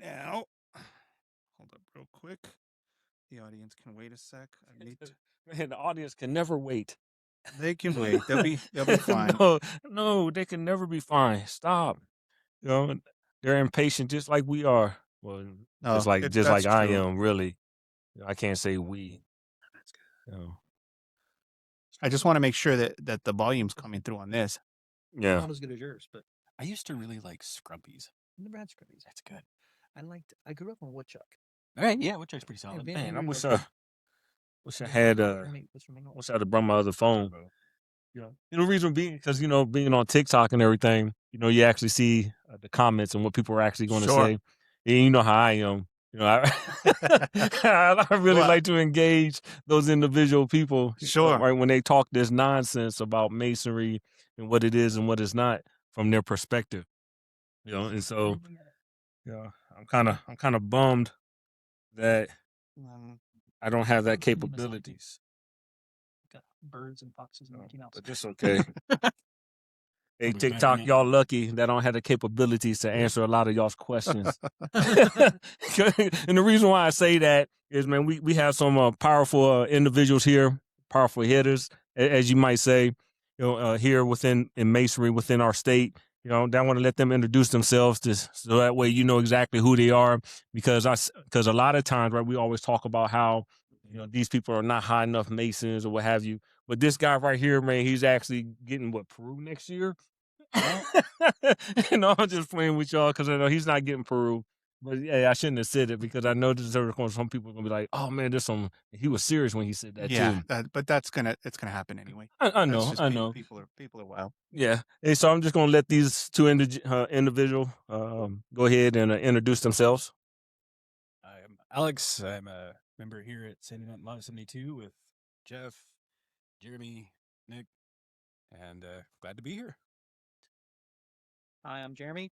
now. Hold up real quick. The audience can wait a sec. I need to... Man, the audience can never wait. They can wait. They'll be fine. No, they can never be fine. Stop. You know, they're impatient just like we are. Well, No, just like that's I true. am, really. I can't say we. That's good. You know. I just want to make sure that the volume's coming through on this. Yeah. Not as good as yours, but I used to really like scrubbies. I never had scrubbies. That's good. I grew up on woodchuck. All right, yeah, woodchuck's pretty solid. Man, I wish I had wish I had brought my other phone. Yeah. The reason being because being on TikTok and everything, you actually see the comments and what people are actually going to Sure. say. And you know how I am. I I really like to engage those individual people. Sure. Right when they talk this nonsense about masonry and what it is and what it's not from their perspective. And so I'm kind of bummed that I don't have that capabilities. Got birds and foxes and everything else. But it's okay. Hey, TikTok, y'all lucky that I don't have the capabilities to answer a lot of y'all's questions. And the reason why I say that is, man, we have some powerful individuals here, powerful hitters, as you might say, here in masonry within our state. I want to let them introduce themselves so that way you know exactly who they are. Because a lot of times, right, we always talk about how these people are not high enough masons or what have you. But this guy right here, man, he's actually getting Peru next year. I'm just playing with y'all because I know he's not getting Peru. But yeah, I shouldn't have said it because I know some people are gonna be like, "Oh man, he was serious when he said that too." But it's gonna happen anyway. I know. People are wild. Yeah, and so I'm just gonna let these two individual go ahead and introduce themselves. I'm Alex. I'm a member here at St. Masonic 72 with Jeff, Jeremy, Nick, and glad to be here. Hi, I'm Jeremy.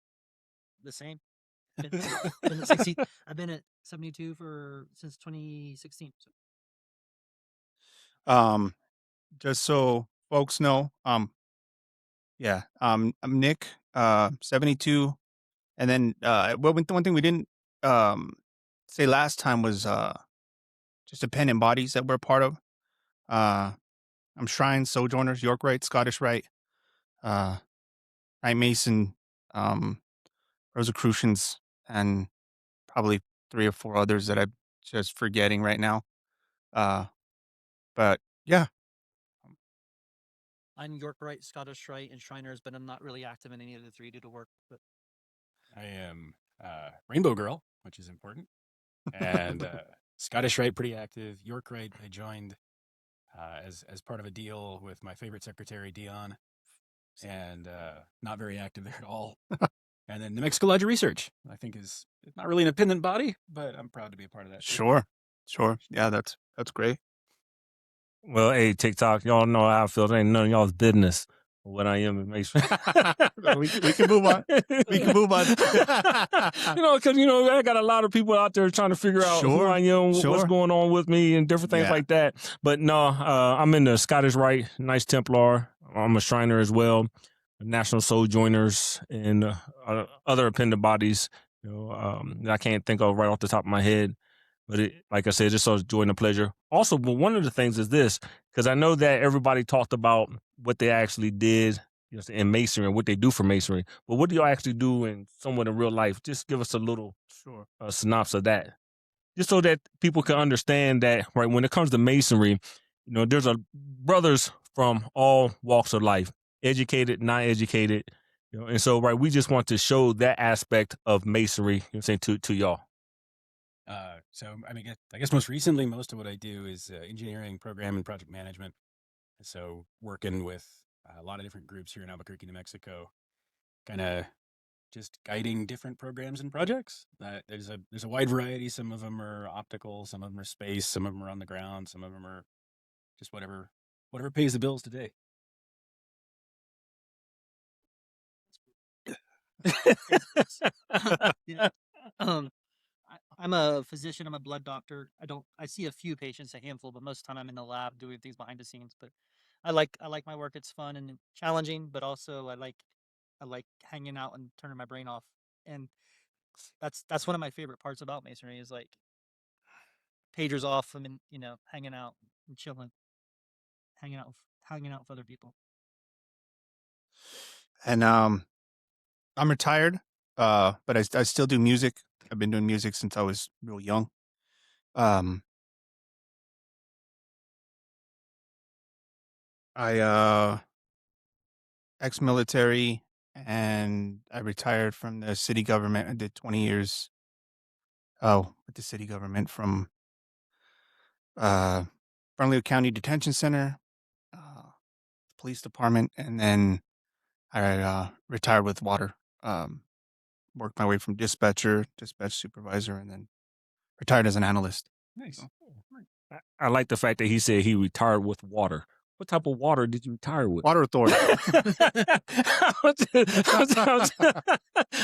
The same. Been at 60, I've been at 72 since 2016. So. Just so folks know, I'm Nick, 72, and then one thing we didn't say last time was just dependent bodies that we're part of. I'm Shrine, Sojourners, York Rite, Scottish Rite, Knight Mason, Rosicrucians, and probably 3 or 4 others that I'm just forgetting right now. But yeah. I'm York Rite, Scottish Rite, and Shriners, but I'm not really active in any of the 3 due to work. But I am Rainbow Girl, which is important, and Scottish Rite pretty active. York Rite I joined as part of a deal with my favorite secretary Dion, and not very active there at all. And then New Mexico Lodge of Research, I think, is not really an independent body, but I'm proud to be a part of that. Sure. Yeah, that's great. Well, hey, TikTok, y'all know how I feel. It ain't none of y'all's business what I am. It makes we can move on. We can move on. Because I got a lot of people out there trying to figure out who I am, what's going on with me, and different things like that. But no, I'm in the Scottish Rite, Knights Templar. I'm a Shriner as well, National Sojourners, and other appendant bodies. I can't think of right off the top of my head. But like I said, just so joy and a pleasure. Also, but one of the things is this, because I know that everybody talked about what they actually did in masonry and what they do for masonry. But what do y'all actually do in real life? Just give us a little synopsis of that. Just so that people can understand that, right, when it comes to masonry, there's brothers from all walks of life, educated, not educated. And so, right, we just want to show that aspect of masonry, to y'all. So, I guess most recently, most of what I do is engineering, program, and project management. So, working with a lot of different groups here in Albuquerque, New Mexico, kind of just guiding different programs and projects. There's a wide variety. Some of them are optical, some of them are space, some of them are on the ground, some of them are just whatever pays the bills today. I'm a physician. I'm a blood doctor. I see a few patients, a handful, but most of the time I'm in the lab doing things behind the scenes. But I like my work. It's fun and challenging, but also I like hanging out and turning my brain off. And that's one of my favorite parts about Masonry is like pagers off. I mean, hanging out and chilling, hanging out with other people. And I'm retired, but I still do music. I've been doing music since I was real young. I ex-military, and I retired from the city government. I did 20 years with the city government from Bernalillo County Detention Center, police department, and then I retired with water. Worked my way from dispatch supervisor, and then retired as an analyst. Nice. So, I like the fact that he said he retired with water. What type of water did you retire with? Water Authority. I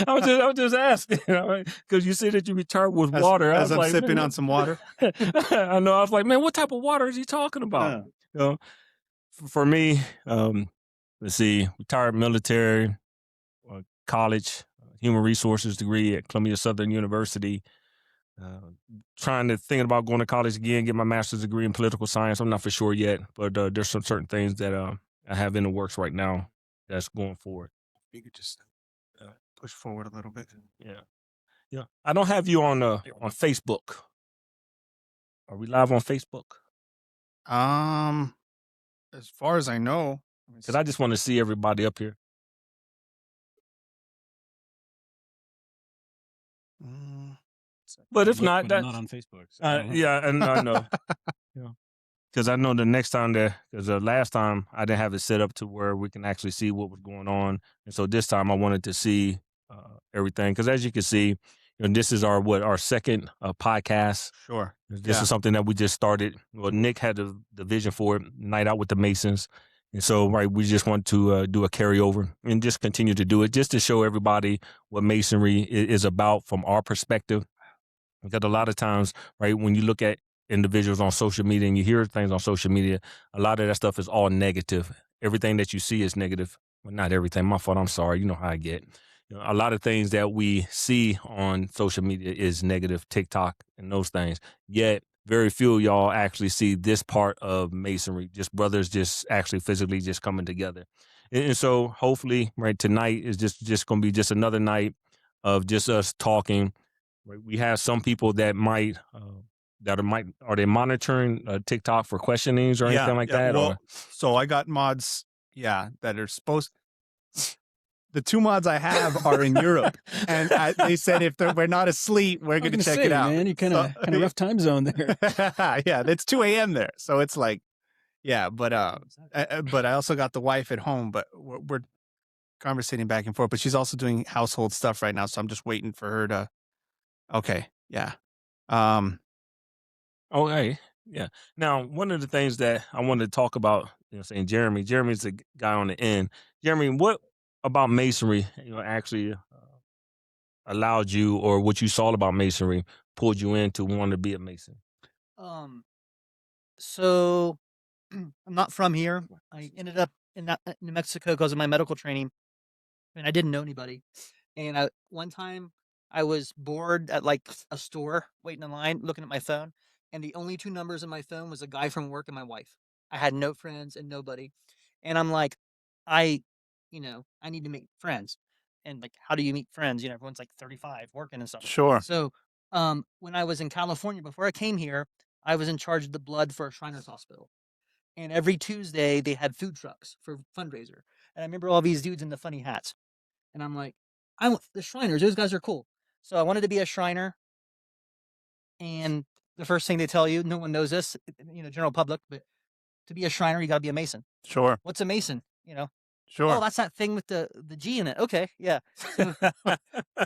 was just asking, because you said that you retired with water. As I'm sipping on some water. I know. I was like, man, what type of water is he talking about? For me, let's see, retired military, college, human resources degree at Columbia Southern University. Thinking about going to college again, get my master's degree in political science. I'm not for sure yet, but there's some certain things that I have in the works right now that's going forward. You could just push forward a little bit. Yeah. I don't have you on Facebook. Are we live on Facebook? As far as I know, because I just want to see everybody up here. But if not, that's not on Facebook. So yeah, and I know. Because I know the next time because the last time I didn't have it set up to where we can actually see what was going on, and so this time I wanted to see everything. Because as you can see, this is our second podcast. Sure, this is something that we just started. Well, Nick had the vision for it, Night Out with the Masons, and so we just want to do a carryover and just continue to do it, just to show everybody what Masonry is about from our perspective. Because a lot of times, when you look at individuals on social media and you hear things on social media, a lot of that stuff is all negative. Everything that you see is negative. Well, not everything. My fault. I'm sorry. You know how I get. A lot of things that we see on social media is negative, TikTok and those things. Yet very few of y'all actually see this part of Masonry, just brothers just actually physically just coming together. And so hopefully, tonight is just going to be just another night of just us talking. We have some people that are they monitoring TikTok for questionings or anything like that? Well, so I got mods, that are supposed. The two mods I have are in Europe, and they said if we're not asleep, we're going to check it out. Man, you kind of rough time zone there. Yeah, it's 2 a.m. there, so it's like, but I also got the wife at home, but we're conversating back and forth. But she's also doing household stuff right now, so I'm just waiting for her to. Okay. Yeah. Okay. Yeah. Now, one of the things that I wanted to talk about, saying Jeremy's the guy on the end. Jeremy, what about Masonry, actually allowed you, or what you saw about Masonry pulled you in to want to be a Mason? So I'm not from here. I ended up in New Mexico because of my medical training, and I didn't know anybody. And one time I was bored at like a store, waiting in line, looking at my phone, and the only two numbers in my phone was a guy from work and my wife. I had no friends and nobody. And I'm like, I need to make friends. And like, how do you meet friends? Everyone's like 35 working and stuff. Sure. So when I was in California, before I came here, I was in charge of the blood for a Shriners Hospital. And every Tuesday they had food trucks for fundraiser. And I remember all these dudes in the funny hats. And I'm like, I want the Shriners, those guys are cool. So I wanted to be a Shriner. And the first thing they tell you, no one knows this, general public, but to be a Shriner, you got to be a Mason. Sure. What's a Mason? Sure. Oh, that's that thing with the G in it. Okay, yeah.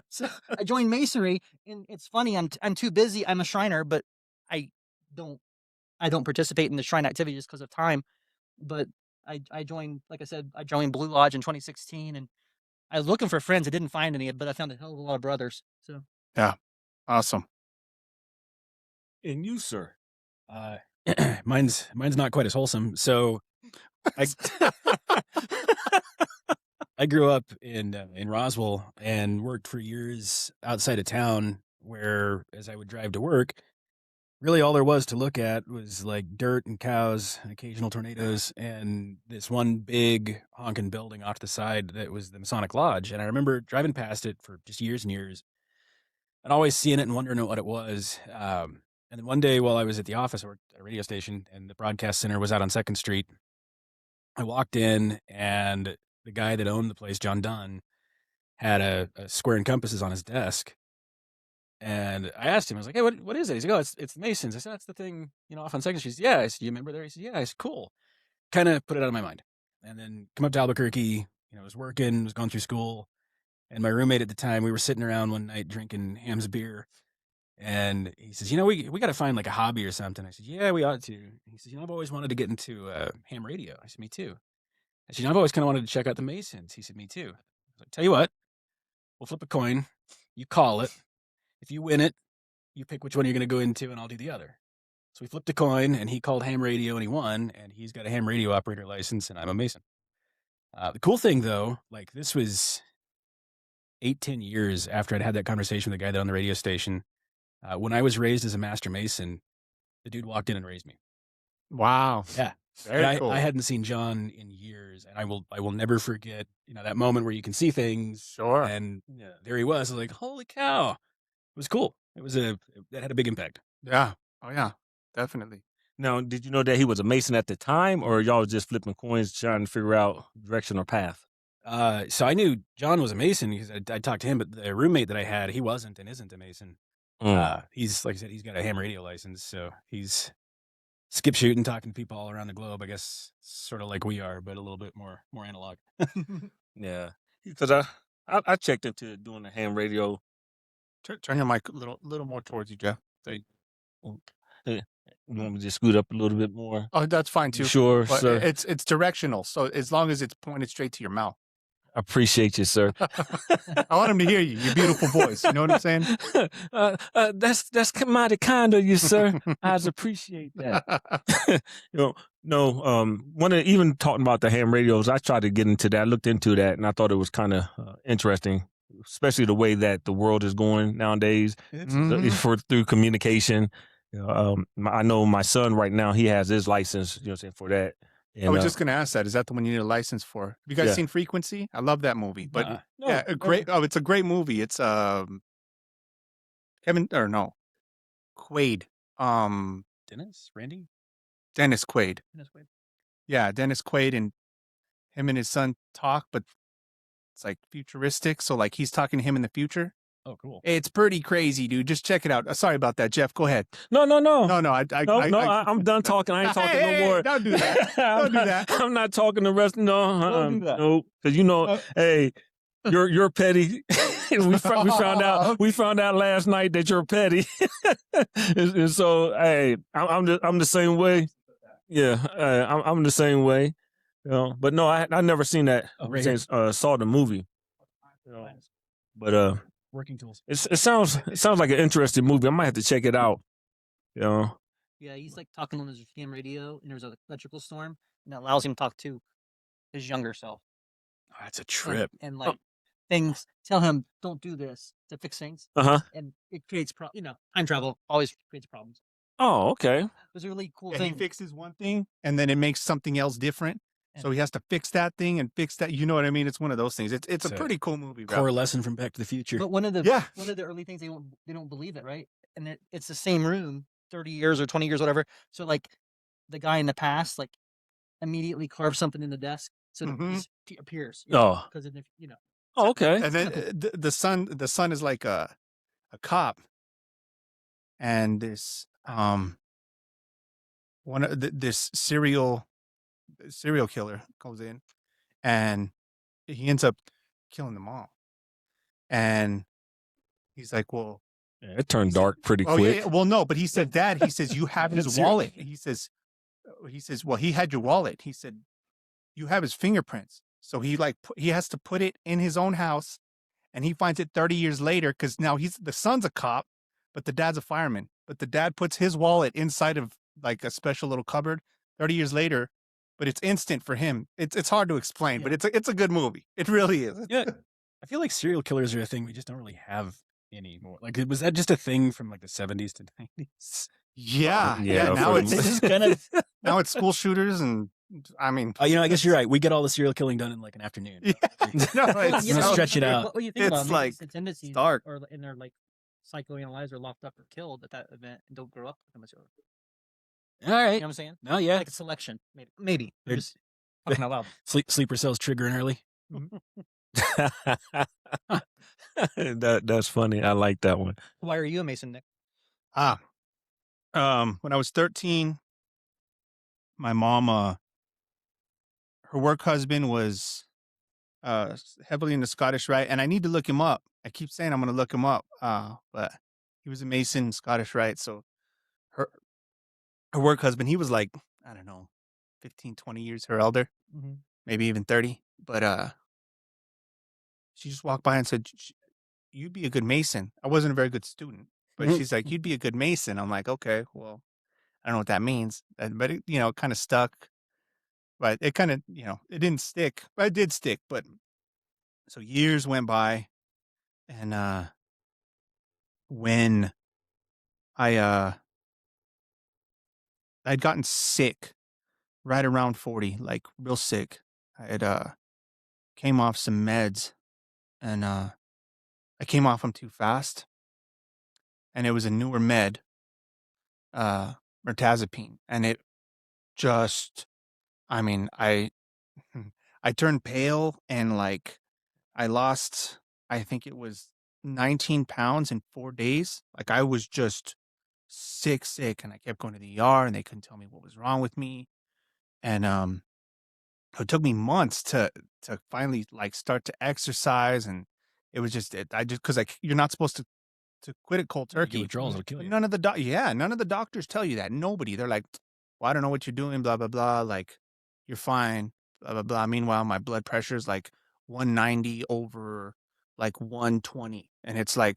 So I joined Masonry, and it's funny. I'm too busy. I'm a Shriner, but I don't participate in the Shrine activity just because of time. But I joined, like I said, I joined Blue Lodge in 2016, and I was looking for friends. I didn't find any, but I found a hell of a lot of brothers. So yeah, awesome. And you, sir? Mine's not quite as wholesome. So I I grew up in Roswell and worked for years outside of town where, as I would drive to work, really all there was to look at was like dirt and cows and occasional tornadoes and this one big honking building off to the side that was the Masonic Lodge. And I remember driving past it for just years and years and always seeing it and wondering what it was. And then one day while I was at the office or at a radio station and the broadcast center was out on 2nd Street, I walked in and the guy that owned the place, John Dunn, had a square and compasses on his desk. And I asked him, I was like, hey, what is it? He's like, oh, it's the Masons. I said, that's the thing, off on 2nd Street. Yeah. I said, you remember there? He said, yeah. I said, cool. Kind of put it out of my mind. And then come up to Albuquerque, was working, was going through school. And my roommate at the time, we were sitting around one night drinking Ham's beer. And he says, we got to find like a hobby or something. I said, yeah, we ought to. He says, I've always wanted to get into ham radio. I said, me too. I said, I've always kind of wanted to check out the Masons. He said, me too. I was like, tell you what, we'll flip a coin. You call it. If you win it, you pick which one you're going to go into, and I'll do the other. So we flipped a coin, and he called ham radio, and he won, and he's got a ham radio operator license, and I'm a Mason. The cool thing, though, like this was 8-10 years after I'd had that conversation with the guy that owned the radio station. When I was raised as a Master Mason, the dude walked in and raised me. Wow. Yeah. Very cool. I hadn't seen John in years, and I will never forget, that moment where you can see things. Sure. And there he was. I was like, holy cow. It was cool. That had a big impact. Yeah. Oh yeah, definitely. Now, did you know that he was a Mason at the time, or y'all was just flipping coins trying to figure out direction or path? So I knew John was a Mason because I talked to him, but the roommate that I had, he wasn't and isn't a Mason. He's, like I said, he's got a ham radio license, so he's skip shooting, talking to people all around the globe. I guess sort of like we are, but a little bit more analog. Yeah, because I checked into doing the ham radio. Turn your mic a little more towards you, Jeff. You want me to just scoot up a little bit more? Oh, that's fine too. Sure, but sir. It's directional, so as long as it's pointed straight to your mouth. I appreciate you, sir. I want him to hear you. Your beautiful voice. You know what I'm saying? That's mighty kind of you, sir. I appreciate that. Even talking about the ham radios, I tried to get into that. I looked into that, and I thought it was kind of interesting, especially the way that the world is going nowadays through communication. I know my son right now, he has his license, for that. And, I was just going to ask that. Is that the one you need a license for? Have you guys seen Frequency? I love that movie. But great. Oh, it's a great movie. It's Quaid. Dennis Quaid. Yeah, Dennis Quaid and him and his son talk, but it's like futuristic. So like he's talking to him in the future. Oh, cool. It's pretty crazy, dude. Just check it out. Sorry about that, Jeff. Go ahead. No. I'm done talking. I ain't talking no more. Don't do that. Don't do that. I'm not talking the rest. No. Don't do that. No. Because hey, you're petty. we found out last night that you're petty. and so, hey, I'm the same way. Yeah, I'm the same way. But no, I never seen that since saw the movie. But working tools. It sounds like an interesting movie. I might have to check it out. Yeah, he's like talking on his ham radio, and there's an electrical storm, and that allows him to talk to his younger self. Oh, that's a trip. And like things tell him, don't do this to fix things. And it creates time travel always creates problems. Oh, okay. It was a really cool thing. He fixes one thing, and then it makes something else different. So he has to fix that thing and fix that. You know what I mean? It's one of those things. It's a pretty cool movie. Bro. Core lesson from Back to the Future. But one of the early things they don't believe it, right? And it's the same room, 30 years or 20 years, whatever. So like the guy in the past, like immediately carves something in the desk, so it appears. Because Oh, okay. And then the son is like a cop, and this this serial killer comes in, and he ends up killing them all. And he's like, well, it turned dark pretty quick. Yeah, well, no, but he said, Dad, he says, you have his wallet. He says, well, he had your wallet. He said, you have his fingerprints. So he has to put it in his own house, and he finds it 30 years later because now the son's a cop, but the dad's a fireman. But the dad puts his wallet inside of like a special little cupboard. 30 years later, but it's instant for him. It's hard to explain, but it's a good movie. It really is. Yeah, I feel like serial killers are a thing we just don't really have anymore. Like, was that just a thing from like the 70s to 90s? Yeah. Yeah, Now for- it's kind of now it's school shooters, and I mean, I guess you're right. We get all the serial killing done in like an afternoon. Yeah. No, it's You know, stretch it out. What do you think It's about like the tendencies dark. or and they're like psychoanalyzed or locked up or killed at that event and don't grow up with them as well? All right. You know what I'm saying? No, yeah. Like a selection, maybe. I'm They're- just talking out loud. Sleeper cells triggering early. That's funny. I like that one. Why are you a Mason, Nick? When I was 13, my mom, her work husband was heavily into Scottish Rite, and I need to look him up. I keep saying I'm going to look him up, but he was a Mason, Scottish Rite. So her work husband, he was like, I don't know, 15, 20 years her elder, maybe even 30. But she just walked by and said, "You'd be a good Mason." I wasn't a very good student, but she's like, "You'd be a good Mason." I'm like, okay, well, I don't know what that means, but it, kind of stuck. But it kind of, it didn't stick, but it did stick. But so years went by, and when I'd gotten sick right around 40, like real sick. I had came off some meds, and I came off them too fast, and it was a newer med, mirtazapine, and it just, I mean, I turned pale, and like I lost, I think it was 19 pounds in 4 days. Like I was just sick, and I kept going to the ER, and they couldn't tell me what was wrong with me. And it took me months to finally like start to exercise, and it was just because like you're not supposed to quit it cold turkey. Withdrawals will kill you. None of the doctors tell you that. Nobody. They're like, well, I don't know what you're doing, blah blah blah. Like, you're fine, blah blah blah. Meanwhile, my blood pressure is like 190 over like 120, and it's like,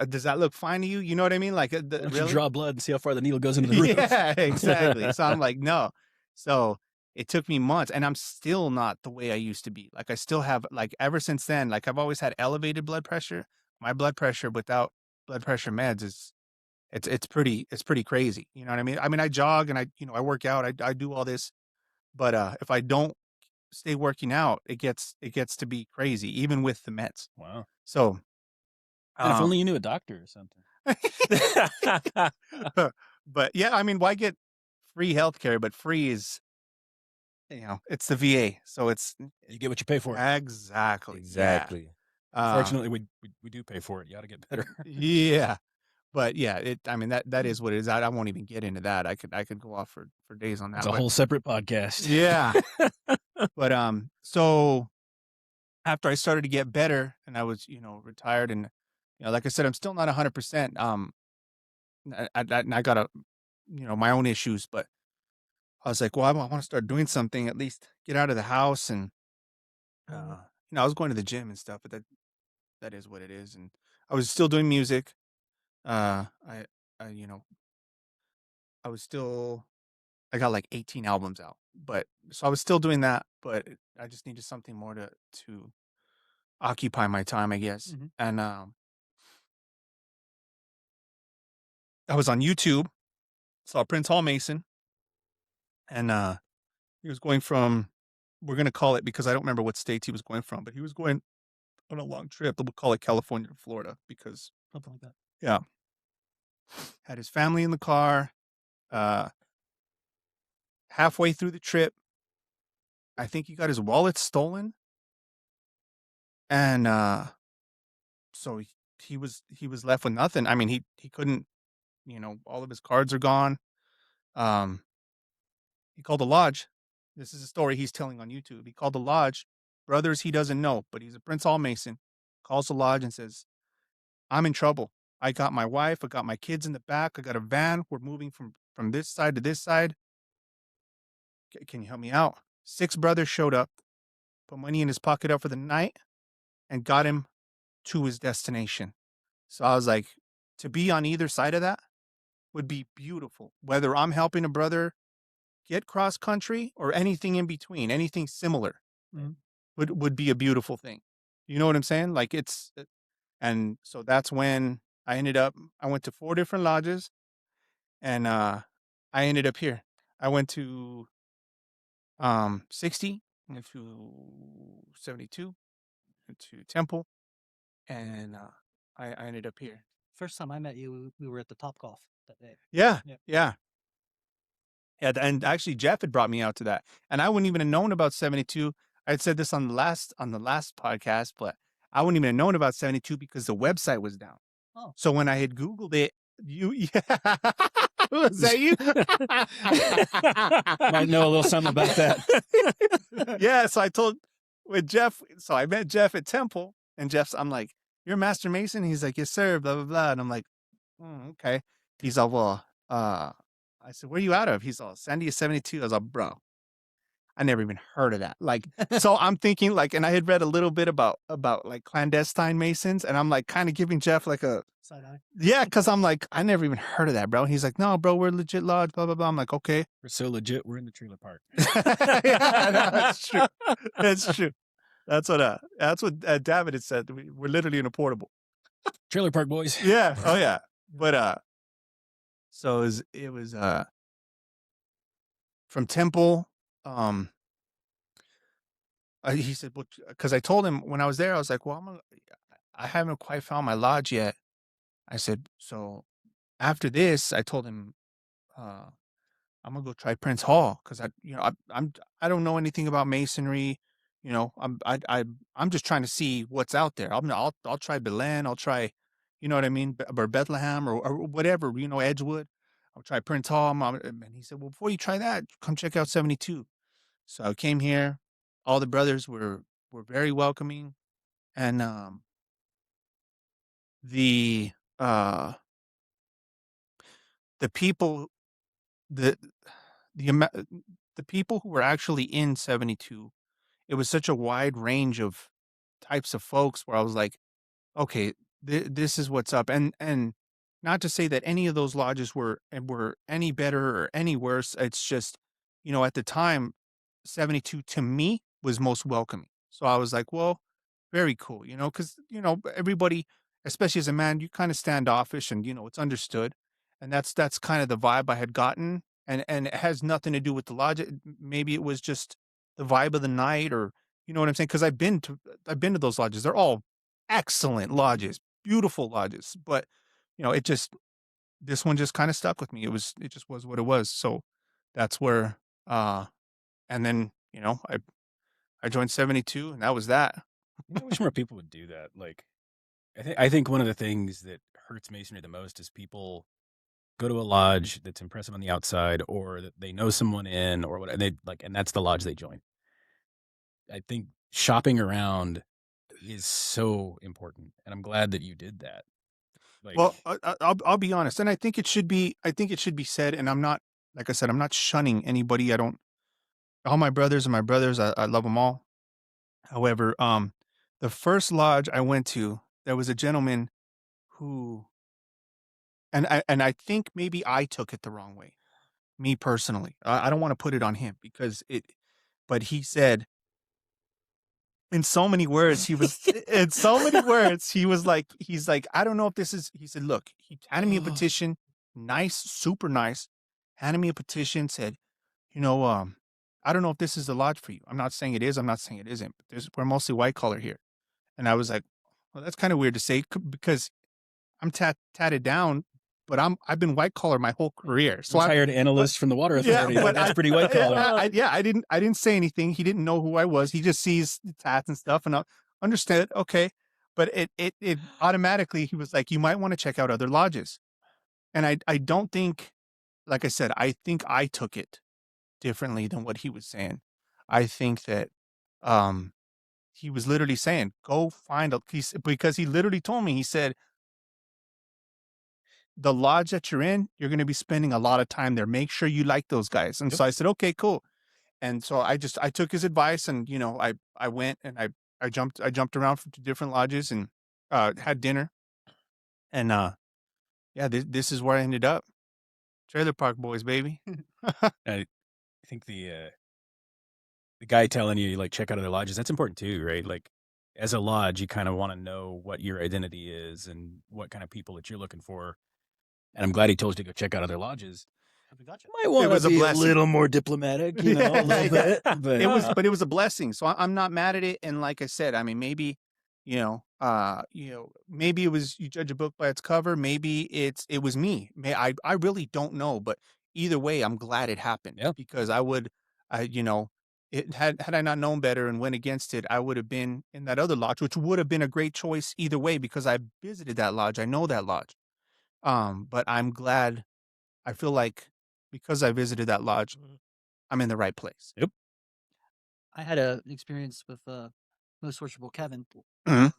does that look fine to you? You know what I mean? Like, Why don't really? you draw blood and see how far the needle goes into the roof? Yeah, exactly. So I'm like, no. So it took me months, and I'm still not the way I used to be. Like I still have, like, ever since then, like I've always had elevated blood pressure. My blood pressure without blood pressure meds is it's pretty crazy. You know what I mean? I mean, I jog and I work out. I do all this, but if I don't stay working out, it gets to be crazy, even with the meds. Wow. So And if only you knew a doctor or something. but yeah, I mean, why get free healthcare? But free is, it's the VA, so it's You get what you pay for. exactly. Fortunately, we do pay for it. You ought to get better. Yeah, but yeah, I mean that is what it is. I won't even get into that. I could go off for days on that. It's a whole separate podcast. Yeah. But so after I started to get better, and I was retired, and like I said, I'm still not 100%. I got my own issues, but I was like, well, I want to start doing something, at least get out of the house, and I was going to the gym and stuff, but that is what it is. And I was still doing music. I was still, I got like 18 albums out, but so I was still doing that, but I just needed something more to occupy my time, I guess. And I was on YouTube, saw Prince Hall Mason, and he was going from, we're going to call it, because I don't remember what states he was going from, but he was going on a long trip. We'll call it California to Florida, because Something like that. yeah, had his family in the car. Halfway through the trip, I think he got his wallet stolen, and so he was left with nothing. I mean, he couldn't, all of his cards are gone. He called the lodge. This is a story he's telling on YouTube. He called the lodge. Brothers he doesn't know, but he's a Prince Hall Mason. Calls the lodge and says, "I'm in trouble. I got my wife. I got my kids in the back. I got a van. We're moving from this side to this side. Can you help me out?" 6 brothers showed up, put money in his pocket up for the night, and got him to his destination. So I was like, to be on either side of that would be beautiful. Whether I'm helping a brother get cross country or anything in between, anything similar would be a beautiful thing. You know what I'm saying? Like and so that's when I went to 4 different lodges, and I ended up here. I went to 60, went to 72, went to Temple, and I ended up here. First time I met you, we were at the Top Golf that day. Yeah, Yep. yeah. Yeah, and actually Jeff had brought me out to that. And I wouldn't even have known about 72. I had said this on the last podcast, but I wouldn't even have known about 72 because the website was down. Oh. So when I had Googled it, yeah. Was that you? Might know a little something about that. Yeah, so I told with Jeff, so I met Jeff at Temple, and I'm like, "You're a master mason?" He's like, "Yes, sir," blah, blah, blah. And I'm like, okay. He's all, well, I said, "Where are you out of?" He's all, "Sandia 72. I was like, "Bro, I never even heard of that." Like, so I'm thinking like, and I had read a little bit about like clandestine Masons, and I'm like kind of giving Jeff like a side eye. Yeah, because I'm like, I never even heard of that, bro. He's like, "No, bro, we're legit lodge, blah, blah, blah." I'm like, okay. We're so legit, we're in the trailer park. Yeah, no, that's true. That's true. That's what David had said. We're literally in a portable. Trailer park boys. Yeah. Oh yeah. But so it was from Temple. He said, well, because I told him when I was there, I was like, well, I haven't quite found my lodge yet. I said, so after this, I told him, I'm gonna go try Prince Hall because I don't know anything about masonry. You know, I'm just trying to see what's out there. I'll try Belen. I'll try, you know what I mean, or Bethlehem or whatever. You know, Edgewood. I'll try Prince Hall. And he said, well, before you try that, come check out 72. So I came here. All the brothers were very welcoming, and the uh the people the ama- the people who were actually in 72, it was such a wide range of types of folks where I was like, okay, this is what's up. And not to say that any of those lodges were any better or any worse. It's just, at the time, 72 to me was most welcoming. So I was like, well, very cool, because, everybody, especially as a man, you kind of standoffish and, it's understood. And that's kind of the vibe I had gotten. And it has nothing to do with the lodge. Maybe it was just the vibe of the night, or, you know what I'm saying? Because I've been to those lodges. They're all excellent lodges, beautiful lodges. But, this one just kind of stuck with me. It just was what it was. So that's where, and then, I joined 72, and that was that. I wish more people would do that. Like, I think one of the things that hurts masonry the most is people go to a lodge that's impressive on the outside, or that they know someone in, or what, and and that's the lodge they join. I think shopping around is so important, and I'm glad that you did that. Like, well, I'll be honest, and I think it should be said. And I'm not, like I said, I'm not shunning anybody. All my brothers are my brothers. I love them all. However, the first lodge I went to, there was a gentleman who, and I think maybe I took it the wrong way, me personally. I don't want to put it on him but he said, in so many words, he's like, I don't know if this is, he said, look, he handed me a petition, nice, super nice, handed me a petition, said, I don't know if this is the lodge for you. I'm not saying it is. I'm not saying it isn't. But we're mostly white collar here. And I was like, well, that's kind of weird to say because I'm tatted down, but I've been white collar my whole career. So I hired analysts from the water authority. Yeah, but that's pretty white collar. I didn't say anything. He didn't know who I was. He just sees the tats and stuff, and I understood. Okay, but it automatically, he was like, you might want to check out other lodges. And I don't think, like I said, I think I took it differently than what he was saying. I think that he was literally saying, go find a piece, because he literally told me, he said, the lodge that you're in, you're going to be spending a lot of time there. Make sure you like those guys. And so I said, okay, cool. And so I took his advice, and, I went and I jumped around to different lodges and had dinner. And yeah, this is where I ended up. Trailer Park Boys, baby. I think the guy telling you like check out other lodges, that's important too, right? Like as a lodge, you kind of want to know what your identity is and what kind of people that you're looking for. And I'm glad he told you to go check out other lodges. Gotcha. Might want to be a little more diplomatic, a little bit. But it was a blessing. So I'm not mad at it. And like I said, I mean, maybe, maybe it was you judge a book by its cover. Maybe it was me. I really don't know. But either way, I'm glad it happened because had I not known better and went against it, I would have been in that other lodge, which would have been a great choice either way because I visited that lodge. I know that lodge. But I'm glad. I feel like because I visited that lodge, I'm in the right place. Yep. I had an experience with Most Worshipful Kevin Mhm.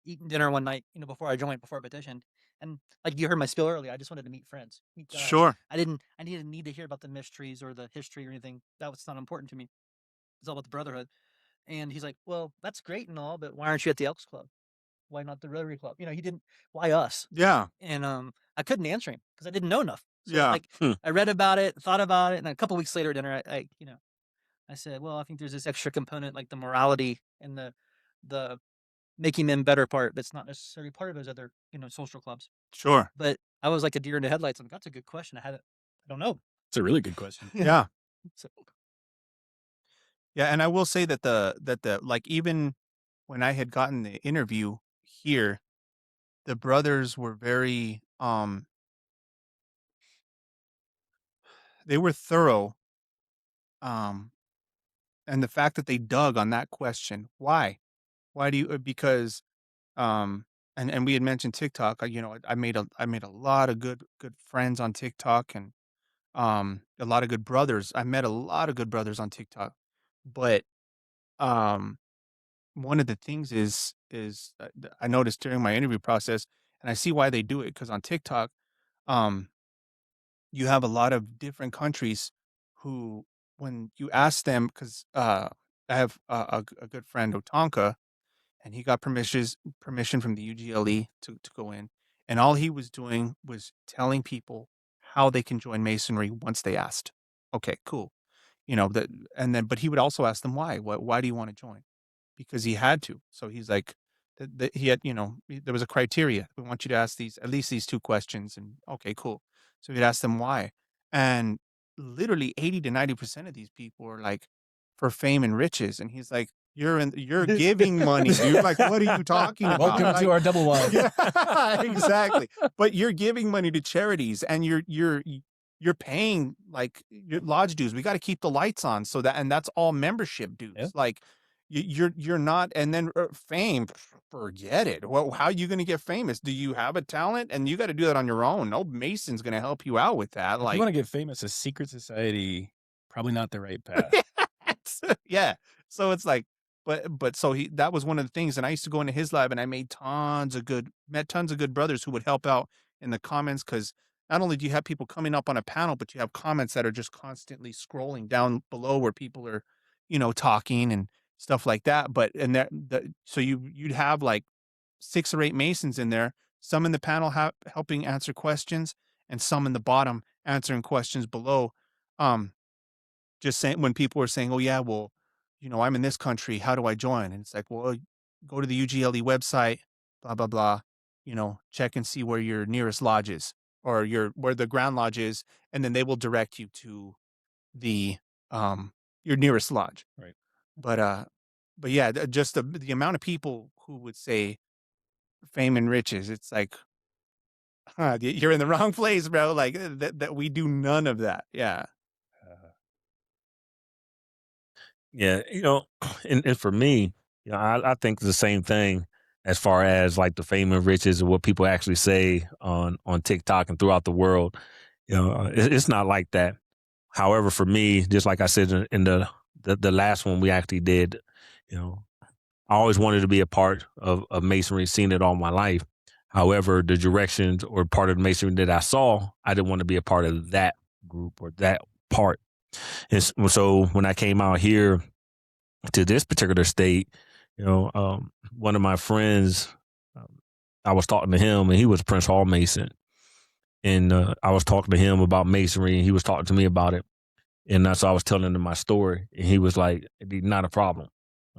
eating dinner one night, before I petitioned. And like you heard my spiel earlier, I just wanted to meet friends. Meet guys. Sure. I didn't need to hear about the mysteries or the history or anything. That was not important to me. It's all about the brotherhood. And he's like, well, that's great and all, but why aren't you at the Elks Club? Why not the Rotary Club? He didn't. Why us? Yeah. And I couldn't answer him because I didn't know enough. So Yeah. I read about it, thought about it, and a couple weeks later at dinner, I said, well, I think there's this extra component like the morality and the making men better part that's not necessarily part of those other social clubs. Sure. But I was like a deer in the headlights. I'm like, that's a good question. I don't know. It's a really good question. Yeah. So, Yeah, and I will say that the like even when I had gotten the interview here, the brothers were very they were thorough. And the fact that they dug on that question, why? Why do you because and we had mentioned TikTok, I made a lot of good friends on TikTok and a lot of good brothers. I met a lot of good brothers on TikTok. But um one of the things is I noticed during my interview process, and I see why they do it because on TikTok, um, you have a lot of different countries who, when you ask them, because I have a good friend Otanka, and he got permission from the UGLE to go in, and all he was doing was telling people how they can join Masonry once they asked. Okay, cool. That, and then, but he would also ask them why. Why do you want to join? Because he had to. So he's like, he had, there was a criteria. We want you to ask at least these two questions. And okay, cool. So he'd ask them why. And literally 80 to 90% of these people are like for fame and riches. And he's like, you're giving money, dude. Like, what are you talking about? Welcome to our double wide. Yeah, exactly. But you're giving money to charities and you're paying like your lodge dues. We got to keep the lights on and that's all membership dues. Yeah. Like you're not, and then fame, forget it. Well, how are you going to get famous? Do you have a talent? And you got to do that on your own. No Mason's going to help you out with that. If like you want to get famous, a secret society, probably not the right path. Yeah. So it's like, but so that was one of the things. And I used to go into his lab and I met tons of good brothers who would help out in the comments. Cause not only do you have people coming up on a panel, but you have comments that are just constantly scrolling down below where people are, talking and stuff like that. But, so you'd have like 6 or 8 Masons in there, some in the panel helping answer questions and some in the bottom answering questions below. Just saying when people were saying, oh yeah, well, I'm in this country. How do I join? And it's like, well, go to the UGLE website, blah, blah, blah, check and see where your nearest lodge is or where the ground lodge is. And then they will direct you to the, your nearest lodge. Right. But yeah, just the amount of people who would say fame and riches, it's like, you're in the wrong place, bro. Like that we do none of that. Yeah. Yeah, and for me, I think the same thing as far as like the fame and riches and what people actually say on TikTok and throughout the world. It's not like that. However, for me, just like I said in the last one we actually did, I always wanted to be a part of Masonry, seen it all my life. However, the directions or part of the Masonry that I saw, I didn't want to be a part of that group or that part. And so when I came out here to this particular state, one of my friends, I was talking to him and he was Prince Hall Mason. And I was talking to him about Masonry and he was talking to me about it. And so I was telling him my story, and he was like, "Not a problem."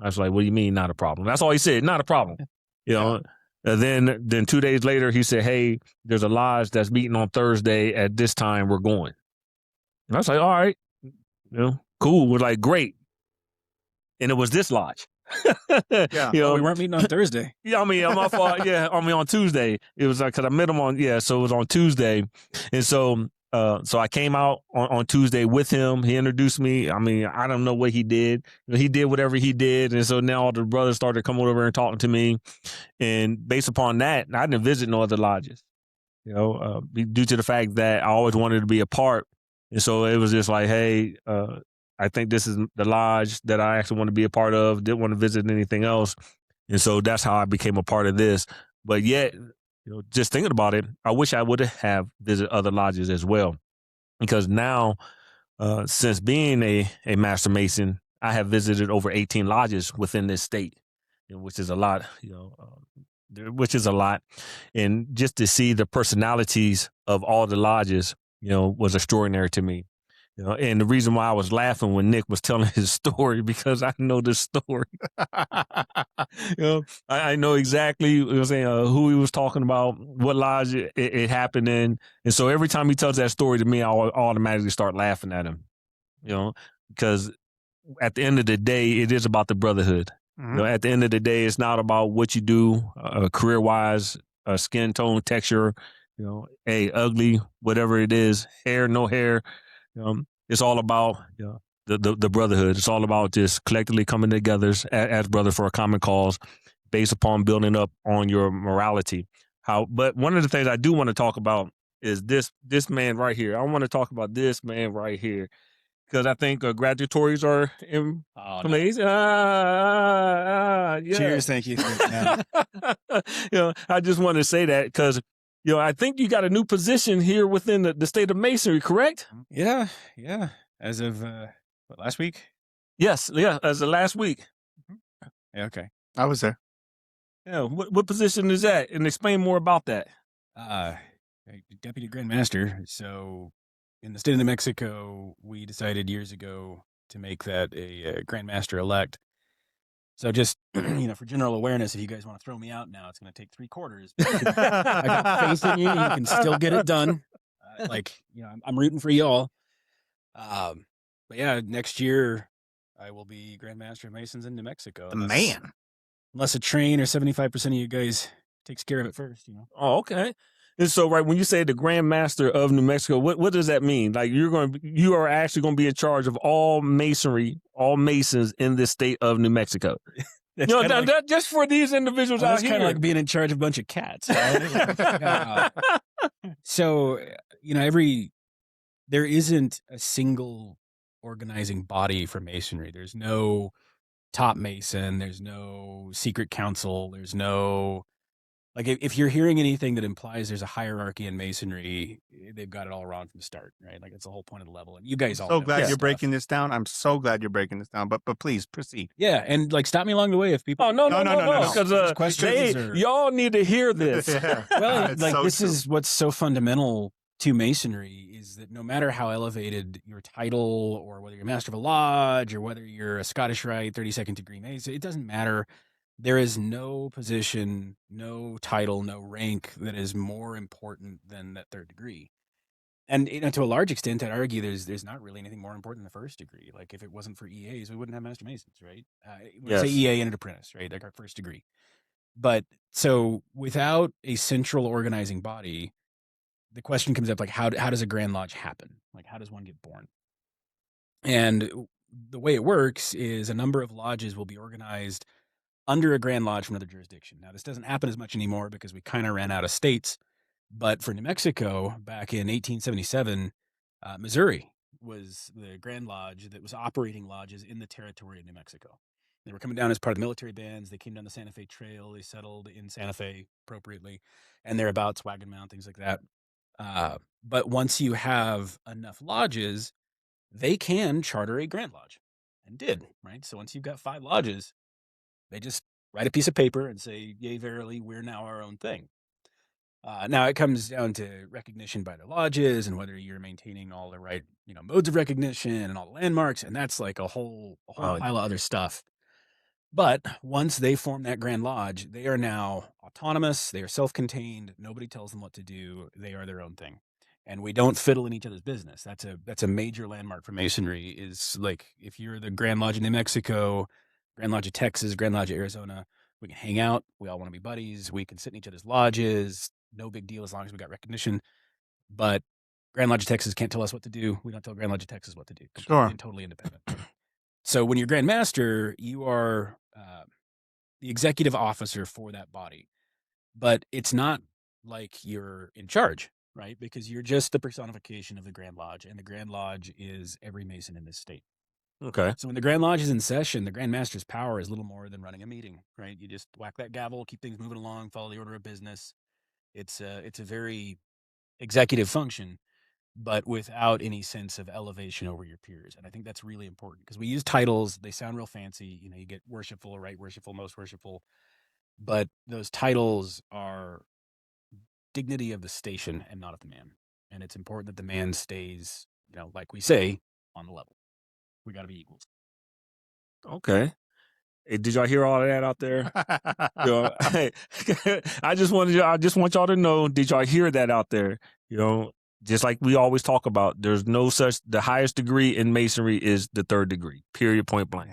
I was like, "What do you mean, not a problem?" That's all he said, "Not a problem." You know. And then 2 days later, he said, "Hey, there's a lodge that's meeting on Thursday at this time. We're going." And I was like, "All right, cool." We're like, "Great." And it was this lodge. Yeah. We weren't meeting on Thursday. Yeah, I mean, my fault. Yeah, I mean, on Tuesday. It was like, because I met him so it was on Tuesday. And so I came out on Tuesday with him. He introduced me. I mean, I don't know what he did. He did whatever he did. And so now all the brothers started coming over and talking to me. And based upon that, I didn't visit no other lodges, due to the fact that I always wanted to be a part. And so it was just like, hey, I think this is the lodge that I actually want to be a part of. Didn't want to visit anything else. And so that's how I became a part of this. But yet, just thinking about it, I wish I would have visited other lodges as well. Because now, since being a Master Mason, I have visited over 18 lodges within this state, which is a lot, which is a lot. And just to see the personalities of all the lodges, was extraordinary to me. And the reason why I was laughing when Nick was telling his story, because I know this story. I know exactly who he was talking about, what lodge it happened in. And so every time he tells that story to me, I automatically start laughing at him, because at the end of the day, it is about the brotherhood. Mm-hmm. At the end of the day, it's not about what you do career-wise, skin tone, texture, ugly, whatever it is, hair, no hair. It's all about the brotherhood. It's all about just collectively coming together as brothers for a common cause, based upon building up on your morality. But one of the things I do want to talk about is this man right here. I want to talk about this man right here, because I think graduatories are in place. Yeah. Cheers, thank you. I just want to say that because I think you got a new position here within the state of Masonry, correct? Yeah. As of last week? Yes, as of last week. Yeah, okay. I was there. Yeah, what position is that? And explain more about that. Deputy Grand Master. So in the state of New Mexico, we decided years ago to make that a Grand Master elect. So just, for general awareness, if you guys want to throw me out now, it's going to take 3 quarters. I got faith in you. You can still get it done. I'm rooting for y'all. But yeah, next year I will be Grand Master of Masons in New Mexico. Unless a train or 75% of you guys takes care of it first, Oh, okay. And so, right, when you say the Grand Master of New Mexico, what does that mean? Like you are actually going to be in charge of all masonry, all Masons in the state of New Mexico. Just for these individuals out here. That's kind of like being in charge of a bunch of cats. Right? So, there isn't a single organizing body for masonry. There's no top Mason. There's no secret council. There's no... Like, if you're hearing anything that implies there's a hierarchy in masonry, they've got it all wrong from the start, right? Like, that's the whole point of the level. And you guys all know. So glad you're breaking this down. I'm so glad you're breaking this down. But please proceed. Yeah, and stop me along the way if people. Oh no! Because y'all need to hear this. Yeah. Well, this is what's so fundamental to masonry is that no matter how elevated your title, or whether you're master of a lodge, or whether you're a Scottish Rite 32nd degree Mason, it doesn't matter. There is no position, no title, no rank that is more important than that 3rd degree. And to a large extent, I'd argue there's not really anything more important than the 1st degree. Like, if it wasn't for EAs, we wouldn't have Master Masons, right? Yes. Say EA and an apprentice, right? Like our 1st degree. But so without a central organizing body, the question comes up, like, how does a Grand Lodge happen? Like, how does one get born? And the way it works is a number of lodges will be organized under a Grand Lodge from another jurisdiction. Now, this doesn't happen as much anymore because we kind of ran out of states. But for New Mexico, back in 1877, Missouri was the Grand Lodge that was operating lodges in the territory of New Mexico. They were coming down as part of the military bands. They came down the Santa Fe Trail. They settled in Santa Fe appropriately, and thereabouts, Wagon Mound, things like that. But once you have enough lodges, they can charter a Grand Lodge, and did, right? So once you've got 5 lodges, they just write a piece of paper and say, yea, verily, we're now our own thing. Now it comes down to recognition by the lodges and whether you're maintaining all the right, modes of recognition and all the landmarks, and that's like a whole pile of other stuff. But once they form that Grand Lodge, they are now autonomous. They are self-contained. Nobody tells them what to do. They are their own thing, and we don't fiddle in each other's business. That's a major landmark for Masonry. Is like if you're the Grand Lodge of New Mexico, Grand Lodge of Texas, Grand Lodge of Arizona, we can hang out. We all want to be buddies. We can sit in each other's lodges. No big deal as long as we got recognition. But Grand Lodge of Texas can't tell us what to do. We don't tell Grand Lodge of Texas what to do. Completely Sure. and totally independent. So when you're Grand Master, you are the executive officer for that body. But it's not like you're in charge, right? Because you're just the personification of the Grand Lodge, and the Grand Lodge is every Mason in this state. Okay. So when the Grand Lodge is in session, the Grand Master's power is little more than running a meeting, right? You just whack that gavel, keep things moving along, follow the order of business. It's a very executive function, but without any sense of elevation over your peers. And I think that's really important because we use titles. They sound real fancy. You get worshipful, right worshipful, most worshipful. But those titles are dignity of the station and not of the man. And it's important that the man stays, like we say, on the level. We got to be equals. Okay. Hey, did y'all hear all of that out there? I just want y'all to know, did y'all hear that out there? Just like we always talk about, there's no such, the highest degree in Masonry is the third degree, period, point blank.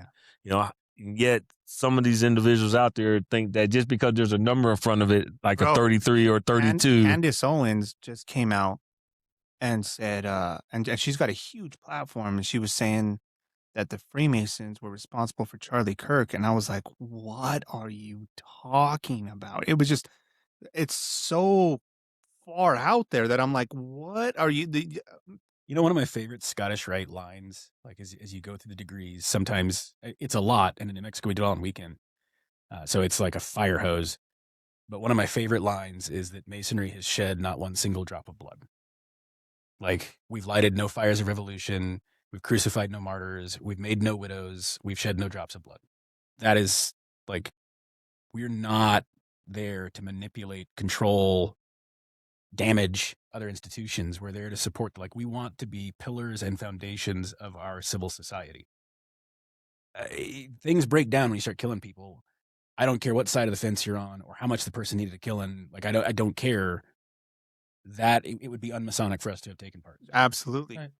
Yet some of these individuals out there think that just because there's a number in front of it, like a 33 or 32. Candace Owens just came out and said, and she's got a huge platform, and she was saying that the Freemasons were responsible for Charlie Kirk. And I was like, what are you talking about? It was just, it's so far out there that I'm like, what are you? One of my favorite Scottish Rite lines, like as you go through the degrees, sometimes it's a lot. And in New Mexico, we do it on weekend. So it's like a fire hose. But one of my favorite lines is that Masonry has shed not one single drop of blood. Like, we've lighted no fires of revolution. We've crucified no martyrs. We've made no widows. We've shed no drops of blood. That is, like, we're not there to manipulate, control, damage other institutions. We're there to support. Like, we want to be pillars and foundations of our civil society. Things break down when you start killing people. I don't care what side of the fence you're on or how much the person needed to kill in. Like, I don't care. That it would be unmasonic for us to have taken part. Absolutely. Right.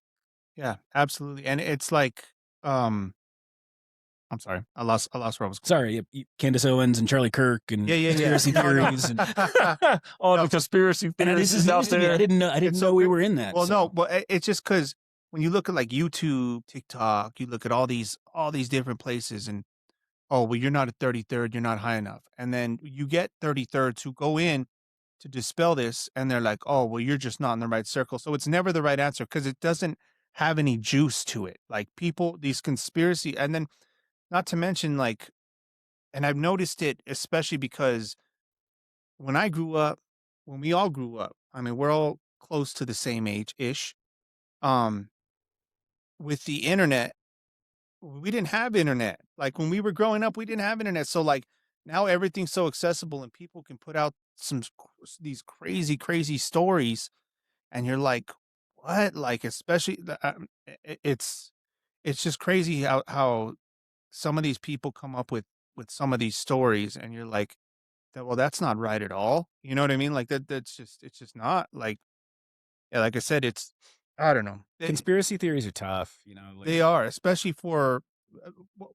Yeah, absolutely. And it's like, I'm sorry, I lost where I was going. Sorry, Candace Owens and Charlie Kirk and conspiracy theories and all the conspiracy theories out there. I didn't know we were in that. Well, no, but it's just because when you look at like YouTube, TikTok, you look at all these different places, and well, you're not a 33rd, you're not high enough, and then you get 33rds who go in to dispel this, and they're like, oh, well, you're just not in the right circle. So it's never the right answer because it doesn't have any juice to it. Like people, these conspiracy, and then not to mention like, and I've noticed it especially because when we all grew up, I mean, we're all close to the same age-ish. With the internet, we didn't have internet. Like when we were growing up, we didn't have internet. So like now everything's so accessible and people can put out these crazy stories, and you're like, what? Like, especially it's just crazy how some of these people come up with some of these stories, and you're like, well, that's not right at all. You know what I mean? Like it's just not like, yeah, like I said, I don't know. Conspiracy theories are tough, like, They are, especially for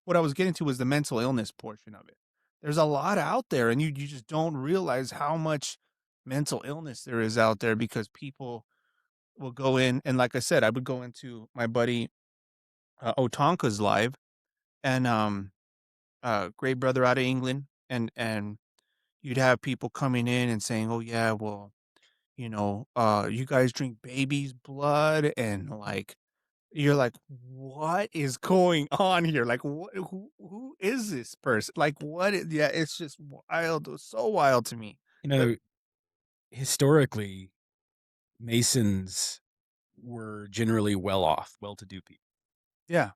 what I was getting to was the mental illness portion of it. There's a lot out there, and you just don't realize how much mental illness there is out there because people will go in, and like I said, I would go into my buddy Otonka's live, and great brother out of England, and you'd have people coming in and saying, "Oh yeah, well, you guys drink baby's blood," and like you're like, what is going on here? Like, who is this person? Like, yeah, it's just wild. It was so wild to me. Historically, Masons were generally well-to-do people. Yeah.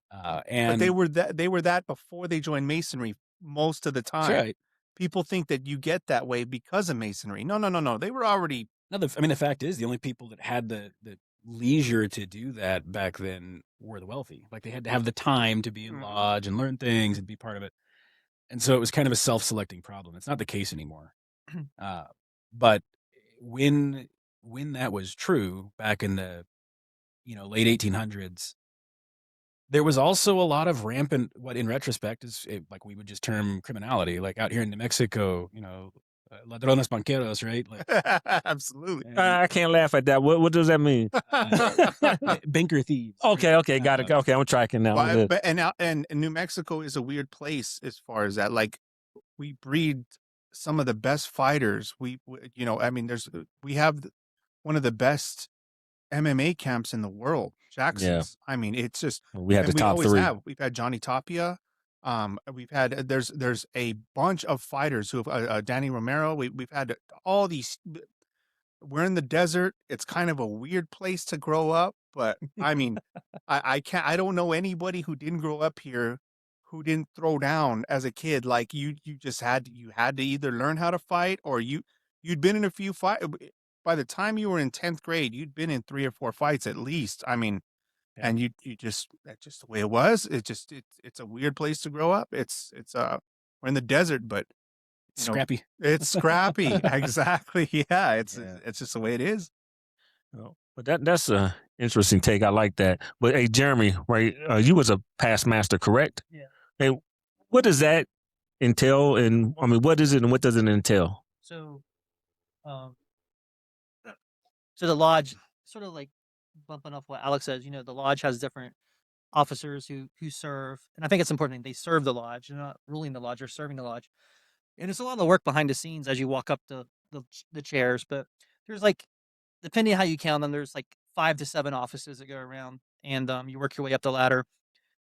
And but they were that before they joined Masonry most of the time. That's right. people think that you get that way because of masonry. No. They were already. No, the fact is, the only people that had the leisure to do that back then were the wealthy. Like, they had to have the time to be in lodge and learn things and be part of it. And so it was kind of a self-selecting problem. It's not the case anymore. But when that was true back in the late 1800s, there was also a lot of rampant, what in retrospect is like we would just term criminality. Like out here in New Mexico, ladrones banqueros, right? Like, Absolutely. I can't laugh at that. What does that mean? Banker thieves. Okay, got it. Okay, I'm tracking now. And New Mexico is a weird place as far as that. Like, we breed some of the best fighters. We have one of the best MMA camps in the world, Jackson's. Yeah. I mean, it's just, we have the top three. We've had Johnny Tapia. We've had there's a bunch of fighters who have Danny Romero. We've had all these. We're in the desert. It's kind of a weird place to grow up, but I mean, I don't know anybody who didn't grow up here who didn't throw down as a kid. Like, you had to either learn how to fight, or you'd been in a few fights. By the time you were in 10th grade, you'd been in 3 or 4 fights at least. I mean, yeah. And that's just the way it was. It's a weird place to grow up. We're in the desert, but scrappy. It's scrappy. Exactly. Yeah. It's just the way it is. Oh, but that's a interesting take. I like that. But hey, Jeremy, right? You was a past master, correct? Yeah. Hey, what does that entail? And I mean, what is it and what does it entail? So the lodge, sort of like bumping off what Alex says, the lodge has different officers who serve, and I think it's important they serve the lodge. They're not ruling the lodge, they're serving the lodge. And it's a lot of work behind the scenes as you walk up the chairs, but there's like, depending on how you count them, there's like 5 to 7 offices that go around, and you work your way up the ladder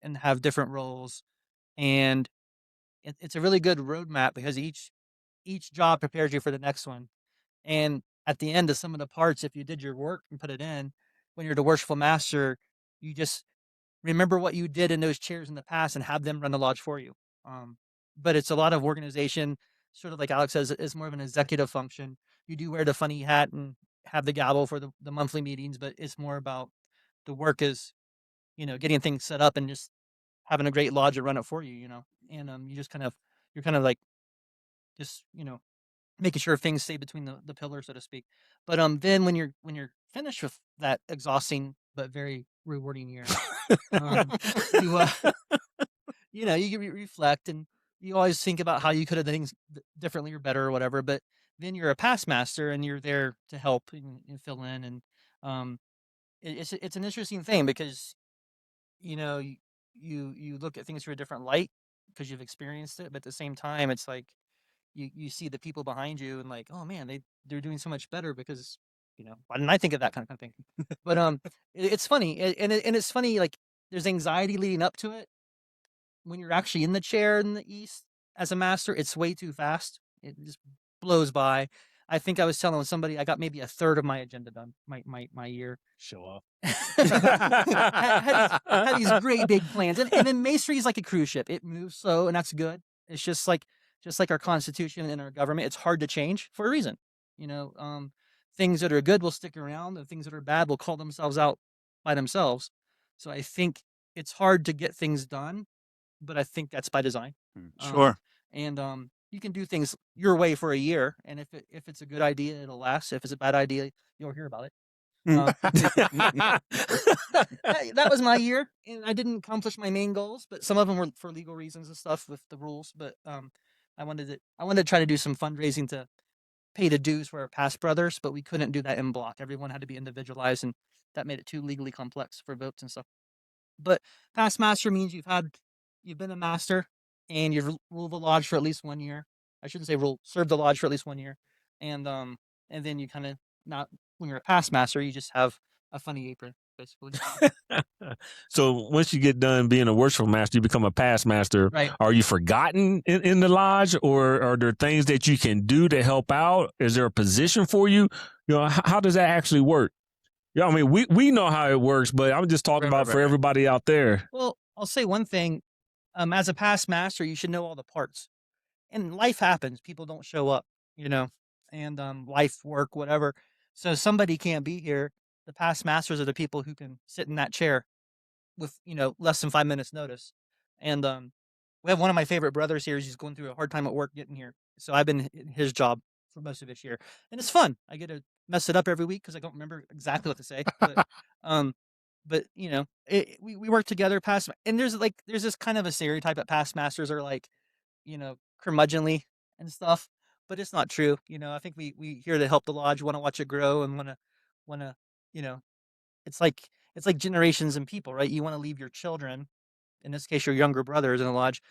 and have different roles. And it's a really good roadmap because each job prepares you for the next one. And at the end of some of the parts, if you did your work and put it in, when you're the worshipful master, you just remember what you did in those chairs in the past and have them run the lodge for you. But it's a lot of organization, sort of like Alex says, it's more of an executive function. You do wear the funny hat and have the gavel for the monthly meetings, but it's more about the work is, getting things set up and just having a great lodge to run it for you, and you just you're kind of like just, making sure things stay between the pillars, so to speak. But then when you're finished with that exhausting but very rewarding year, you reflect, and you always think about how you could have done things differently or better or whatever. But then you're a past master and you're there to help and fill in. And it's an interesting thing because you look at things through a different light because you've experienced it, but at the same time it's like you see the people behind you and like, oh man, they're doing so much better because why didn't I think of that kind of thing? But it's funny, and it's funny, like there's anxiety leading up to it. When you're actually in the chair in the East as a master, it's way too fast. It just blows by. I think I was telling somebody I got maybe a third of my agenda done my year. Show off. had these great big plans, and then masonry is like a cruise ship. It moves slow, and that's good. It's just like our Constitution and our government. It's hard to change for a reason. Things that are good will stick around, and things that are bad will call themselves out by themselves. So I think it's hard to get things done, but I think that's by design. Sure. And you can do things your way for a year, and if it's a good idea, it'll last. If it's a bad idea, you'll hear about it. That was my year, and I didn't accomplish my main goals, but some of them were for legal reasons and stuff with the rules. But I wanted to try to do some fundraising to pay the dues for our past brothers, but we couldn't do that in block. Everyone had to be individualized, and that made it too legally complex for votes and stuff. But past master means you've been a master and you've ruled the lodge for at least 1 year. I shouldn't say served the lodge for at least 1 year. And then you kind of not, when you're a past master, you just have a funny apron, basically. So once you get done being a worshipful master, you become a past master. Right. Are you forgotten in the lodge, or are there things that you can do to help out? Is there a position for you? How does that actually work? Yeah, I mean, we know how it works, but I'm just talking about for everybody out there. Well, I'll say one thing. As a past master, you should know all the parts. and life happens. People don't show up, and life, work, whatever. So somebody can't be here. The past masters are the people who can sit in that chair with less than 5 minutes notice. And we have one of my favorite brothers here. He's going through a hard time at work getting here, so I've been in his job for most of this year, and it's fun. I get to mess it up every week because I don't remember exactly what to say. But we work together. Past, and there's this kind of a stereotype that past masters are like curmudgeonly and stuff, but it's not true. I think we here to help the lodge, want to watch it grow, and want to you know it's like generations and people, right? You want to leave your children, in this case your younger brothers in the lodge,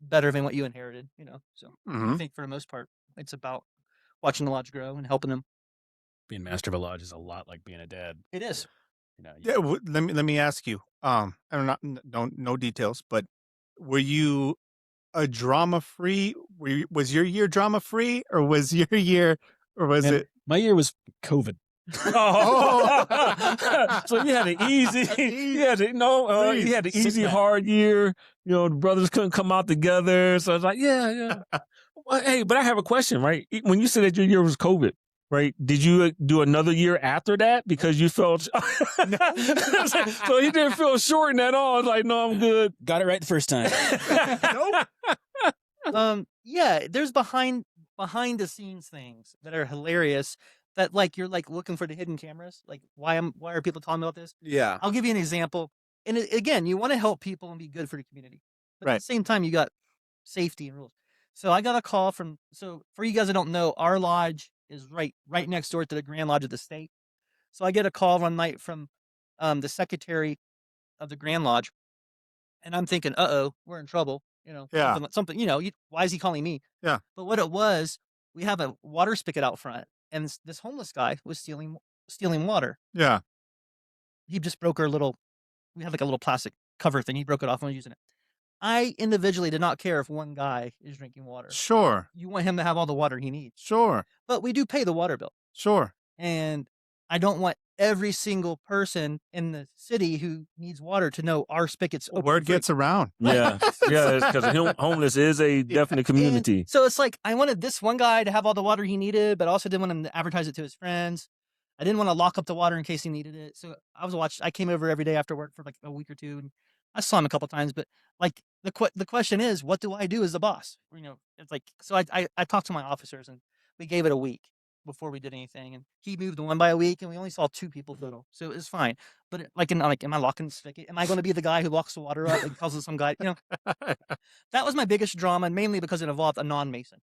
better than what you inherited. So I think for the most part it's about watching the lodge grow and helping them. Being master of a lodge is a lot like being a dad. It is. Yeah. Let me ask you. I don't know, no details, but were you a drama free? Was your year drama free, or was your year, or was it? My year was COVID. Oh, so you had an easy, you had an easy, hard year. The brothers couldn't come out together, so I was like, yeah. Well, hey, but I have a question, right? When you said that your year was COVID, right? Did you do another year after that because you felt so you didn't feel shortened at all? I was like, no, I'm good. Got it right the first time. Nope. Yeah, there's behind the scenes things that are hilarious. That you're looking for the hidden cameras. Like why are people talking about this? Yeah. I'll give you an example. And again, you want to help people and be good for the community, but right. At the same time, you got safety and rules. So I got a call so for you guys that don't know, our lodge is right next door to the Grand Lodge of the state. So I get a call one night from the secretary of the Grand Lodge, and I'm thinking, we're in trouble. Yeah. Something. Why is he calling me? Yeah. But what it was, we have a water spigot out front, and this homeless guy was stealing water. Yeah. He just broke we had a little plastic cover thing. He broke it off and was using it. I individually did not care if one guy is drinking water. Sure. You want him to have all the water he needs. Sure. But we do pay the water bill. Sure. And I don't want every single person in the city who needs water to know our spigot's open. Word gets around. Yeah. Yeah. Because homeless is a definite community. And so it's like, I wanted this one guy to have all the water he needed, but also didn't want him to advertise it to his friends. I didn't want to lock up the water in case he needed it. So I came over every day after work for a week or two, and I saw him a couple times. But the question is, what do I do as the boss? It's like, so I talked to my officers, and we gave it a week before we did anything, and he moved one by a week, and we only saw 2 people total, so it was fine. But am I locking the spigot? Am I going to be the guy who locks the water up and calls some guy? That was my biggest drama, and mainly because it involved a non-Mason.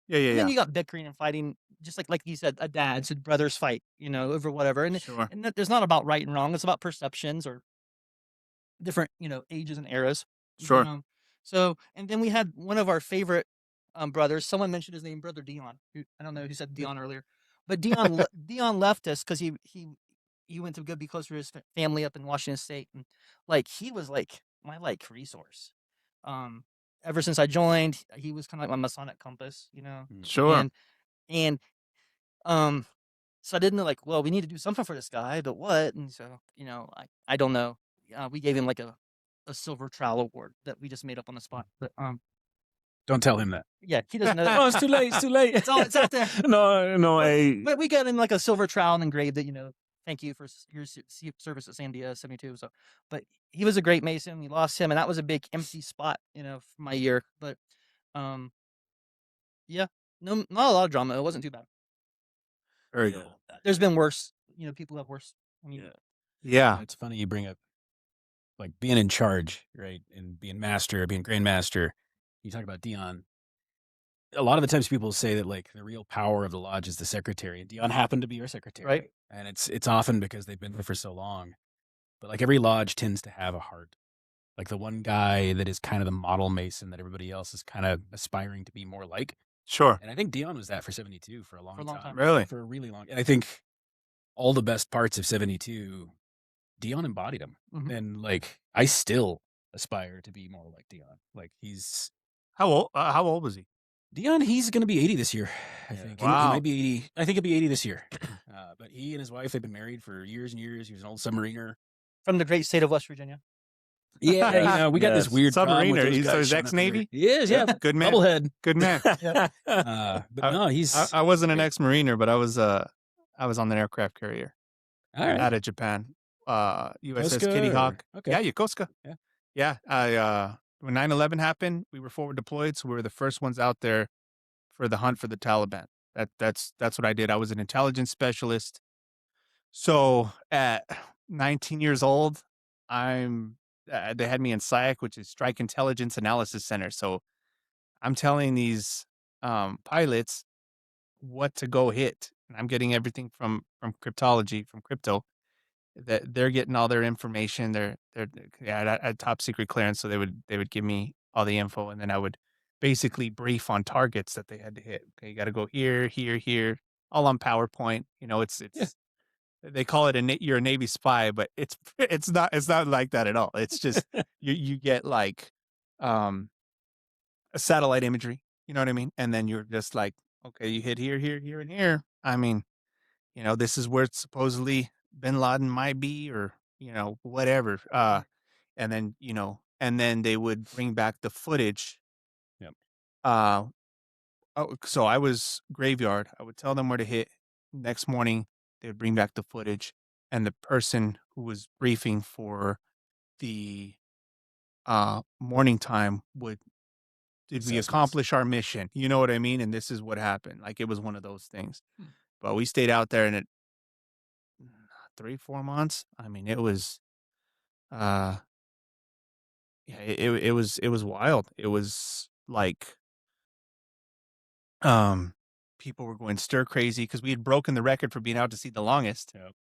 Yeah. And then you got bickering and fighting, just like you said, brothers fight, over whatever. And, sure. And it's not about right and wrong. It's about perceptions or different, ages and eras. Sure. So, and then we had one of our favorite brothers. Someone mentioned his name, Brother Dion. I don't know who said Dion earlier, but Dion left us because he went to go be closer to his family up in Washington State, and he was my resource. Ever since I joined, he was kind of like my Masonic compass, Sure. And so I didn't know well, we need to do something for this guy, but what? And so I don't know. We gave him a silver trowel award that we just made up on the spot, but don't tell him that. Yeah, he doesn't know that. Oh, it's too late. It's too late. It's out there. No. But we got him a silver trowel and engraved it. Thank you for your service at Sandia 72. So, but he was a great Mason. We lost him, and that was a big empty spot, for my year. But, yeah, no, not a lot of drama. It wasn't too bad. Very good. There's been worse. People have worse. Yeah. It's funny you bring up being in charge, right, and being grandmaster. You talk about Dion. A lot of the times people say that the real power of the lodge is the secretary, and Dion happened to be your secretary, right? And it's often because they've been there for so long. But every lodge tends to have a heart, the one guy that is kind of the model Mason that everybody else is kind of aspiring to be more like. Sure. And I think Dion was that for 72 for a long time. Really? For a really long. And I think all the best parts of 72, Dion embodied them. Mm-hmm. And I still aspire to be more like Dion. He's how old was he? Dion, he's going to be 80 this year, I think. Wow. He might be 80. I think he'll be 80 this year. But he and his wife have been married for years and years. He was an old submariner. From the great state of West Virginia. Yeah, we got this weird problem with submariner. those guys So he's showing up here. ex-Navy? He is, yeah. Good man. Bubblehead. Good man. But no, he's. I wasn't an ex-Mariner, but I was on an aircraft carrier All right. out of Japan. USS Yokosuka Kitty or- Hawk. Okay. Yeah, Yokosuka. Yeah. Yeah. When 9/11 happened, we were forward deployed, so we were the first ones out there for the hunt for the Taliban. That's what I did. I was an intelligence specialist. So at 19 years old, they had me in SIAC, which is Strike Intelligence Analysis Center. So I'm telling these pilots what to go hit. And I'm getting everything from cryptology, from crypto. That they're getting all their information. They're I had top secret clearance, so they would give me all the info, and then I would basically brief on targets that they had to hit. Okay, you got to go here, here, here, all on PowerPoint. It's they call it you're a Navy spy, but it's not like that at all. It's just you get like a satellite imagery. You know what I mean? And then you're just like, okay, you hit here, here, here, and here. I mean, this is where it's supposedly Bin Laden might be, or whatever. And then they would bring back the footage. Yep. So I was graveyard. I would tell them where to hit. Next morning, they would bring back the footage, and the person who was briefing for the morning time did we accomplish our mission? You know what I mean? And this is what happened. Like, it was one of those things. But we stayed out there, and it 3-4 months. I mean, it was, it was wild. It was like, people were going stir crazy because we had broken the record for being out to sea the longest. Yep.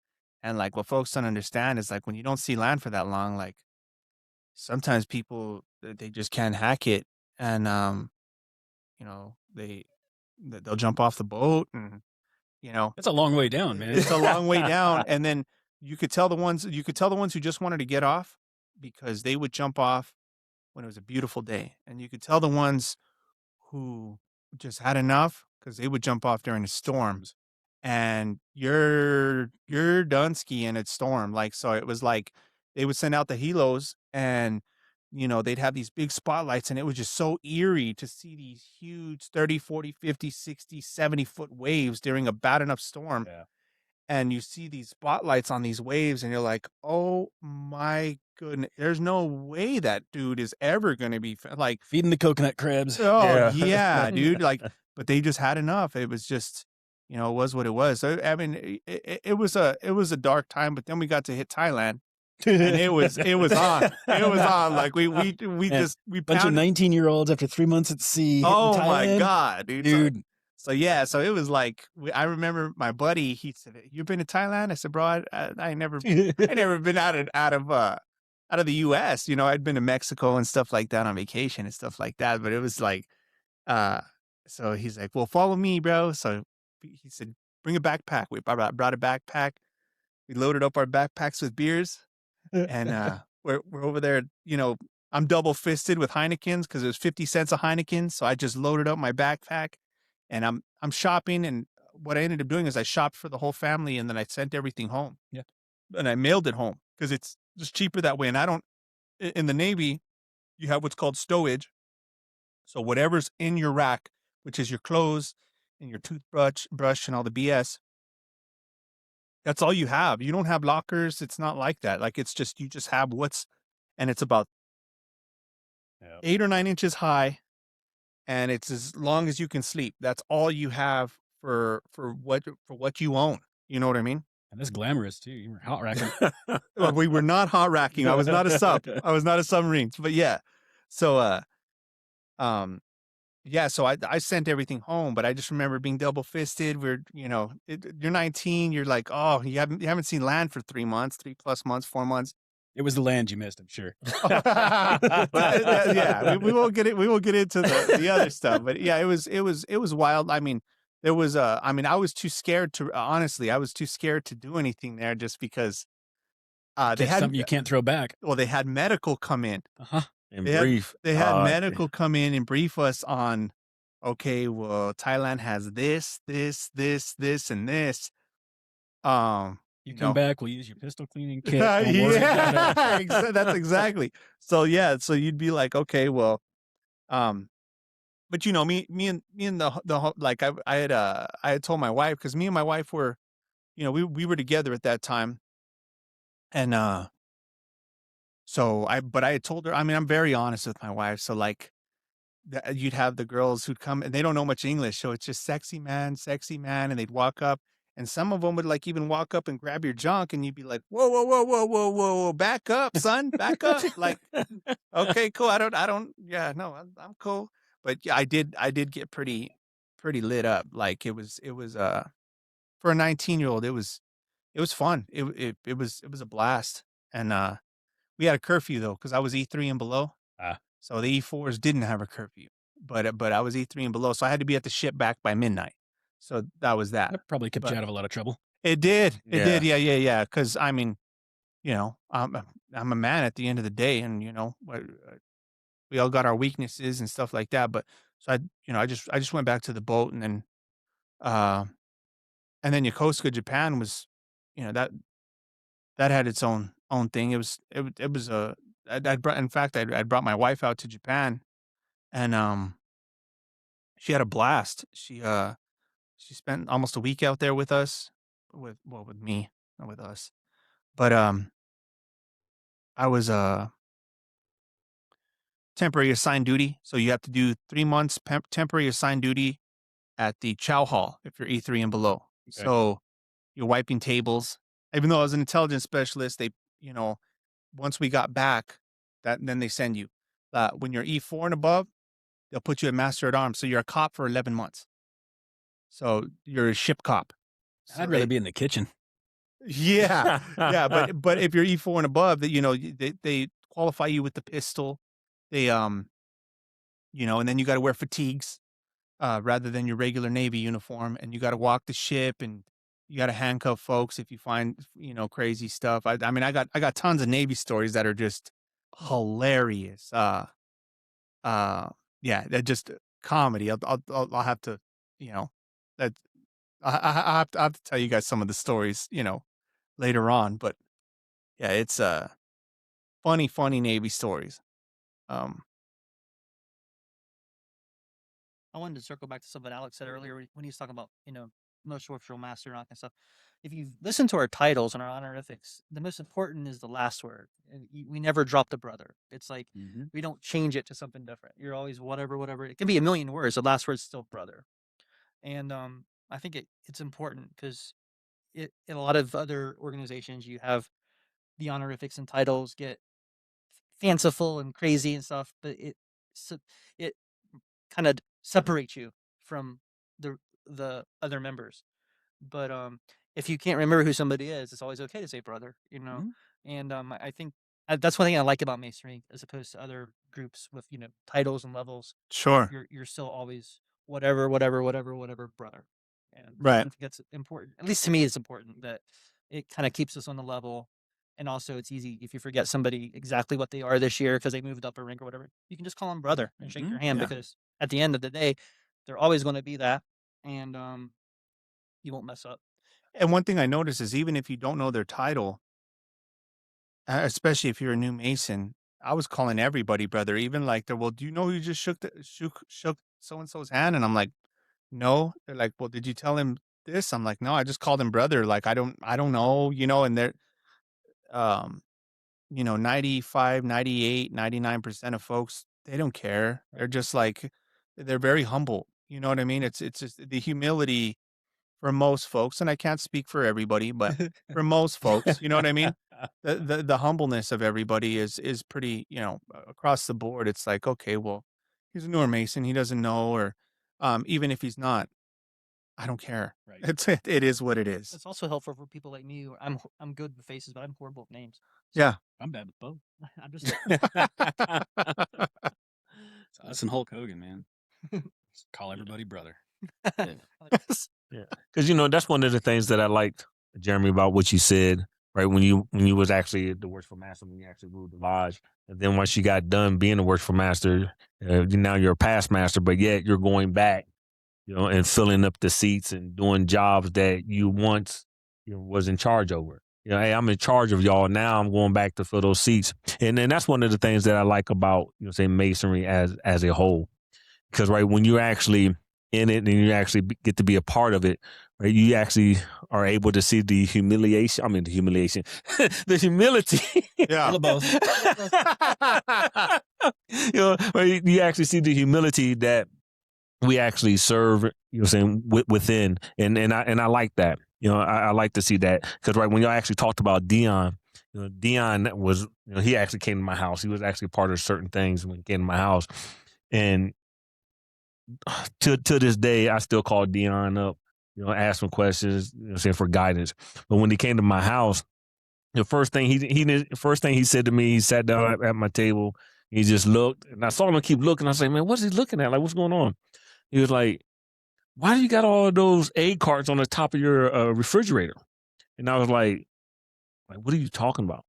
And like, what folks don't understand is, like, when you don't see land for that long, like, sometimes people, they just can't hack it, and they'll jump off the boat, and That's a long way down, man. it's a long way down. And then you could tell the ones who just wanted to get off, because they would jump off when it was a beautiful day, and you could tell the ones who just had enough, because they would jump off during a storm, and you're done skiing at storm. Like, so it was like they would send out the helos, and they'd have these big spotlights, and it was just so eerie to see these huge 30, 40, 50, 60, 70-foot waves during a bad enough storm. Yeah. And you see these spotlights on these waves, and you're like, oh my goodness, there's no way that dude is ever going to be like feeding the coconut crabs. Oh yeah, dude. Like, but they just had enough. It was just, it was what it was. So, I mean, it was a dark time, but then we got to hit Thailand. And it was on. It was on. Like, we bunch pounded. of 19-year-olds after 3 months at sea. Oh my God, dude. Dude. So it was like, I remember my buddy, he said, "You been to Thailand?" I said, "Bro, I never been out of the US. I'd been to Mexico and stuff like that on vacation and stuff like that." But it was like, so he's like, "Well, follow me, bro." So he said, "Bring a backpack." We brought a backpack. We loaded up our backpacks with beers, and we're over there. I'm double fisted with Heinekens, because it was 50 cents a Heineken. So I just loaded up my backpack, and I'm shopping. And what I ended up doing is I shopped for the whole family, and then I sent everything home. Yeah, and I mailed it home, because it's just cheaper that way. And in the Navy, you have what's called stowage. So whatever's in your rack, which is your clothes and your toothbrush and all the BS, that's all you have. You don't have lockers. It's not like that. Like, it's just, you just have and it's about 8 or 9 inches high, and it's as long as you can sleep. That's all you have for what you own. You know what I mean? And that's glamorous too. You were hot racking. Well, we were not hot racking. I was not a sub. I was not a submarine. But yeah. So so I sent everything home, but I just remember being double fisted. You're 19. You're like, oh, you haven't seen land for 3 months, 3+ months, 4 months. It was the land you missed, I'm sure. Yeah, we won't get it. We won't get into the other stuff, but yeah, it was wild. I mean, there was I was too scared to, honestly, I was too scared to do anything there, just because they had something you can't throw back. Well, they had medical come in. And They had medical come in and brief us on, okay, well, Thailand has this, and this. You come back, we'll use your pistol cleaning kit. Yeah, that's exactly. So yeah, so you'd be like, okay, well, but you know, me and like I had told my wife, because me and my wife were, you know, we were together at that time, and so but I had told her, I mean, I'm very honest with my wife, so like you'd have the girls who'd come and they don't know much English, so it's just sexy man, and they'd walk up, and some of them would like even walk up and grab your junk, and you'd be like, whoa, whoa, whoa, whoa, whoa, whoa, whoa, back up, son, back up, like, okay, cool, I don't, yeah, no, I'm cool, but yeah, I did get pretty lit up, like it was for a 19-year-old, it was fun, it was a blast, and we had a curfew though, because I was E3 and below. So the E4s didn't have a curfew, but I was E3 and below, so I had to be at the ship back by midnight. So that was that. That probably kept you out of a lot of trouble. It did. It did. Yeah. Because I mean, you know, I'm a man at the end of the day, and you know, we all got our weaknesses and stuff like that. But so I just went back to the boat, and then Yokosuka, Japan was, you know, that had its own thing. It was a I brought, in fact, I brought my wife out to Japan, and she had a blast. She spent almost a week out there with us, with me, not with us. But I was temporary assigned duty, so you have to do 3 months temporary assigned duty at the chow hall if you're E3 and below. Okay. So you're wiping tables. Even though I was an intelligence specialist, they, you know, once we got back, then they send you. When you're E4 and above, they'll put you at master at arms. So you're a cop for 11 months. So you're a ship cop. So I'd rather be in the kitchen. Yeah, yeah, but if you're E4 and above, that, you know, they qualify you with the pistol. They you know, and then you got to wear fatigues rather than your regular Navy uniform, and you got to walk the ship, and you got to handcuff folks if you find, you know, crazy stuff. I mean, I got tons of Navy stories that are just hilarious. Yeah, they're just comedy. I'll have to, you know, that I have to tell you guys some of the stories, you know, later on. But yeah, it's funny Navy stories. I wanted to circle back to something Alex said earlier when he was talking about, you know, most orchestral master and all that kind of stuff. If you listen to our titles and our honorifics, the most important is the last word. We never drop the brother. It's like we don't change it to something different. You're always whatever. It can be a million words. The last word's still brother. And I think it's important because in a lot of other organizations, you have the honorifics and titles get fanciful and crazy and stuff, but it kind of separates you from the other members. But if you can't remember who somebody is, it's always okay to say brother, you know. And I think that's one thing I like about Masonry as opposed to other groups with, you know, titles and levels. Sure. You're still always whatever brother. And right. I think that's important. At least to me, it's important that it kind of keeps us on the level. And also, it's easy if you forget somebody exactly what they are this year because they moved up a rank or whatever. You can just call them brother and shake their hand because at the end of the day, they're always going to be that, and you won't mess up. And one thing I noticed is even if you don't know their title, especially if you're a new Mason, I was calling everybody brother. Even like, well, do you know who just shook so and so's hand? And I'm like, no. They're like, well, did you tell him this? I'm like, no, I just called him brother. Like, I don't know, you know. And they're, you know, 95, 98, 99% of folks, they don't care. They're just like, they're very humble. You know what I mean? It's just the humility for most folks, and I can't speak for everybody, but for most folks, you know what I mean? The humbleness of everybody is pretty, you know, across the board. It's like, okay, well, he's a newer Mason, he doesn't know, or even if he's not, I don't care. Right. It is what it is. It's also helpful for people like me. I'm good with faces, but I'm horrible with names. So yeah, I'm bad with both. I'm just it's us and Hulk Hogan, man. Just call everybody brother. Yeah, because you know that's one of the things that I liked, Jeremy, about what you said. Right, when you was actually the worshipful master, when you actually ruled the lodge, and then once you got done being a worshipful master, now you're a past master, but yet you're going back, you know, and filling up the seats and doing jobs that you once was in charge over. Hey, I'm in charge of y'all now. I'm going back to fill those seats, and that's one of the things that I like about say Masonry as a whole, because right when you're actually in it and you actually get to be a part of it, right, you actually are able to see the humiliation. I mean, the humiliation, the humility. Yeah. both. Right, you actually see the humility that we actually serve, within, and I like that. I like to see that, because right when y'all actually talked about Dion, Dion was, he actually came to my house. He was actually part of certain things when he came to my house, and to this day, I still call Dion up, ask him questions, saying for guidance. But when he came to my house, the first thing he said to me, he sat down at my table. He just looked, and I saw him keep looking. I was like, man, what's he looking at? Like, what's going on? He was like, why do you got all of those egg cartons on the top of your refrigerator? And I was like, what are you talking about?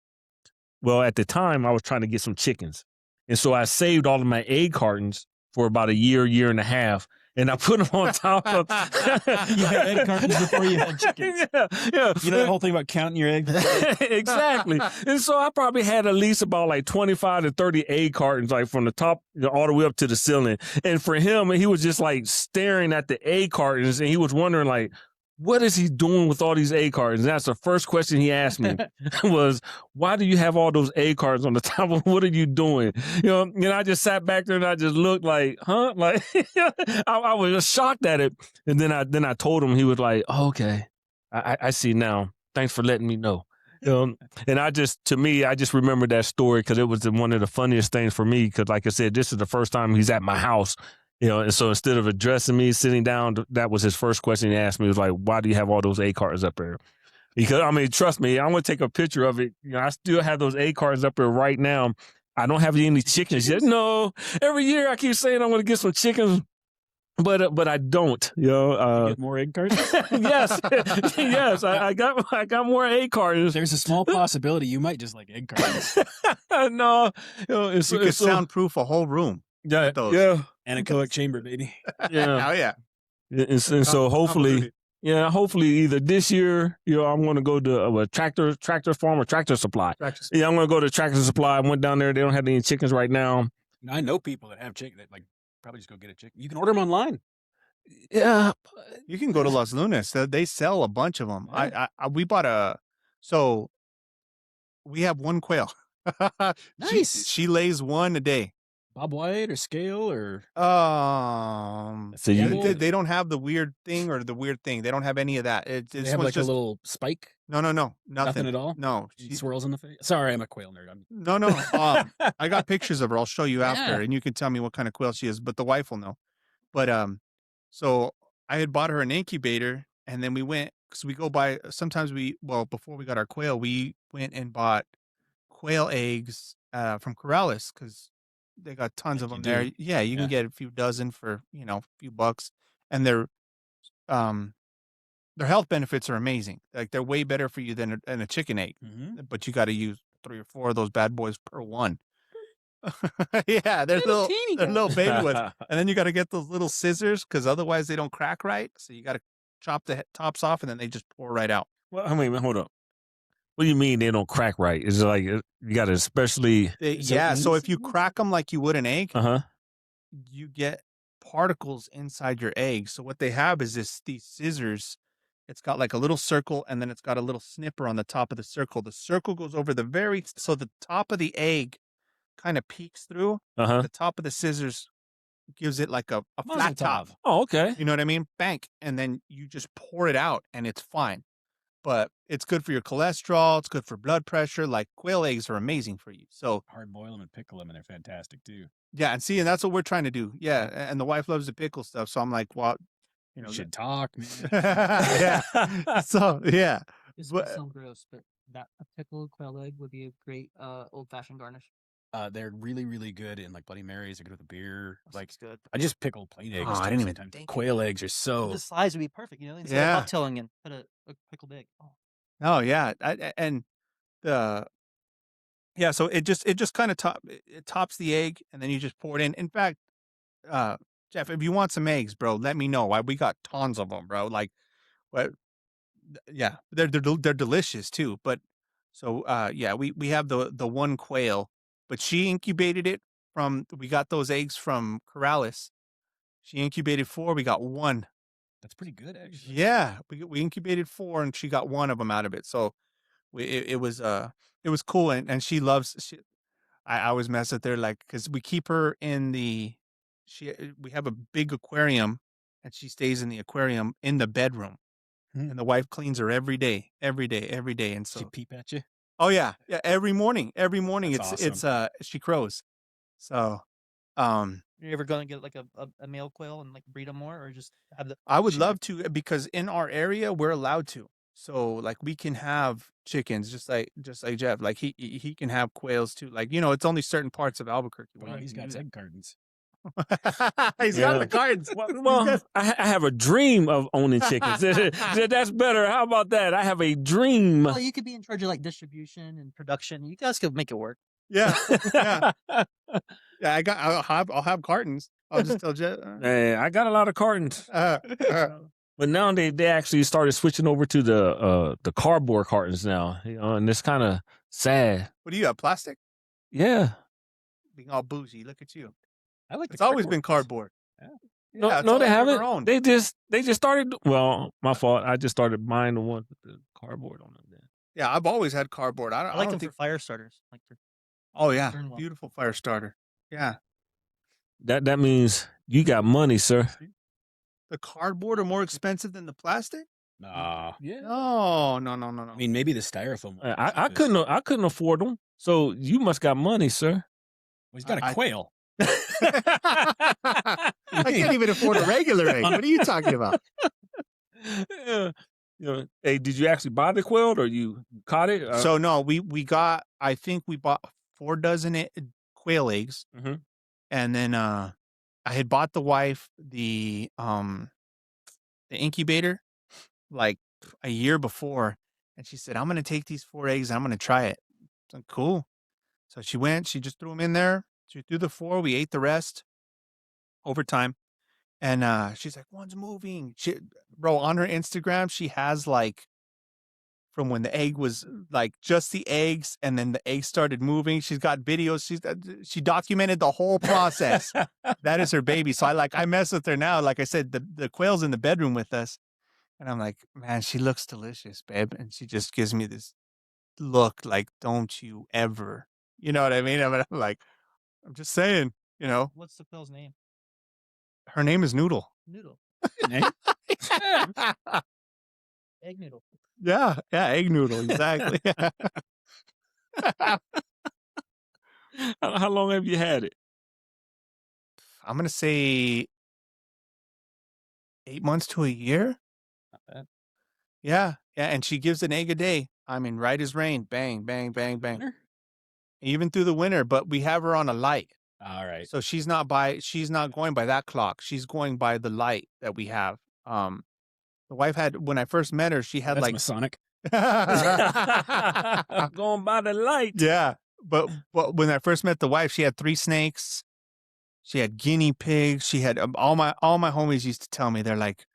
Well, at the time, I was trying to get some chickens. And so I saved all of my egg cartons for about a year and a half. And I put them on top of... You had egg cartons before you had chickens. Yeah. You know the whole thing about counting your eggs? Exactly. And so I probably had at least about like 25 to 30 egg cartons, like from the top all the way up to the ceiling. And for him, he was just like staring at the egg cartons, and he was wondering like, what is he doing with all these egg cartons? And that's the first question he asked me was, why do you have all those egg cartons on the top of, what are you doing? And I just sat back there and I just looked like, huh? Like, I was just shocked at it. And then I told him. He was like, oh, okay, I see now. Thanks for letting me know. And I just remember that story because it was one of the funniest things for me. Because like I said, this is the first time he's at my house. And so instead of addressing me, sitting down, that was his first question he asked me. He was like, why do you have all those egg cartons up there? Because, I mean, trust me, I'm going to take a picture of it. I still have those egg cartons up there right now. I don't have any chickens yet. No, every year I keep saying I'm going to get some chickens, but I don't. You get more egg cartons? Yes, yes, I got more egg cartons. There's a small possibility you might just like egg cartons. No, you could soundproof a whole room. Yeah, yeah. Anechoic chamber, baby. Yeah. Oh yeah. And so hopefully either this year, I'm going to go to a tractor farm or Tractor Supply. Yeah, I'm going to go to Tractor Supply. I went down there. They don't have any chickens right now. I know people that have chicken that probably just go get a chicken. You can order them online. Yeah, you can go to Los Lunas. They sell a bunch of them. Yeah. We bought so we have one quail. Nice. She lays one a day. Bob White or scale or so they don't have the weird thing or the weird thing. They don't have any of that. They have like just a little spike. No, nothing at all. No, she swirls in the face. Sorry, I'm a quail nerd. No. I got pictures of her. I'll show you after, and you can tell me what kind of quail she is. But the wife will know. But so I had bought her an incubator, and then we went because we go by. Sometimes before we got our quail, we went and bought quail eggs from Corrales because they got tons of them there. Yeah, you can get a few dozen for a few bucks, and their health benefits are amazing. Like they're way better for you than a chicken egg. Mm-hmm. But you got to use 3 or 4 of those bad boys per one. Yeah, they're little baby ones, and then you got to get those little scissors because otherwise they don't crack right. So you got to chop the tops off, and then they just pour right out. Well, I mean, hold up. What do you mean they don't crack right? Is it like you got to especially? So if you crack them like you would an egg, you get particles inside your egg. So what they have is these scissors. It's got like a little circle, and then it's got a little snipper on the top of the circle. The circle goes over so the top of the egg kind of peeks through. The top of the scissors gives it like a flat top. Oh, okay. You know what I mean? Bank, and then you just pour it out, and it's fine. But it's good for your cholesterol. It's good for blood pressure. Like quail eggs are amazing for you. So hard boil them and pickle them, and they're fantastic too. Yeah, and that's what we're trying to do. Yeah, and the wife loves to pickle stuff. So I'm like, well, you should talk, man. Yeah. So yeah, this would sound gross, but a pickled quail egg would be a great old-fashioned garnish. They're really, really good in like Bloody Marys. They're good with a beer. Good. I just pickled plain eggs. I didn't even. Quail eggs are so. The size would be perfect, instead of bucktailling and put a pickled egg. Oh yeah, so it just kind of tops the egg, and then you just pour it in. In fact, Jeff, if you want some eggs, bro, let me know. We got tons of them, bro. Like, what? Yeah, they're delicious too. But so yeah, we have the one quail, but she incubated it we got those eggs from Corrales. She incubated 4, we got 1. That's pretty good, actually. Yeah, we incubated 4 and she got 1 of them out of it. So it was cool and she loves I always mess with her like cuz we keep her in we have a big aquarium and she stays in the aquarium in the bedroom. And the wife cleans her every day, every day, every day. And She so peep at you? oh yeah, yeah, every morning That's it's awesome. she crows. So You ever gonna get like a male quail and like breed them more, or just have the? I would love to because in our area we're allowed to. So like we can have chickens just like Jeff. Like he can have quails too. Like it's only certain parts of Albuquerque where Well, you he's can got do egg cartons. that. He's got the cards. Well, I have a dream of owning chickens. That's better. How about that? I have a dream. Well, you could be in charge of like distribution and production. You guys could make it work. Yeah, yeah, yeah. I'll have cartons. I'll just tell Jeff. Hey, I got a lot of cartons. But now they actually started switching over to the cardboard cartons now, and it's kind of sad. What do you have? Plastic? Yeah. Being all bougie. Look at you. I like It's always been cardboard. Yeah. Yeah, No, they ever haven't. owned. They just started. Well, my fault. I just started buying the ones with the cardboard on them. Then. Yeah, I've always had cardboard. I like don't them think for fire starters. Like Oh yeah, burn well. beautiful fire starter. Yeah, That means you got money, sir. the cardboard are more expensive than the plastic. Nah. Yeah. No. I mean, maybe the styrofoam. I couldn't afford them. So you must got money, sir. Well, he's got a quail. I can't even afford a regular egg. What are you talking about? Yeah. Hey, did you actually buy the quail or you caught it? So no, we got. I think we bought 4 dozen quail eggs, and then I had bought the wife the incubator like a year before, and she said, "I'm gonna take these 4 eggs. And I'm gonna try it." So cool. So she went. She just threw them in there. She threw the 4. We ate the rest over time. And she's like, "One's moving." Bro, on her Instagram, she has like from when the egg was like just the eggs, and then the egg started moving. She's got videos. She documented the whole process. That is her baby. So I mess with her now. Like I said, the quail's in the bedroom with us, and I'm like, man, she looks delicious, babe. And she just gives me this look like, don't you ever, you know what I mean? I'm like, I'm just saying, What's the quail's name? Her name is Noodle. Noodle. Good name. Egg noodle. Yeah, egg noodle, exactly. How long have you had it? I'm gonna say 8 months to a year. Not bad. Yeah, and she gives an egg a day. I mean, right as rain, bang, bang, bang, bang. Winter? Even through the winter, but we have her on a light. All right. So she's not going by that clock. She's going by the light that we have. The wife when I first met her, she had That's like Masonic. Going by the light. Yeah, but when I first met the wife, she had 3 snakes. She had guinea pigs. She had all my homies used to tell me, they're like,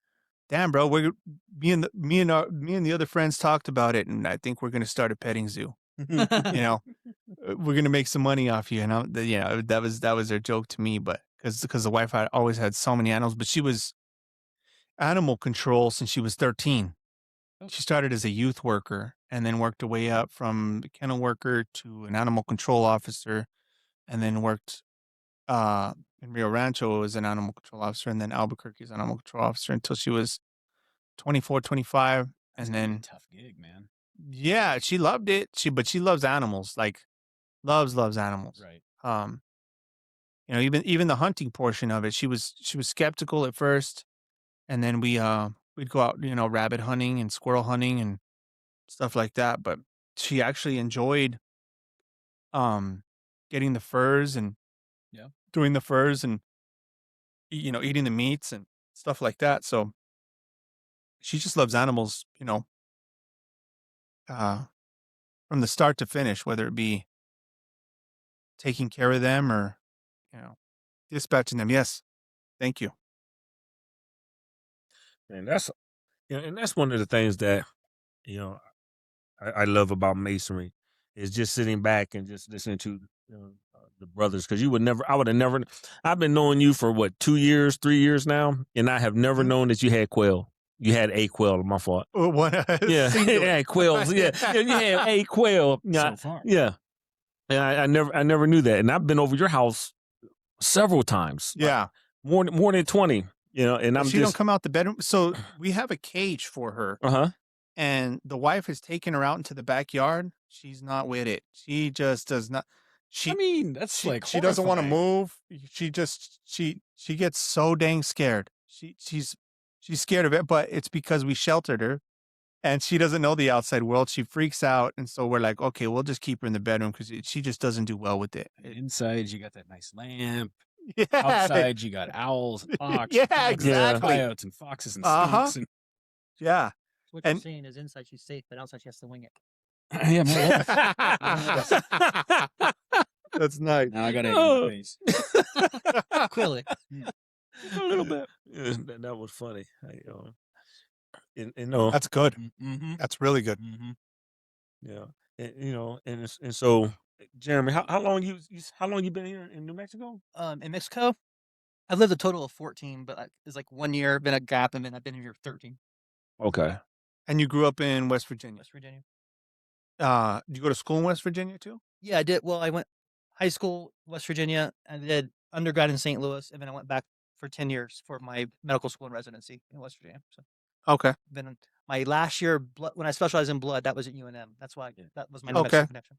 "Damn, bro, me and the other friends talked about it, and I think we're gonna start a petting zoo. We're gonna make some money off you." And that was their joke to me, but because the wife had always had so many animals, but she was animal control since she was 13. She started as a youth worker and then worked her way up from kennel worker to an animal control officer, and then worked in Rio Rancho as an animal control officer, and then Albuquerque as an animal control officer until she was 24, 25. That's and then a tough gig, man. Yeah, she loved it. But she loves animals, like loves animals. Right. Even the hunting portion of it, she was skeptical at first, and then we'd go out, rabbit hunting and squirrel hunting and stuff like that. But she actually enjoyed getting the furs and doing the furs and eating the meats and stuff like that. So she just loves animals, from the start to finish, whether it be taking care of them or dispatching them. Yes, thank you. And that's one of the things that you know, I love about Masonry is just sitting back and just listening to the brothers. Because I would have never. I've been knowing you for what 2 years, 3 years now, and I have never known that you had quail. You had a quail. My fault. One Yeah, yeah, quails. Yeah, you had a quail. Yeah, So far. yeah. And I never knew that. And I've been over your house several times. Yeah. More than 20. And I'm she don't come out the bedroom. So we have a cage for her. And the wife has taken her out into the backyard. She's not with it. She just does not. That's she doesn't want to move. She gets so dang scared. She's scared of it, but it's because we sheltered her. And she doesn't know the outside world. She freaks out. And so we're like, okay, we'll just keep her in the bedroom because she just doesn't do well with it. Inside, you got that nice lamp. Yeah. Outside, you got owls and hawks. Yeah, exactly. Coyotes and foxes and skunks. And... Yeah. What you're saying is inside she's safe, but outside she has to wing it. Yeah, that's nice. Now I got it in my face. Clearly. A little bit. Yeah, that was funny. That's good. Mm-hmm. That's really good. Mm-hmm. Yeah, and so, Jeremy, how long you been here in New Mexico? In Mexico, I've lived a total of 14, but it's like 1 year, been a gap, and then I've been here 13. Okay. And you grew up in West Virginia? West Virginia. Did you go to school in West Virginia too? Yeah, I did. Well, I went high school, West Virginia, and did undergrad in St. Louis, and then I went back for 10 years for my medical school and residency in West Virginia. So, okay. Then my last year, when I specialized in blood, that was at UNM. That's why that was my New Mexico connection.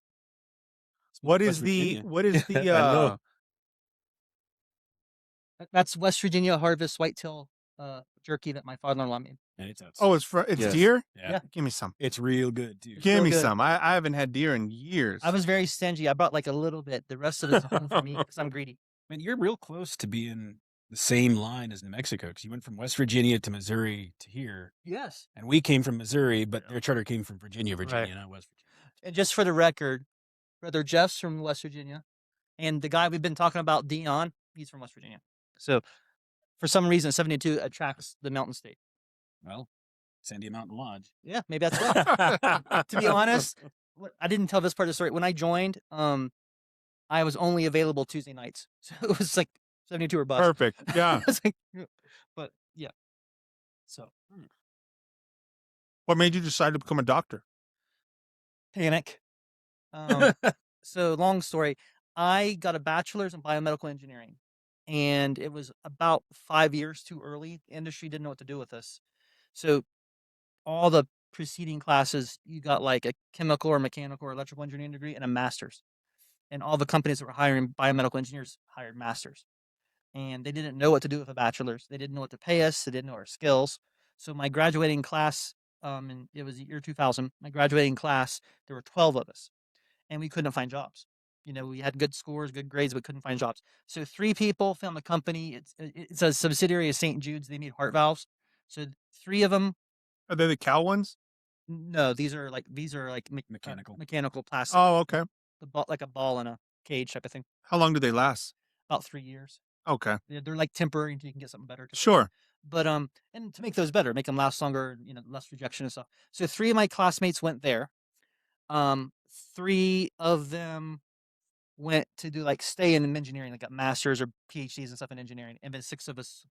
What is the That's West Virginia Harvest whitetail jerky that my father-in-law made. And it's outside. Oh, it's deer? Yeah. Give me some. It's real good, dude. Give me some. I haven't had deer in years. I was very stingy. I brought like a little bit. The rest of it's home for me because I'm greedy. Man, you're real close to being the same line as New Mexico because you went from West Virginia to Missouri to here. Yes. And we came from Missouri, but their charter came from Virginia, not West Virginia. And just for the record, Brother Jeff's from West Virginia. And the guy we've been talking about, Dion, he's from West Virginia. So for some reason, 72 attracts the Mountain State. Well, Sandia Mountain Lodge. Yeah, maybe that's why. To be honest, I didn't tell this part of the story. When I joined, I was only available Tuesday nights. So it was like 72 or bust. Perfect. Yeah. But yeah. So. What made you decide to become a doctor? Panic. So long story. I got a bachelor's in biomedical engineering. And it was about 5 years too early. The industry didn't know what to do with us. So all the preceding classes, you got like a chemical or mechanical or electrical engineering degree and a master's. And all the companies that were hiring biomedical engineers hired masters. And they didn't know what to do with a bachelor's. They didn't know what to pay us. They didn't know our skills. So my graduating class, and it was the year 2000, my graduating class, there were 12 of us. And we couldn't find jobs. We had good scores, good grades, but couldn't find jobs. So 3 people found a company. It's a subsidiary of St. Jude's. They made heart valves. So 3 of them. Are they the cow ones? No, these are like mechanical plastic. Oh, okay. Like a ball in a cage type of thing. How long do they last? About 3 years. Okay. They're like temporary until you can get something better. Sure. But and to make those better, make them last longer, less rejection and stuff. So 3 of my classmates went there. 3 of them went to do stay in engineering, got masters or PhDs and stuff in engineering, and then 6 of us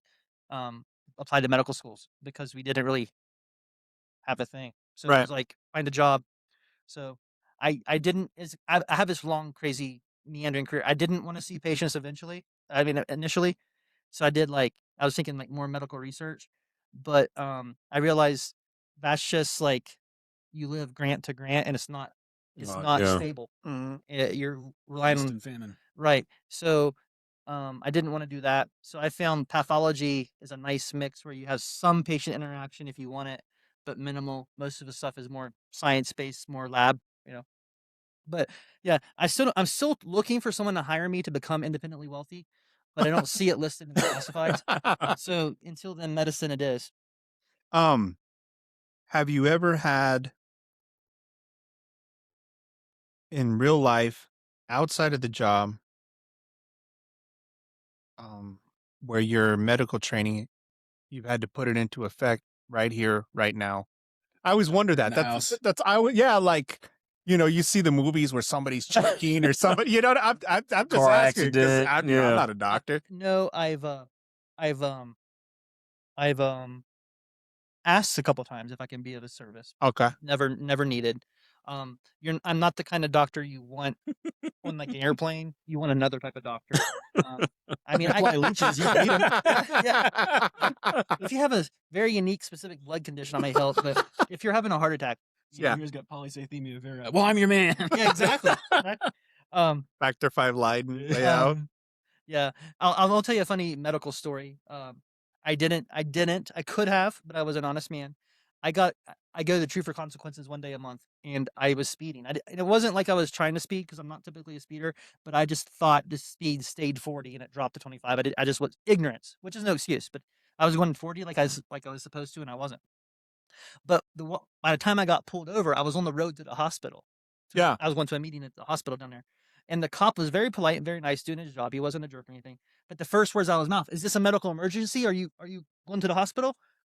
applied to medical schools because we didn't really have a thing. So it was find a job. So I didn't. I have this long, crazy, meandering career. I didn't want to see patients initially. So I did I was thinking more medical research, but I realized that's just you live grant to grant, and it's not stable. Mm-hmm. You're relying on famine. Right. So I didn't want to do that. So I found pathology is a nice mix where you have some patient interaction if you want it, but minimal. Most of the stuff is more science-based, more lab, But yeah, I'm still looking for someone to hire me to become independently wealthy, but I don't see it listed in the classifieds. So until then, medicine it is. Have you ever had in real life, outside of the job, where your medical training, you've had to put it into effect right here, right now, I always wonder that. House. Yeah, like, you see the movies where somebody's choking or somebody, I'm just Car asking because accident, I'm yeah. not a doctor. No, I've asked a couple times if I can be of a service. Okay. Never needed. I'm not the kind of doctor you want on like an airplane. You want another type of doctor. I mean, Apply leeches. You can eat 'em. yeah. If you have a very unique, specific blood condition, I may help. But if you're having a heart attack, So you guys got polycythemia vera. Well, I'm your man. yeah, exactly. Factor 5 Leiden layout. Yeah, I'll tell you a funny medical story. I could have, but I was an honest man. I go to the True for Consequences one day a month, and I was speeding. And it wasn't like I was trying to speed because I'm not typically a speeder, but I just thought the speed stayed 40 and it dropped to 25. I just was ignorance, which is no excuse, but I was going 40 like I was supposed to, and I wasn't. But by the time I got pulled over, I was on the road to the hospital. Yeah. I was going to a meeting at the hospital down there. And the cop was very polite and very nice, doing his job. He wasn't a jerk or anything. But the first words out of his mouth, "Is this a medical emergency? Are you going to the hospital?"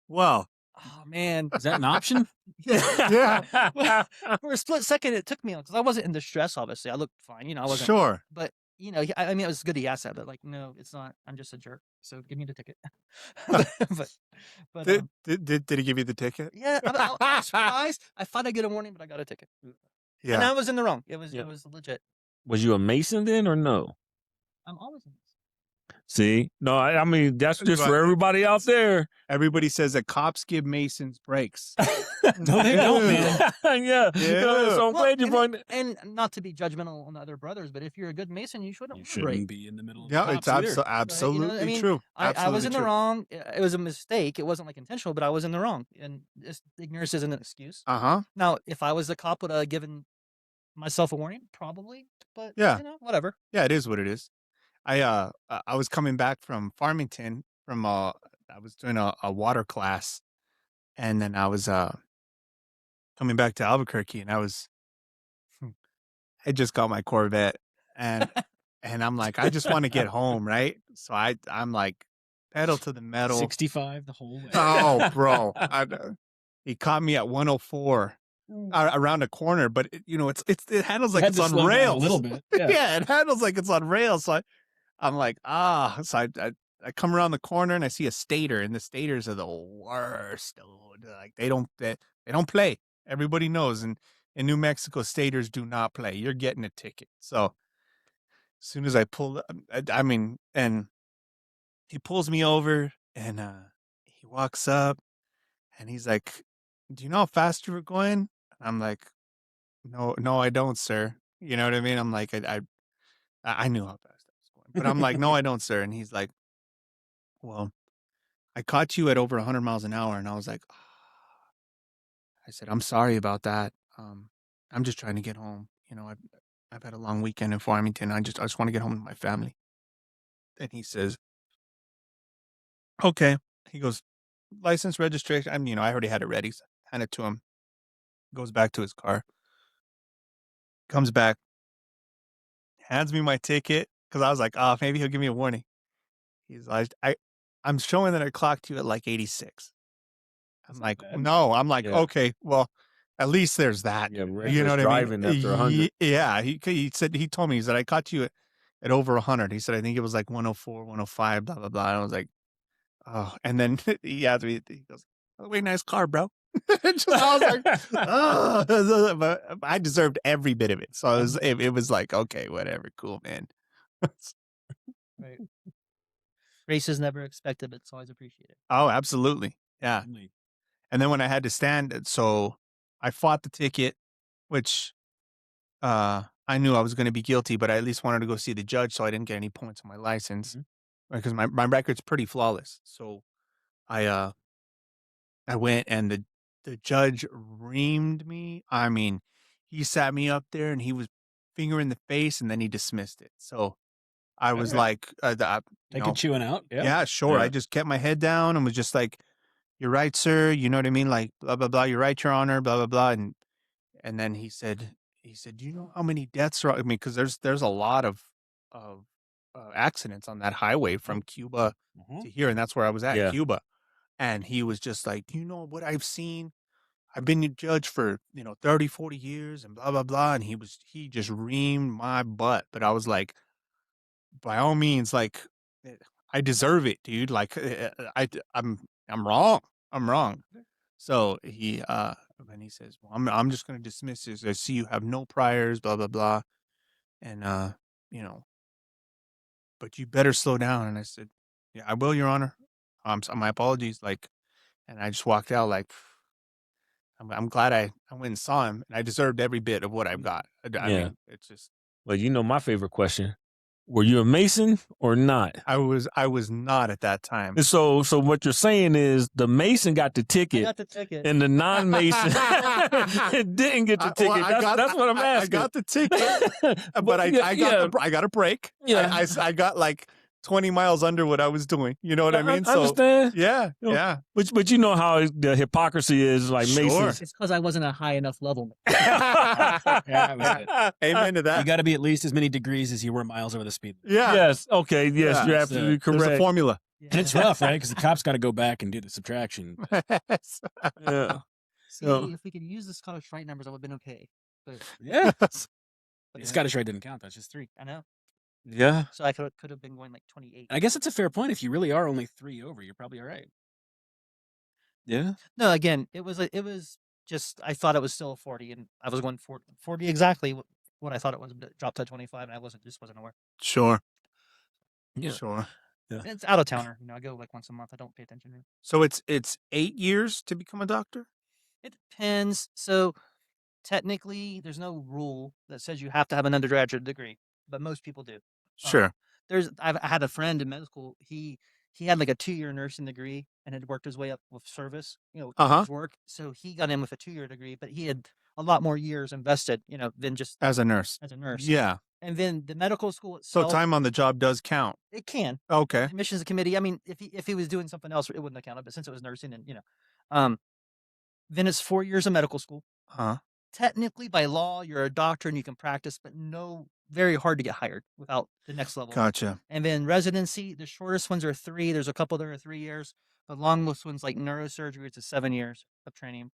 Well, Oh man, Is that an option? yeah. Well, for a split second, it took me because I wasn't in distress. Obviously, I looked fine. I wasn't. Sure. But I mean, it was good he asked that. But like, no, it's not. I'm just a jerk. So give me the ticket. but Did he give you the ticket? yeah, I was surprised. I thought I'd get a warning, but I got a ticket. Yeah. And I was in the wrong. It was legit. Was you a Mason then or no? I'm always in this. See? No, I mean, that's just for everybody out there. Everybody says that cops give Masons breaks. No, they don't, man. Yeah. So I'm glad you brought it. And not to be judgmental on the other brothers, but if you're a good Mason, you shouldn't You shouldn't be in the middle of Yeah, the it's cops either. absolutely I mean, true. I was in the true. wrong. It was a mistake. It wasn't like intentional, but I was in the wrong. And ignorance isn't an excuse. Uh-huh. Now, if I was the cop, would I have given myself a warning? Probably. But, Yeah. whatever. Yeah, it is what it is. I was coming back from Farmington from I was doing a water class, and then I was coming back to Albuquerque, and I just got my Corvette, and I'm like, I just want to get home, right? So I'm like, pedal to the metal, 65 the whole way. Oh, bro, he caught me at 104 around a corner, but it handles like it's on rails a little bit. Yeah, it handles like it's on rails. So I'm like, so I come around the corner and I see a stator, and the stators are the worst. Like they don't play. Everybody knows, and in New Mexico, stators do not play. You're getting a ticket. So as soon as I pull, and he pulls me over, and he walks up, and he's like, "Do you know how fast you were going?" I'm like, No, I don't, sir. You know what I mean? I'm like, I knew how fast I was going, but I'm like, no, I don't, sir. And he's like, well, I caught you at over 100 miles an hour, and I was like, I said, I'm sorry about that. I'm just trying to get home. I've had a long weekend in Farmington. I just want to get home to my family. And he says, okay. He goes, license, registration. I already had it ready. So I hand it to him. Goes back to his car. Comes back. Hands me my ticket because I was like, maybe he'll give me a warning. He's like, I'm showing that I clocked you at like 86. I'm like, no. I'm like, okay, well, at least there's that. Yeah, you know what I mean? Driving after 100. Yeah, he told me, he said, I caught you at over 100. He said, I think it was like 104, 105, blah, blah, blah. And I was like, oh. And then he asked me, he goes, oh, wait, nice car, bro. I was like, oh, but I deserved every bit of it. So it was like, okay, whatever, cool, man. Right. Race is never expected, but it's always appreciated. Oh, absolutely. Yeah. And then when I had to stand, so I fought the ticket, which I knew I was going to be guilty, but I at least wanted to go see the judge so I didn't get any points on my license because my record's pretty flawless. So I went, and the judge reamed me. I mean, he sat me up there and he was finger in the face, and then he dismissed it. So I was like, chewing out. Yeah, sure. Yeah. I just kept my head down and was just like, you're right, sir. You know what I mean? Like, blah, blah, blah. You're right, Your Honor, blah, blah, blah. And then he said, do you know how many deaths are, I mean, because there's a lot of accidents on that highway from Cuba to here. And that's where I was at, Cuba. And he was just like, do you know what I've seen? I've been a judge for, 30, 40 years and blah, blah, blah. And he just reamed my butt. But I was like, by all means, like, eh, I deserve it, dude. Like, I'm wrong. I'm wrong. So then he says, well, I'm just going to dismiss this. I see you have no priors, blah, blah, blah. And, but you better slow down. And I said, yeah, I will, Your Honor. My apologies. Like, and I just walked out like, I'm glad I went and saw him, and I deserved every bit of what I've got. I mean, it's just. Well, my favorite question: were you a Mason or not? I was not at that time. And so what you're saying is the Mason got the I ticket, got the ticket. and the non-Mason didn't get the ticket. That's what I'm asking. I got the ticket, but I got a break. Yeah. I got like 20 miles under what I was doing. You know what I mean? I understand. Yeah, yeah. But you know how the hypocrisy is, like Sure. Masons. It's because I wasn't a high enough level. Yeah, Amen to that. You got to be at least as many degrees as you were miles over the speed limit. Yeah. Yes. Okay. Yes, Yeah. you're absolutely correct. There's a formula. And it's rough, right? Because the cops got to go back and do the subtraction. Yeah. See, So- if we could use the Scottish Rite numbers, I would have been okay. But Yeah. but The Scottish Rite didn't count. That's just 3. I know. Yeah. So I could have been going like 28. I guess it's a fair point. If you really are only 3 over, you're probably all right. Yeah. No, again, it was just I thought it was still 40, and I was going 40 exactly what I thought it was. But it dropped to 25, and I wasn't aware. Sure. Yeah. Sure. And it's out of towner. I go like once a month. I don't pay attention to it. So it's 8 years to become a doctor? It depends. So technically, there's no rule that says you have to have an undergraduate degree, but most people do. Sure. I had a friend in medical school. He had like a 2-year nursing degree and had worked his way up with service, his work. So he got in with a 2-year degree, but he had a lot more years invested, than just As a nurse. Yeah. And then the medical school So itself, time on the job does count. it can. Okay. Admissions committee. I mean, if he was doing something else, it wouldn't have counted. But since it was nursing, and then it's 4 years of medical school. Huh. Technically, by law, you're a doctor and you can practice, but very hard to get hired without the next level. Gotcha. And then residency, the shortest ones are 3. There's a couple that are 3 years. The longest ones, like neurosurgery, it's 7 years of training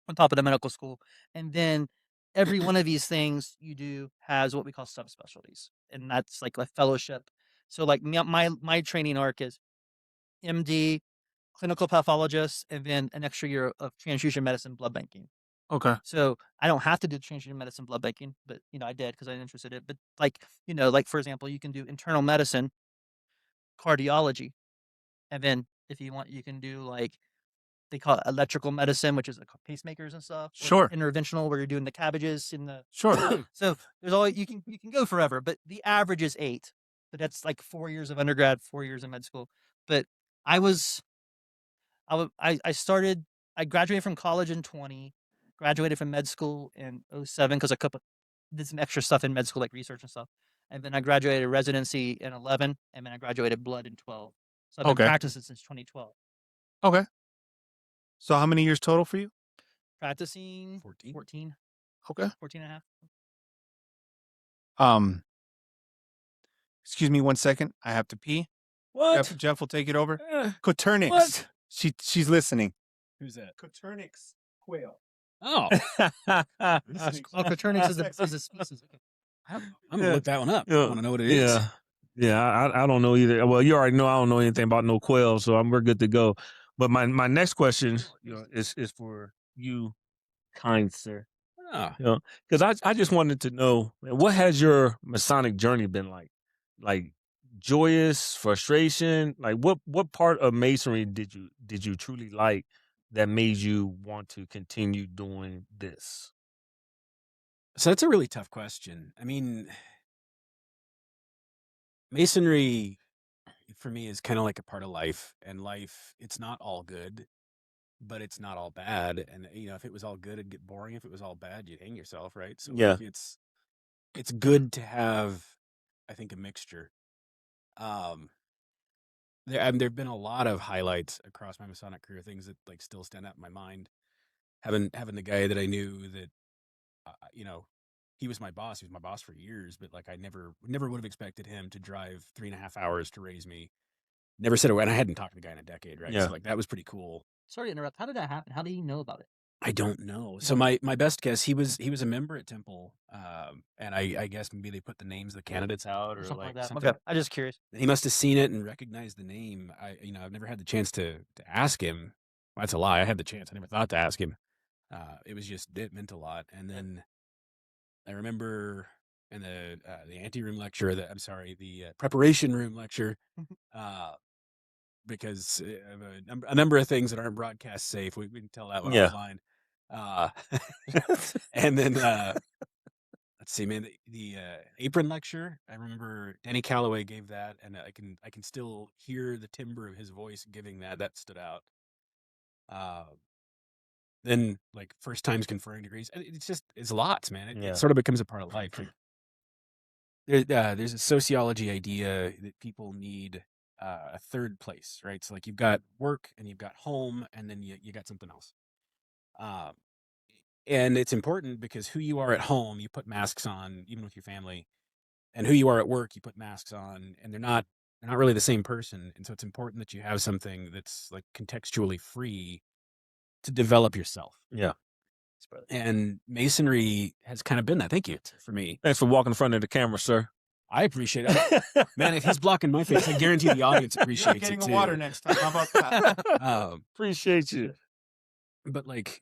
on top of the medical school. And then every one of these things you do has what we call subspecialties, and that's like a fellowship. So like my training arc is MD, clinical pathologist, and then an extra year of transfusion medicine, blood banking. Okay. So I don't have to do transfusion medicine, blood banking, but I did because I was interested in it. But like for example, you can do internal medicine, cardiology, and then if you want, you can do like they call it electrical medicine, which is like pacemakers and stuff. or Sure. Interventional, where you're doing the cabbages in the. Sure. So there's all you can go forever, but the average is 8. But that's like 4 years of undergrad, 4 years of med school. But I graduated from college in 20. Graduated from med school in 07 because I did some extra stuff in med school, like research and stuff. And then I graduated residency in 11, and then I graduated blood in 12. So I've been practicing since 2012. Okay. So how many years total for you? Practicing 14. Okay. 14 and a half. Excuse me 1 second. I have to pee. What? Jeff will take it over. Coturnix. What? She's listening. Who's that? Coturnix quail. Oh, Coturnix is a species. Okay. I'm going to look that one up. I Yeah. want to know what it is. Yeah. Yeah, I don't know either. Well, you already know I don't know anything about no quail, so we're good to go. But my next question, is for you, kind sir. Oh. Because I just wanted to know, what has your Masonic journey been like? Like joyous, frustration? Like what part of Masonry did you truly like that made you want to continue doing this? So that's a really tough question. I mean, Masonry for me is kind of like a part of life, and life, it's not all good, but it's not all bad. And if it was all good, it'd get boring. If it was all bad, you'd hang yourself, right? So Yeah. like, it's good to have, I think, a mixture. There've been a lot of highlights across my Masonic career, things that like still stand out in my mind. Having the guy that I knew that, he was my boss. He was my boss for years, but like I never would have expected him to drive 3.5 hours to raise me. Never said a word. And I hadn't talked to the guy in a decade, right? Yeah. So like that was pretty cool. Sorry to interrupt. How did that happen? How did he know about it? I don't know. So my best guess, he was a member at Temple, and I guess maybe they put the names of the candidates out or something like that. something. Okay, I'm just curious. He must have seen it and recognized the name. I've never had the chance to ask him. Well, that's a lie. I had the chance. I never thought to ask him. It meant a lot. And then I remember in the ante-room lecture, the preparation room lecture, because of a number of things that aren't broadcast safe. We can tell that one offline. And then let's see, man, the apron lecture. I remember Danny Calloway gave that, and I can still hear the timbre of his voice giving that. That stood out. Then like first times conferring degrees. It's lots, man. It sort of becomes a part of life. Like, there's a sociology idea that people need a third place, right? So like you've got work and you've got home, and then you got something else. And it's important because who you are at home, you put masks on, even with your family, and who you are at work, you put masks on, and they're not really the same person. And so it's important that you have something that's like contextually free to develop yourself. Yeah. And Masonry has kind of been that. Thank you for me. Thanks for walking in front of the camera, sir. I appreciate it. Man, if he's blocking my face, I guarantee the audience appreciates it too. Getting water next time. How about that? Appreciate you. But like,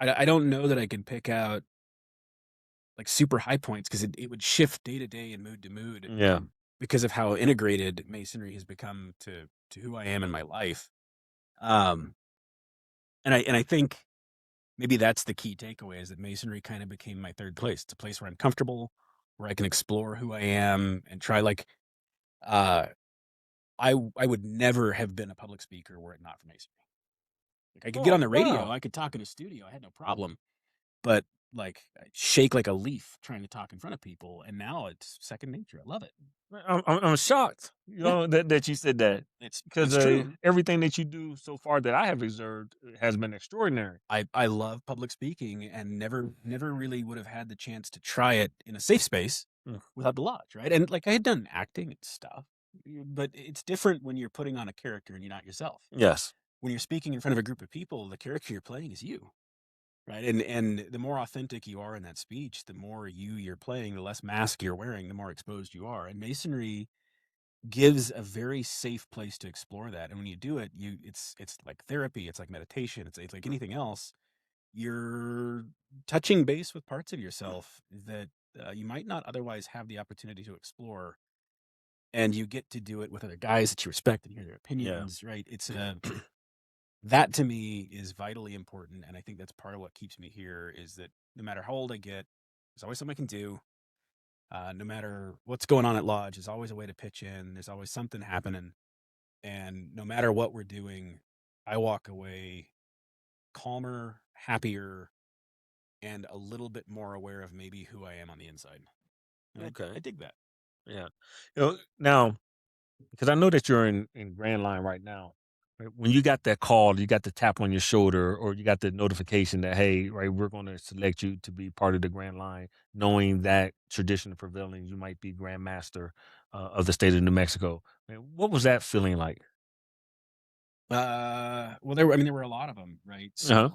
I don't know that I could pick out like super high points because it would shift day to day and mood to mood. Yeah. Because of how integrated Masonry has become to who I am in my life. And I think maybe that's the key takeaway is that Masonry kind of became my third place. It's a place where I'm comfortable, where I can explore who I am and try I would never have been a public speaker were it not for Masonry. Like I could get on the radio, I could talk in a studio, I had no problem. But like I shake like a leaf trying to talk in front of people, and now it's second nature. I love it. I'm shocked, that you said that. It's because true. Everything that you do so far that I have observed has been extraordinary. I love public speaking and never really would have had the chance to try it in a safe space without the lodge, right? And like I had done acting and stuff, but it's different when you're putting on a character and you're not yourself. Yes. When you're speaking in front of a group of people, the character you're playing is you. Right. And the more authentic you are in that speech, the more you're playing, the less mask you're wearing, the more exposed you are. And Masonry gives a very safe place to explore that. And when you do it, it's like therapy, it's like meditation, it's like anything else. You're touching base with parts of yourself that you might not otherwise have the opportunity to explore. And you get to do it with other guys that you respect and hear their opinions, right? It's that to me is vitally important. And I think that's part of what keeps me here is that no matter how old I get, there's always something I can do. No matter what's going on at lodge, there's always a way to pitch in. There's always something happening. And no matter what we're doing, I walk away calmer, happier, and a little bit more aware of maybe who I am on the inside. And Okay. I dig that. Yeah. Now, because I know that you're in Grand Line right now. Right? When you got that call, you got the tap on your shoulder, or you got the notification that, hey, right, we're going to select you to be part of the Grand Line, knowing that tradition prevailing, you might be Grand Master of the state of New Mexico. What was that feeling like? Well, there were a lot of them, right? So,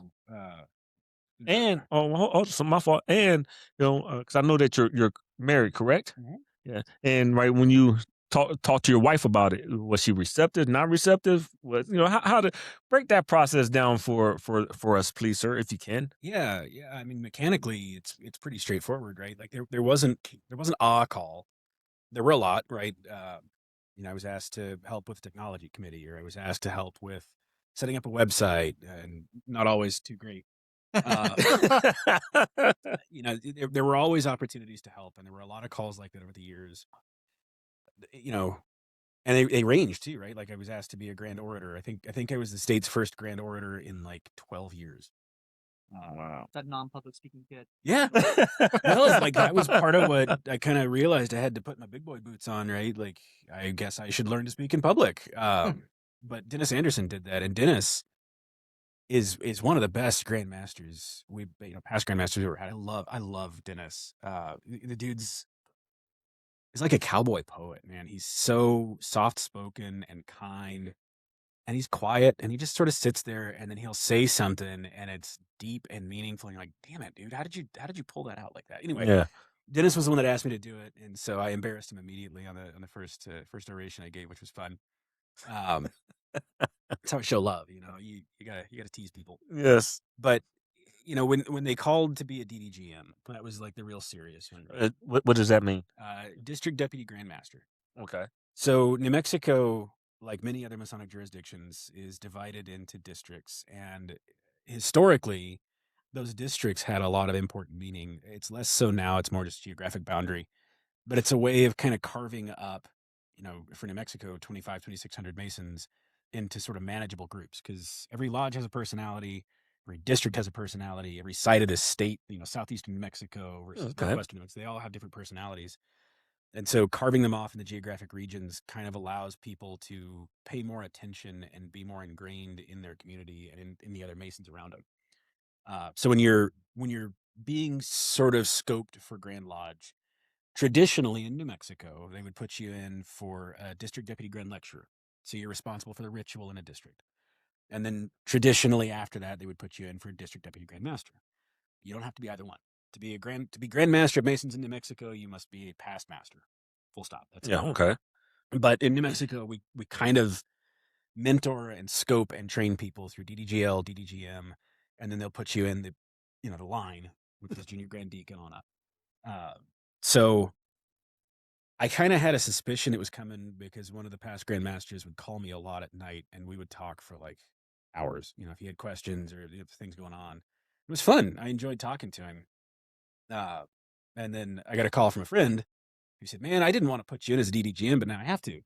and so my fault. And because I know that you're married, correct? Mm-hmm. Yeah. And right when you talk to your wife about it, was she receptive, not receptive? How to break that process down for us, please, sir, if you can. Yeah. I mean, mechanically, it's pretty straightforward, right? Like there wasn't a call. There were a lot, right? I was asked to help with the technology committee, or I was asked to help with setting up a website, and not always too great. There were always opportunities to help, and there were a lot of calls like that over the years. And they ranged too, right? Like I was asked to be a grand orator. I think I was the state's first grand orator in like 12 years. Wow. That non-public speaking kid. Yeah. Well, like that was part of what I kind of realized I had to put my big boy boots on, right? Like I guess I should learn to speak in public. But Dennis Anderson did that, and Dennis is one of the best grandmasters past grandmasters we've ever had. I love Dennis. The dude's like a cowboy poet, man. He's so soft spoken and kind, and he's quiet, and he just sort of sits there, and then he'll say something, and it's deep and meaningful. And you're like, damn it, dude, how did you pull that out like that? Anyway, Yeah. Dennis was the one that asked me to do it, and so I embarrassed him immediately on the first oration I gave, which was fun. That's how I show love, you know. You gotta tease people. Yes. But when they called to be a DDGM, that was like the real serious one. Right? What does that mean? District Deputy Grandmaster. Okay. So New Mexico, like many other Masonic jurisdictions, is divided into districts, and historically, those districts had a lot of important meaning. It's less so now; it's more just geographic boundary, but it's a way of kind of carving up, for New Mexico, 2,600 Masons into sort of manageable groups, because every lodge has a personality, every district has a personality, every side of the state, southeastern New Mexico versus northwestern New Mexico, they all have different personalities. And so carving them off in the geographic regions kind of allows people to pay more attention and be more ingrained in their community and in the other Masons around them. So when you're being sort of scoped for Grand Lodge, traditionally in New Mexico, they would put you in for a district deputy grand lecturer. So you're responsible for the ritual in a district. And then traditionally after that, they would put you in for a district deputy grand master. You don't have to be either one. To be grand master of Masons in New Mexico, you must be a past master. Full stop. That's it. Okay. But in New Mexico, we kind of mentor and scope and train people through DDGL, DDGM, and then they'll put you in the line, which is junior grand deacon on up. So I kind of had a suspicion it was coming because one of the past grand masters would call me a lot at night, and we would talk for like hours. If he had questions or things going on, it was fun. I enjoyed talking to him. And then I got a call from a friend who said, "Man, I didn't want to put you in as a DDGM, but now I have to."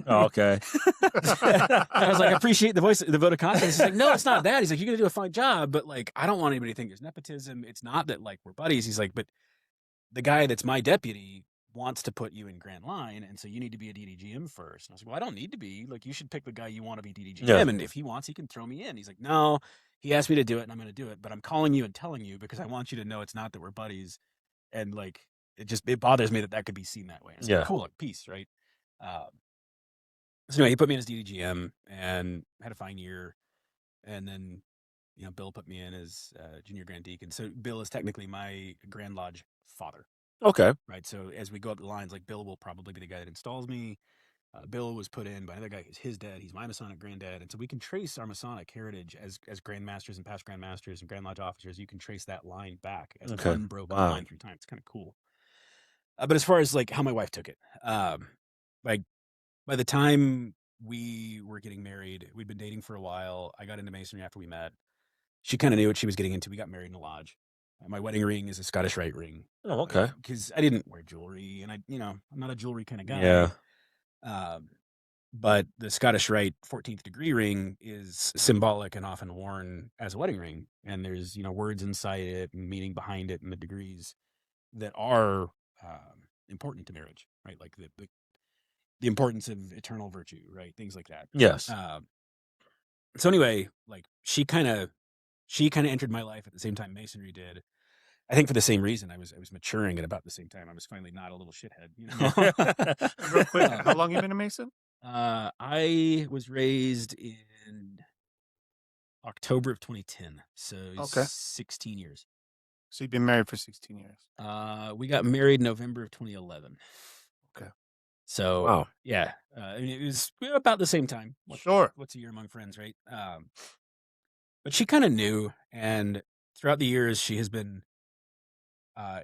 Oh, okay. I was like, "I appreciate the vote of confidence." He's like, "No, it's not that." He's like, "You're gonna do a fine job, but like, I don't want anybody to think there's nepotism. It's not that like we're buddies." He's like, "But the guy that's my deputy wants to put you in Grand Line, and so you need to be a DDGM first." And I was like, "Well, I don't need to be. Like, you should pick the guy you want to be DDGM, and if he wants, he can throw me in." He's like, "No, he asked me to do it, and I'm going to do it. But I'm calling you and telling you because I want you to know it's not that we're buddies, and like it bothers me that could be seen that way." It's like, cool, like, peace, right? So anyway, he put me in as DDGM and had a fine year, and then Bill put me in as junior grand deacon. So Bill is technically my Grand Lodge father. Okay. Right. So as we go up the lines, like Bill will probably be the guy that installs me. Bill was put in by another guy who's his dad. He's my Masonic granddad. And so we can trace our Masonic heritage as grandmasters and past grandmasters and Grand Lodge officers. You can trace that line back as an unbroken line through time. It's kind of cool. But as far as like how my wife took it, like by the time we were getting married, we'd been dating for a while. I got into Masonry after we met. She kind of knew what she was getting into. We got married in a lodge. My wedding ring is a Scottish Rite ring. Oh, okay. Because I didn't wear jewelry, and I'm not a jewelry kind of guy. Yeah. But the Scottish Rite 14th degree ring is symbolic and often worn as a wedding ring. And there's, words inside it and meaning behind it and the degrees that are important to marriage, right? Like the importance of eternal virtue, right? Things like that. Yes. So anyway, like she kind of entered my life at the same time Masonry did. I think for the same reason. I was maturing at about the same time. I was finally not a little shithead, Real quick, how long you been a Mason? I was raised in October of 2010, so 16 years. So you've been married for 16 years. We got married November of 2011. Okay. So wow. Yeah, it was about the same time. Sure. What's a year among friends, right? But she kind of knew, and throughout the years, she has been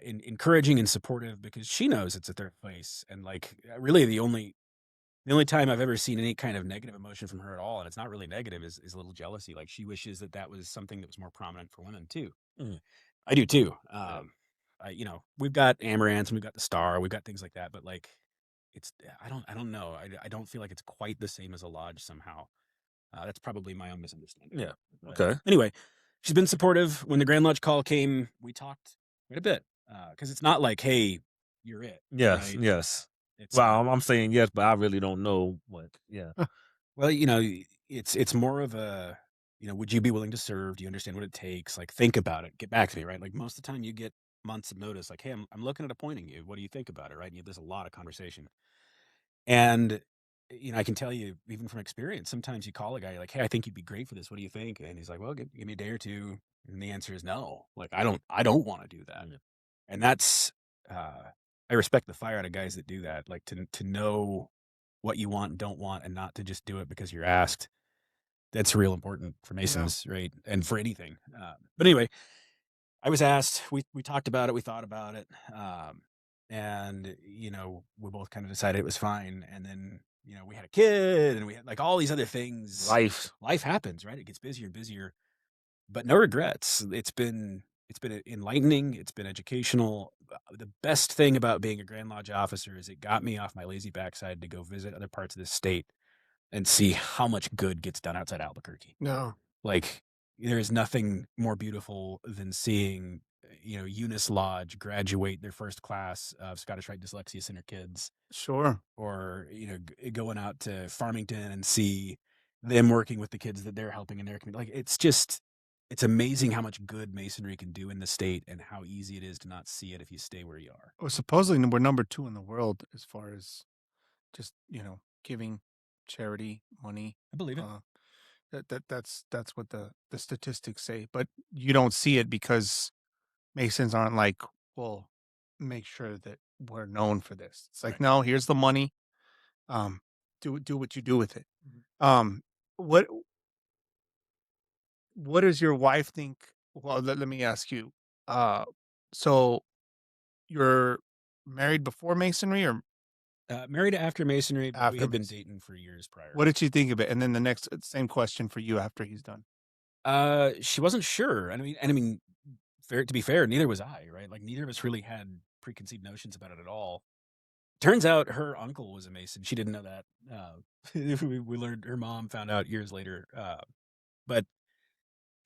encouraging and supportive because she knows it's a third place, and like really the only time I've ever seen any kind of negative emotion from her at all, and it's not really negative, is a little jealousy. Like she wishes that was something that was more prominent for women too. Mm. I do too. We've got Amaranth and we've got the Star, we've got things like that, but like I don't know. I don't feel like it's quite the same as a lodge somehow. That's probably my own misunderstanding. Yeah. Okay. Anyway, she's been supportive. When the Grand Lodge call came, we talked quite a bit. Because it's not like, hey, you're it. Yes. Right? Yes. It's, well, I'm saying yes, but I really don't know what. Yeah. Well, it's more of a, would you be willing to serve? Do you understand what it takes? Like, think about it. Get back to me, right? Like most of the time you get months of notice. Like, hey, I'm looking at appointing you. What do you think about it, right? And there's a lot of conversation. And I can tell you even from experience, sometimes you call a guy, you're like, hey, I think you'd be great for this. What do you think? And he's like, well, give me a day or two. And the answer is no. Like, I don't want to do that. And that's, I respect the fire out of guys that do that. Like to know what you want and don't want, and not to just do it because you're asked. That's real important for Masons, right? And for anything. But anyway, I was asked, we talked about it, we thought about it. And, we both kind of decided it was fine. And then, we had a kid and we had like all these other things. Life happens, right? It gets busier and busier, but no regrets. It's been enlightening. It's been educational. The best thing about being a Grand Lodge officer is it got me off my lazy backside to go visit other parts of the state and see how much good gets done outside Albuquerque. No. Like, there is nothing more beautiful than seeing, Eunice Lodge graduate their first class of Scottish Rite Dyslexia Center kids. Sure. Or, going out to Farmington and see them working with the kids that they're helping in their community. Like, it's amazing how much good Masonry can do in the state and how easy it is to not see it if you stay where you are. Well, supposedly we're number 2 in the world as far as just, giving charity money. I believe it. That's what the statistics say, but you don't see it because Masons aren't like, well, make sure that we're known for this. It's like, no, here's the money. Do what you do with it. What does your wife think? Well, let me ask you. So you're married before Masonry or married after Masonry, but we after had been dating for years prior. What did she think of it? And then the next same question for you after he's done. She wasn't sure. I mean, to be fair, neither was I, right? Like, neither of us really had preconceived notions about it at all. Turns out her uncle was a Mason. She didn't know that. We learned, her mom found out years later. But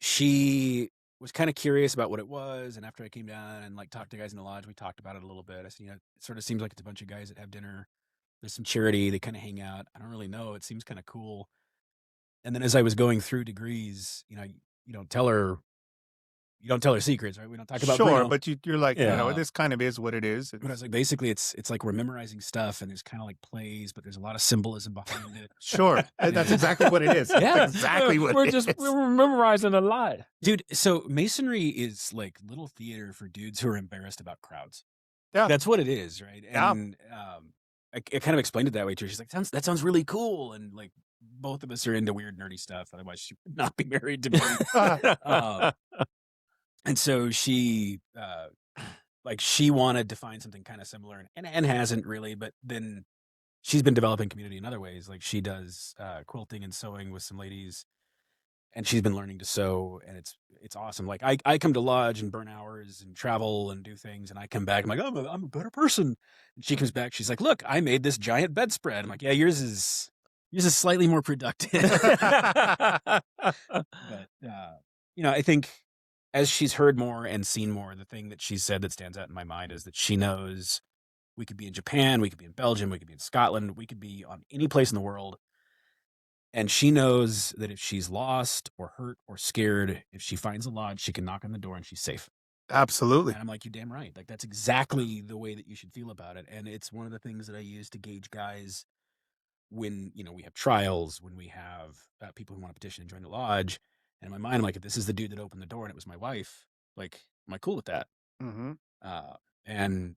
she was kind of curious about what it was. And after I came down and like talked to guys in the lodge, we talked about it a little bit. I said, it sort of seems like it's a bunch of guys that have dinner. There's some charity. They kind of hang out. I don't really know. It seems kind of cool. And then as I was going through degrees, you don't tell her secrets, right? We don't talk about but you're like, this kind of is what it is. But I was like, basically, it's like we're memorizing stuff, and there's kind of like plays, but there's a lot of symbolism behind it. Sure, that's exactly what it is. Yeah, that's exactly what we're memorizing a lot, dude. So Masonry is like little theater for dudes who are embarrassed about crowds. Yeah, that's what it is, right? And I kind of explained it that way to her. She's like, that sounds really cool, and like both of us are into weird, nerdy stuff. Otherwise, she would not be married to me. And so she, she wanted to find something kind of similar and hasn't really, but then she's been developing community in other ways. Like, she does quilting and sewing with some ladies, and she's been learning to sew, and it's awesome. Like, I come to lodge and burn hours and travel and do things, and I come back, I'm like, I'm a better person. And she comes back, she's like, look, I made this giant bedspread. I'm like, yeah, yours is slightly more productive. But, I think as she's heard more and seen more, the thing that she said that stands out in my mind is that she knows we could be in Japan, we could be in Belgium, we could be in Scotland, we could be on any place in the world. And she knows that if she's lost or hurt or scared, if she finds a lodge, she can knock on the door and she's safe. Absolutely. And I'm like, you're damn right. Like, that's exactly the way that you should feel about it. And it's one of the things that I use to gauge guys when, we have trials, when we have people who want to petition and join the lodge. And in my mind, I'm like, if this is the dude that opened the door and it was my wife, like, am I cool with that? Mm-hmm. And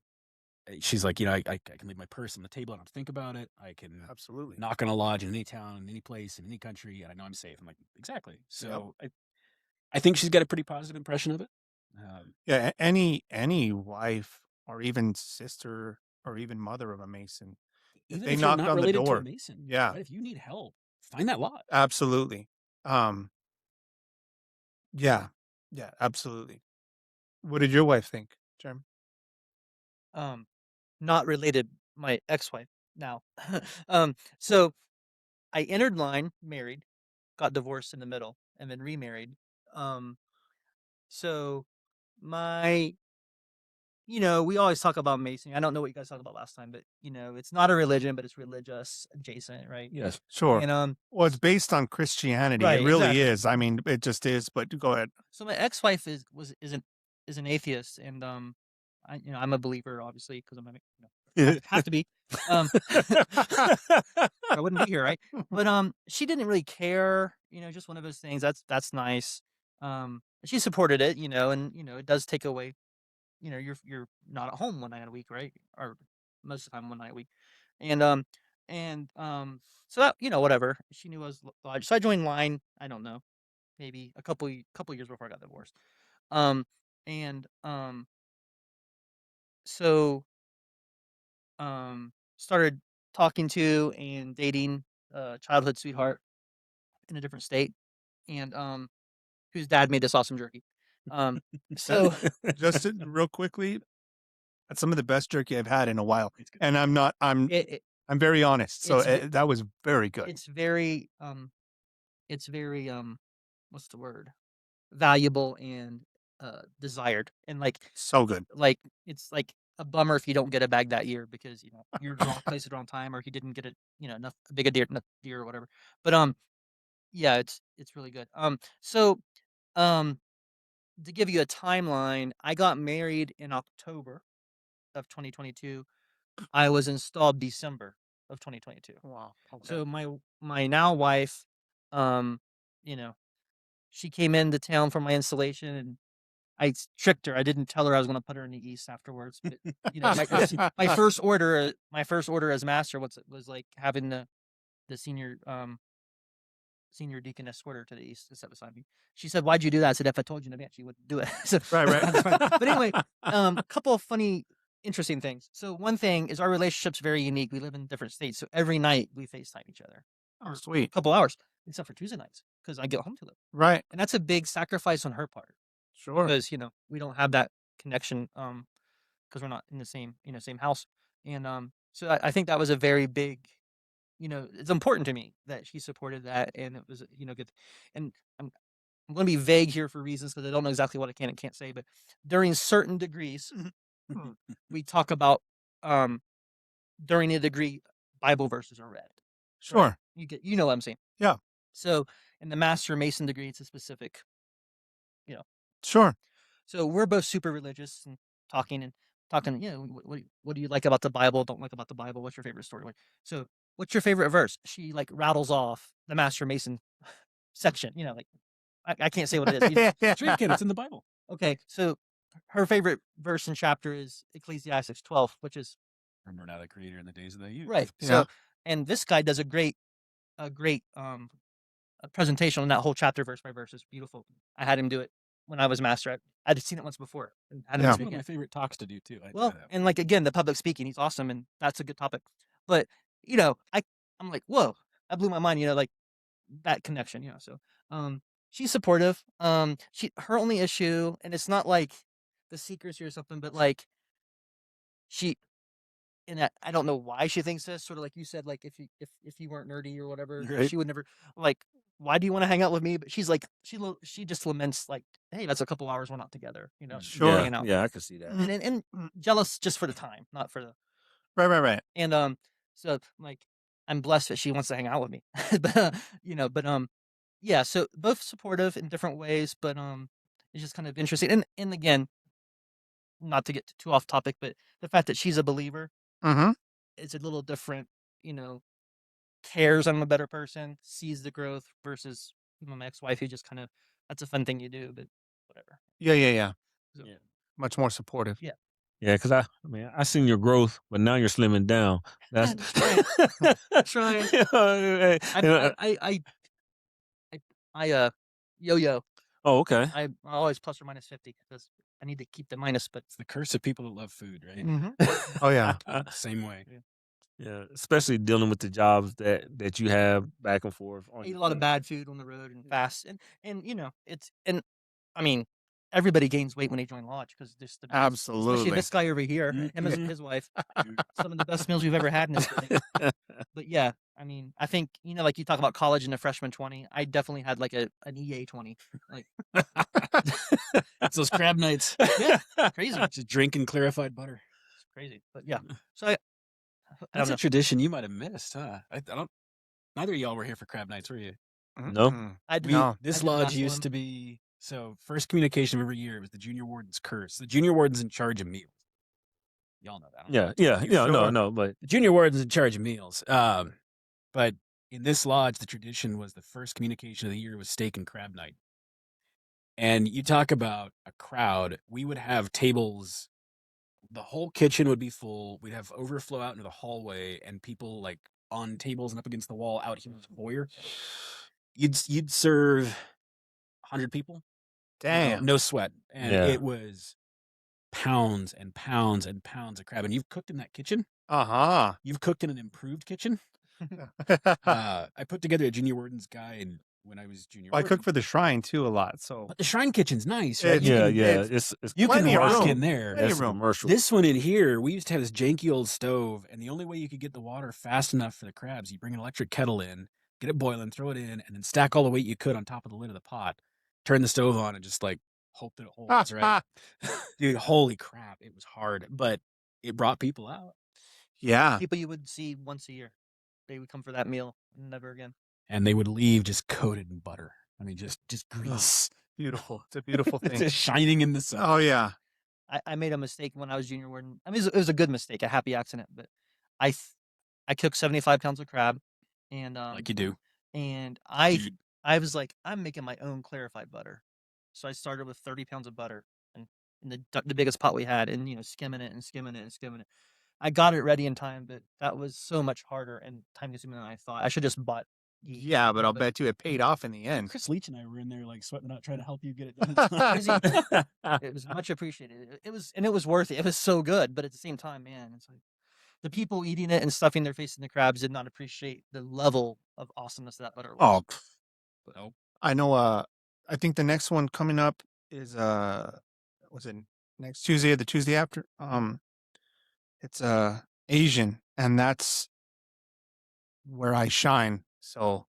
she's like, I can leave my purse on the table. I don't have to think about it. I can absolutely knock on a lodge in any town, in any place, in any country, and I know I'm safe. I'm like, exactly. So I think she's got a pretty positive impression of it. Any wife or even sister or even mother of a Mason, even they if knocked you're not on the related door. To a Mason, yeah. Right? If you need help, find that lodge. Absolutely. Yeah, absolutely. What did your wife think, Jeremy? Not related. My ex-wife now. So I entered line, married, got divorced in the middle, and then remarried. So my, we always talk about Masonry. I don't know what you guys talked about last time, but it's not a religion, but it's religious adjacent, right? Yes, sure. And well, it's based on Christianity. Right, it really exactly. is. I mean, it just is. But go ahead. So my ex-wife is an atheist, and I'm a believer, obviously, because I'm have to be. I wouldn't be here, right? But she didn't really care. Just one of those things. That's nice. She supported it, and it does take away. You're not at home one night a week, right? Or most of the time one night a week, and so that whatever. She knew I was lodged, so I joined line. I don't know, maybe a couple years before I got divorced. And so started talking to and dating a childhood sweetheart in a different state, and whose dad made this awesome jerky. So just real quickly, that's some of the best jerky I've had in a while, and I'm very honest. So that was very good. It's very what's the word? Valuable and desired, and like so good. Like it's like a bummer if you don't get a bag that year because you're wrong place at the wrong time, or he didn't get it enough big a deer or whatever. But yeah, it's really good. So to give you a timeline, I got married in October of 2022. I was installed December of 2022. Wow. Okay. So my now wife, she came into town for my installation, and I tricked her. I didn't tell her I was going to put her in the East afterwards. But my first order as master was like having the senior deacon escort her to the East to sit beside me. She said, "Why'd you do that?" I said, "If I told you in advance, you wouldn't do it." So, right. But anyway, a couple of funny, interesting things. So one thing is our relationship's very unique. We live in different states, so every night we FaceTime each other. Oh, sweet. A couple hours, except for Tuesday nights because I get home too late. Right, and that's a big sacrifice on her part. Sure. Because we don't have that connection because we're not in the same same house, and so I think that was a very big, it's important to me that she supported that, and it was good. And I'm going to be vague here for reasons because I don't know exactly what I can and can't say, but during certain degrees, we talk about during a degree Bible verses are read. Sure, right? You know what I'm saying? Yeah. So in the Master Mason degree, it's a specific, Sure. So we're both super religious and talking. What do you like about the Bible? Don't like about the Bible? What's your favorite story? So what's your favorite verse? She like rattles off the Master Mason section. I can't say what it is. It's in the Bible. Okay, so her favorite verse and chapter is Ecclesiastes 12, which is remember now the Creator in the days of thy youth. Right. Yeah. So, and this guy does a great presentation on that whole chapter verse by verse. It's beautiful. I had him do it when I was master. I'd seen it once before. And had him It's speak one of it. my favorite talks to do too. And like again, the public speaking, he's awesome, and that's a good topic. But I'm like, whoa, that blew my mind. Like that connection. So she's supportive. Her only issue, and it's not like the secrecy or something, but like she. And I don't know why she thinks this. Sort of like you said, like if you weren't nerdy or whatever, Right. she would never like. Why do you want to hang out with me? But she's like, she just laments like, hey, that's a couple hours we're not together. Sure. hanging out. Yeah, I can see that. And jealous just for the time, not for the. Right. And so like, I'm blessed that she wants to hang out with me, but yeah. So both supportive in different ways, but it's just kind of interesting. And again, not to get too off topic, but the fact that she's a believer. Mm-hmm. It's a little different, cares I'm a better person, sees the growth versus my ex-wife who just kind of, that's a fun thing you do, but whatever. Yeah. So, Yeah. Much more supportive. Yeah. Yeah, because I seen your growth, but now you're slimming down. That's trying. I yo-yo. Oh, okay. I always plus or minus 50 because I need to keep the minus, but it's the curse of people that love food, right? Mm-hmm. Oh yeah. Same way. Yeah, especially dealing with the jobs that you have back and forth. I eat a lot of bad food on the road and fast, and I mean, everybody gains weight when they join lodge because this the best, Absolutely. especially this guy over here, him and his wife, some of the best meals we've ever had in this building. But yeah, I mean, I think like you talk about college and a freshman 20, I definitely had like an EA 20, like it's those crab nights. Yeah, crazy. Just drinking clarified butter. It's crazy, but yeah. So that's a tradition you might have missed, huh? I don't. Neither of y'all were here for crab nights, were you? No. I did. This lodge used to be first communication of every year was the junior warden's curse. The junior warden's in charge of meals. Y'all know that. No, but the junior warden's in charge of meals. But in this lodge, the tradition was the first communication of the year was steak and crab night. And you talk about a crowd, we would have tables, the whole kitchen would be full. We'd have overflow out into the hallway and people like on tables and up against the wall out here in the foyer. You'd serve 100 people. Damn. No sweat. And it was pounds and pounds and pounds of crab. And you've cooked in that kitchen? Uh-huh. You've cooked in an improved kitchen? I put together a junior warden's guide when I was junior warden. I cook for the shrine too a lot, so. But the shrine kitchen's nice, right? It's you can work in there. That's commercial. This one in here, we used to have this janky old stove, and the only way you could get the water fast enough for the crabs, you bring an electric kettle in, get it boiling, throw it in, and then stack all the weight you could on top of the lid of the pot. Turn the stove on and just like hope that it holds, right? Dude, holy crap, it was hard, but it brought people out. Yeah. People you would see once a year. They would come for that meal, never again. And they would leave just coated in butter. I mean, just grease. Beautiful. It's a beautiful thing. Just shining in the sun. Oh, yeah. I made a mistake when I was junior warden. I mean, it was a good mistake, a happy accident, but I cooked 75 pounds of crab, and like you do. And I was like, I'm making my own clarified butter, so I started with 30 pounds of butter, and in the biggest pot we had, and skimming it. I got it ready in time, but that was so much harder and time consuming than I thought. I should just bought. Yeah, but I'll bet you it paid off in the end. Chris Leach and I were in there like sweating out trying to help you get it done. It was much appreciated. It was worth it. It was so good, but at the same time, man, it's like the people eating it and stuffing their face in the crabs did not appreciate the level of awesomeness that butter was. Oh, I know. I think the next one coming up is was it next Tuesday or the Tuesday after? It's Asian, and that's where I shine. So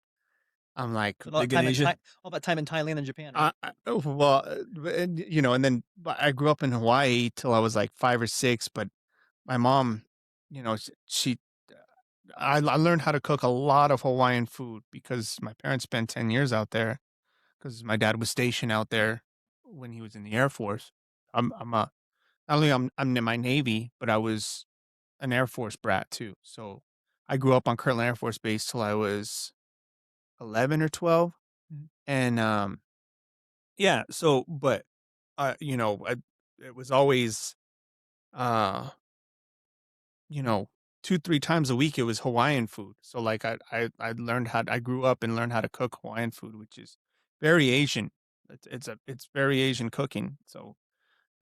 I'm like, all about time in Thailand and Japan. Right? And then I grew up in Hawaii till I was like 5 or 6. But my mom, I learned how to cook a lot of Hawaiian food because my parents spent 10 years out there. Because my dad was stationed out there when he was in the Air Force. Not only I'm in my Navy, but I was an Air Force brat too. So I grew up on Kirtland Air Force Base till I was 11 or 12. Mm-hmm. And so but it was always 2-3 times a week it was Hawaiian food. So like I grew up and learned how to cook Hawaiian food, which is very Asian. It's very Asian cooking. So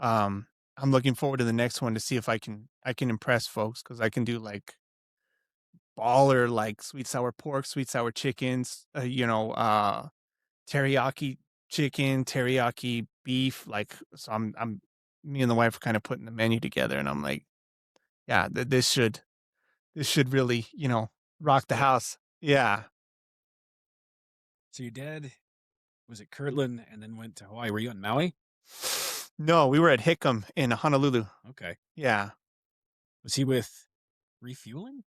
I'm looking forward to the next one to see if I can impress folks, because I can do like baller, like sweet sour pork, sweet sour chickens, teriyaki chicken, teriyaki beef. Like, so I'm me and the wife are kind of putting the menu together, and I'm like, yeah, this should really rock the house. Yeah. So your dad was at Kirtland and then went to Hawaii. Were you on Maui? No, we were at Hickam in Honolulu. Okay. Yeah. Was he with refueling?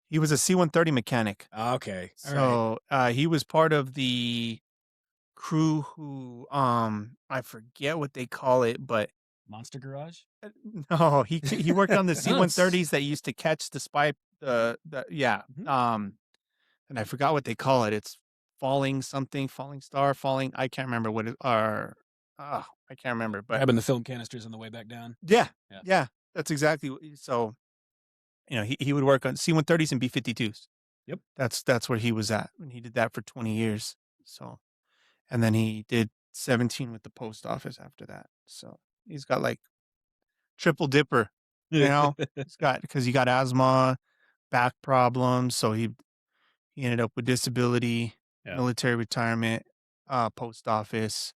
He was a C-130 mechanic. Okay. So he was part of the crew who I forget what they call it, but Monster Garage? No, he worked on the C-130s that used to catch the spy. Mm-hmm. And I forgot what they call it. It's falling star. I can't remember what it are. I can't remember. But grabbing the film canisters on the way back down. Yeah. That's exactly. So, he would work on C-130s and B-52s. Yep. That's where he was at, and he did that for 20 years. So, and then he did 17 with the post office after that. So he's got like triple dipper, because he got asthma, back problems. So he ended up with disability, military retirement, post office.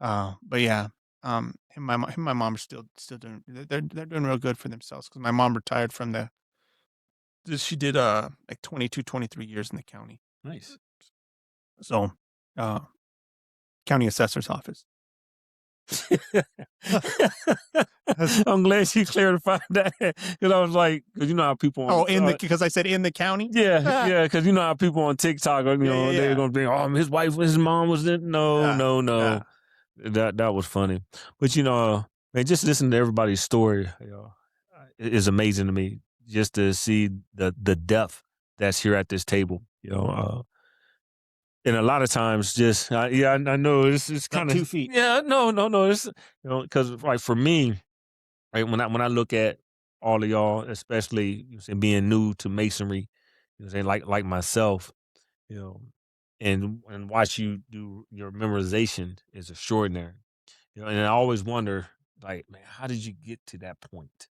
But yeah, him and my mom are still doing. They're doing real good for themselves, because my mom retired from she did like 22, 23 years in the county. Nice. So, county assessor's office. I'm glad you clarified that, because I was like, because you know how people because I said in the county. Yeah, because you know how people on TikTok are, they're gonna bring, his wife, his mom was in. No. That was funny, but man, just listen to everybody's story. is amazing to me just to see the depth that's here at this table. And a lot of times, just I know it's kind of 2 feet. Yeah, no. It's because like for me, right, when I look at all of y'all, especially being new to masonry, like myself, you know, and watch you do your memorization is extraordinary. And I always wonder, like, man, how did you get to that point?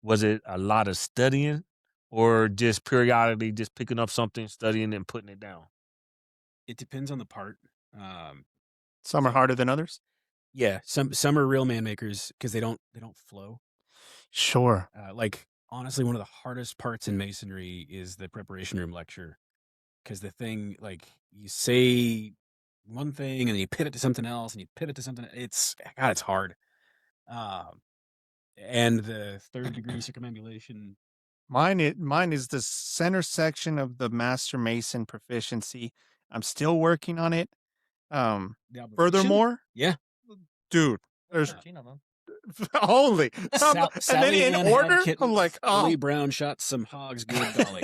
Was it a lot of studying, or just periodically just picking up something, studying, and putting it down? It depends on the part. Um, Some are harder than others. yeah, some are real man makers because they don't flow. Sure. Like honestly, one of the hardest parts in masonry is the preparation room lecture, because the thing, like, you say one thing and then you pivot to something else and you pivot to something. It's hard. Um, and the third degree circumambulation. Mine is the center section of the Master Mason proficiency. I'm still working on it. The obligation? Furthermore, Yeah, dude, There's there's 13 of them. only and then Sally in Ann order, had kittens. I'm like, Billy Brown shot some hogs. Good golly.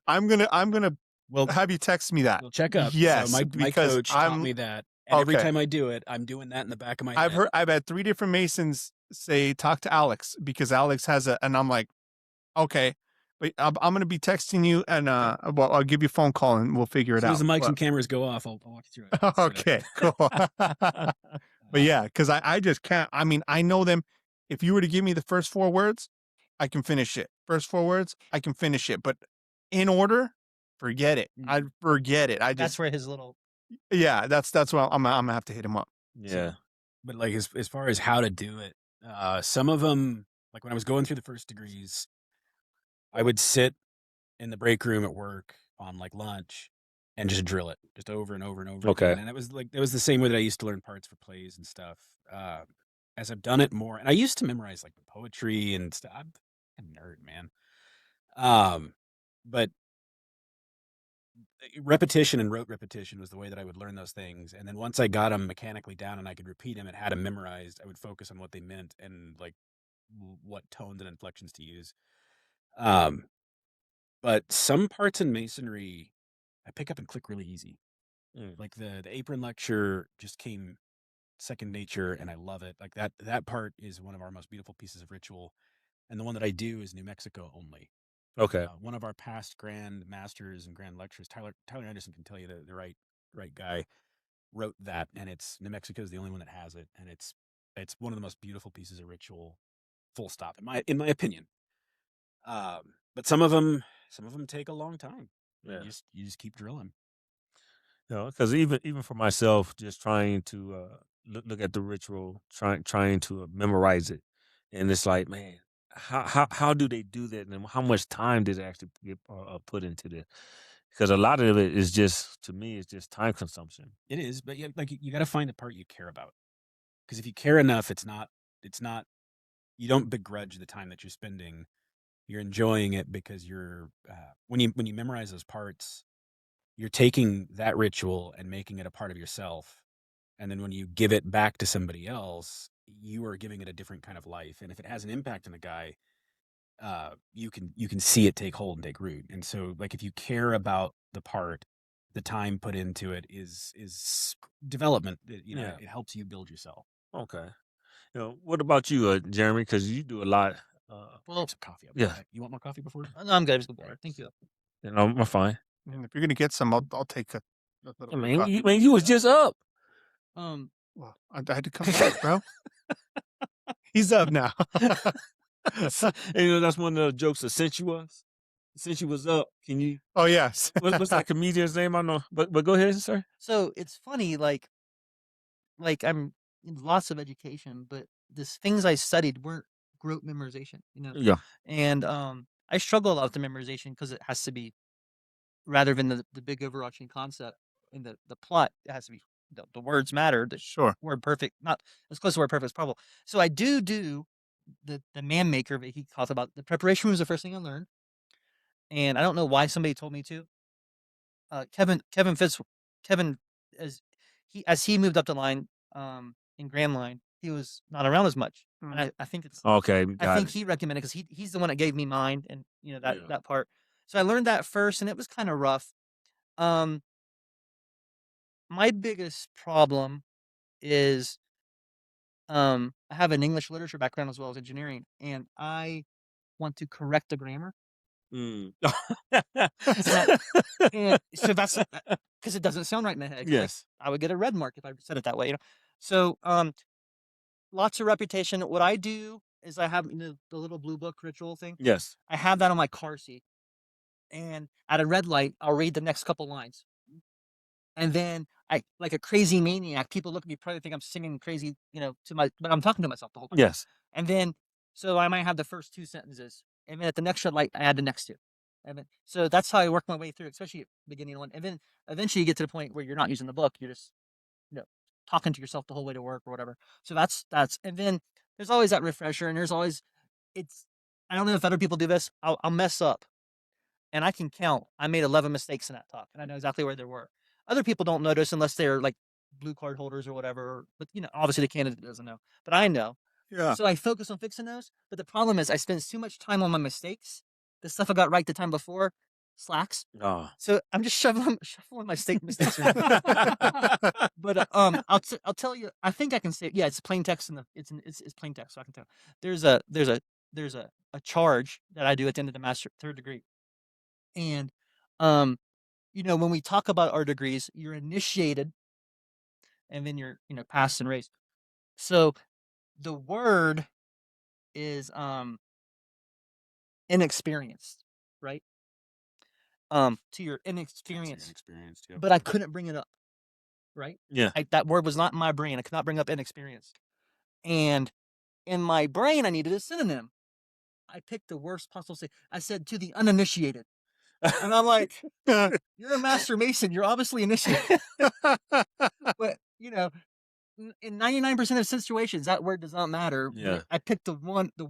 I'm gonna Well, have you text me that. we'll check up. Yes, so my because coach taught I'm me that, and every okay. time I do it, I'm doing that in the back of my head. I've had 3 different Masons say talk to Alex because Alex has and I'm like, okay, but I'm gonna be texting you and well, I'll give you a phone call and we'll figure As it soon as out. the mics and cameras go off, I'll walk you through it. Okay, cool. But yeah, because I just can't. I mean, I know them. If you were to give me the first 4 words, I can finish it. First 4 words, I can finish it. But in order, forget it. I forget it. That's where his little. Yeah, that's what I'm gonna have to hit him up. Yeah. So, but like as far as how to do it, some of them, like when I was going through the first degrees, I would sit in the break room at work on like lunch and just drill it just over and over and over Okay. again. And it was the same way that I used to learn parts for plays and stuff. As I've done it more, and I used to memorize like the poetry and stuff. I'm a nerd, man. But repetition and rote repetition was the way that I would learn those things. And then once I got them mechanically down and I could repeat them and had them memorized, I would focus on what they meant and like what tones and inflections to use. But some parts in masonry, I pick up and click really easy. Like the apron lecture just came second nature, and I love it. Like that part is one of our most beautiful pieces of ritual, and the one that I do is New Mexico only. Okay. One of our past grand masters and grand lecturers, Tyler Anderson, can tell you the right guy, wrote that, and it's New Mexico is the only one that has it, and it's one of the most beautiful pieces of ritual. Full stop. In my opinion. But some of them take a long time. Yeah. You just keep drilling. Because even for myself, just trying to look at the ritual, trying to memorize it, and it's like, man, how do they do that, and how much time did it actually get put into this? Because a lot of it is just, to me, it's just time consumption. It is, but yeah, like you got to find the part you care about. Because if you care enough, it's not. You don't begrudge the time that you're spending. You're enjoying it because you're when you memorize those parts, you're taking that ritual and making it a part of yourself. And then when you give it back to somebody else, you are giving it a different kind of life. And if it has an impact on a guy, you can see it take hold and take root. And so, like, if you care about the part, the time put into it is development. It helps you build yourself. Okay. What about you, Jeremy? Because you do a lot. Well, some coffee. Yeah. You want more coffee before? No, I'm good. Thank you. I'm fine. And if you're gonna get some, I'll take a little bit of coffee. You was just up. Well, I had to come back, bro. He's up now. And that's one of the jokes that since you was up, can you? Oh yes. What's that comedian's name? I don't know, but go ahead, sir. So it's funny, like I'm in lots of education, but the things I studied weren't rote memorization, Yeah. And I struggle a lot with the memorization because it has to be, rather than the big overarching concept in the plot, it has to be the words matter. Sure. Word perfect, not as close to word perfect as possible. So I do the man maker that he talked about. The preparation was the first thing I learned, and I don't know why somebody told me to. Kevin as he moved up the line in Grand Line, he was not around as much. And I think it's okay. I think he recommended because he's the one that gave me mine and that part. So I learned that first, and it was kind of rough. My biggest problem is I have an English literature background as well as engineering, and I want to correct the grammar. Mm. And so that's because it doesn't sound right in my head. Yes. I would get a red mark if I said it that way. So lots of reputation. What I do is I have the little blue book ritual thing. Yes. I have that on my car seat, and at a red light, I'll read the next couple lines. And then I, like a crazy maniac, people look at me, probably think I'm singing crazy, but I'm talking to myself the whole time. Yes. And then, so I might have the first 2 sentences, and then at the next red light, I add the next 2. And then, so that's how I work my way through, especially at the beginning one. And then eventually you get to the point where you're not using the book, you're just, talking to yourself the whole way to work or whatever. So that's, and then there's always that refresher, and there's always, I don't know if other people do this. I'll mess up, and I can count. I made 11 mistakes in that talk, and I know exactly where they were. Other people don't notice unless they're like blue card holders or whatever. But obviously the candidate doesn't know. But I know. Yeah. So I focus on fixing those. But the problem is I spend too much time on my mistakes. The stuff I got right the time before slacks. Oh. So I'm just shuffling my mistakes around. But I'll tell you. I think I can say it's plain text it's plain text, so I can tell. There's a charge that I do at the end of the master 3rd degree, and when we talk about our degrees, you're initiated, and then you're passed and raised. So the word is inexperienced, right? To your inexperienced. Inexperienced, yep. But I couldn't bring it up, right? Yeah. That word was not in my brain. I could not bring up inexperienced. And in my brain, I needed a synonym. I picked the worst possible say. I said to the uninitiated. And I'm like, you're a master mason. You're obviously initiated. But, in 99% of situations, that word does not matter. Yeah. I picked the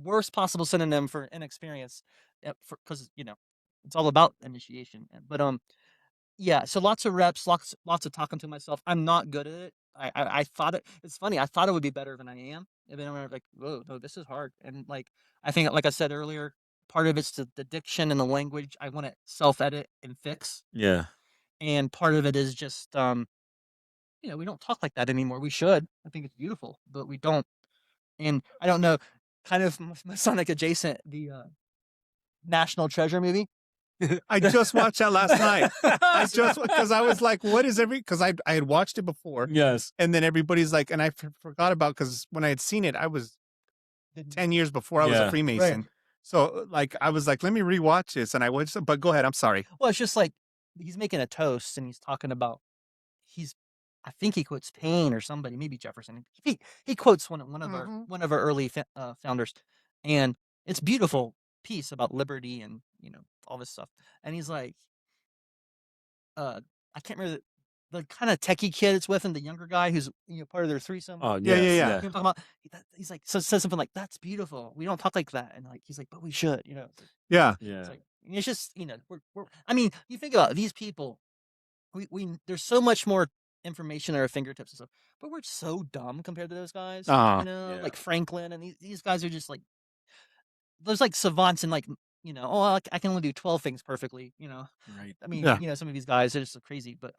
worst possible synonym for inexperience, because it's all about initiation. But yeah. So lots of reps, lots of talking to myself. I'm not good at it. I thought it's funny. I thought it would be better than I am, and then I'm like, whoa, no, this is hard. And I think, like I said earlier, part of it's the diction and the language. I want to self-edit and fix. Yeah. And part of it is just we don't talk like that anymore. We should. I think it's beautiful, but we don't. And I don't know, kind of Masonic adjacent, the National Treasure movie. I just watched that last night. Because I was like, what is because I had watched it before. Yes. And then everybody's like, and I forgot about, because when I had seen it, I was 10 years before I was a Freemason. Right. So I was like, let me rewatch this. And I watched it, but go ahead. I'm sorry. Well, it's just like, he's making a toast and he's talking about, I think he quotes Paine or somebody, maybe Jefferson. He quotes one of our early founders, and it's a beautiful piece about liberty and all this stuff. And he's like, I can't remember the kind of techie kid it's with him, the younger guy who's part of their threesome. Oh yeah. You know what I'm talking about? He's like, says something like, "That's beautiful. We don't talk like that." And he's like, "But we should." Yeah. It's like, it's just we're. I mean, you think about it, these people. We there's so much more information at our fingertips and stuff, but we're so dumb compared to those guys. Like Franklin, and these guys are just like, there's like savants, and I can only do 12 things perfectly. Right. I mean, some of these guys are just so crazy, but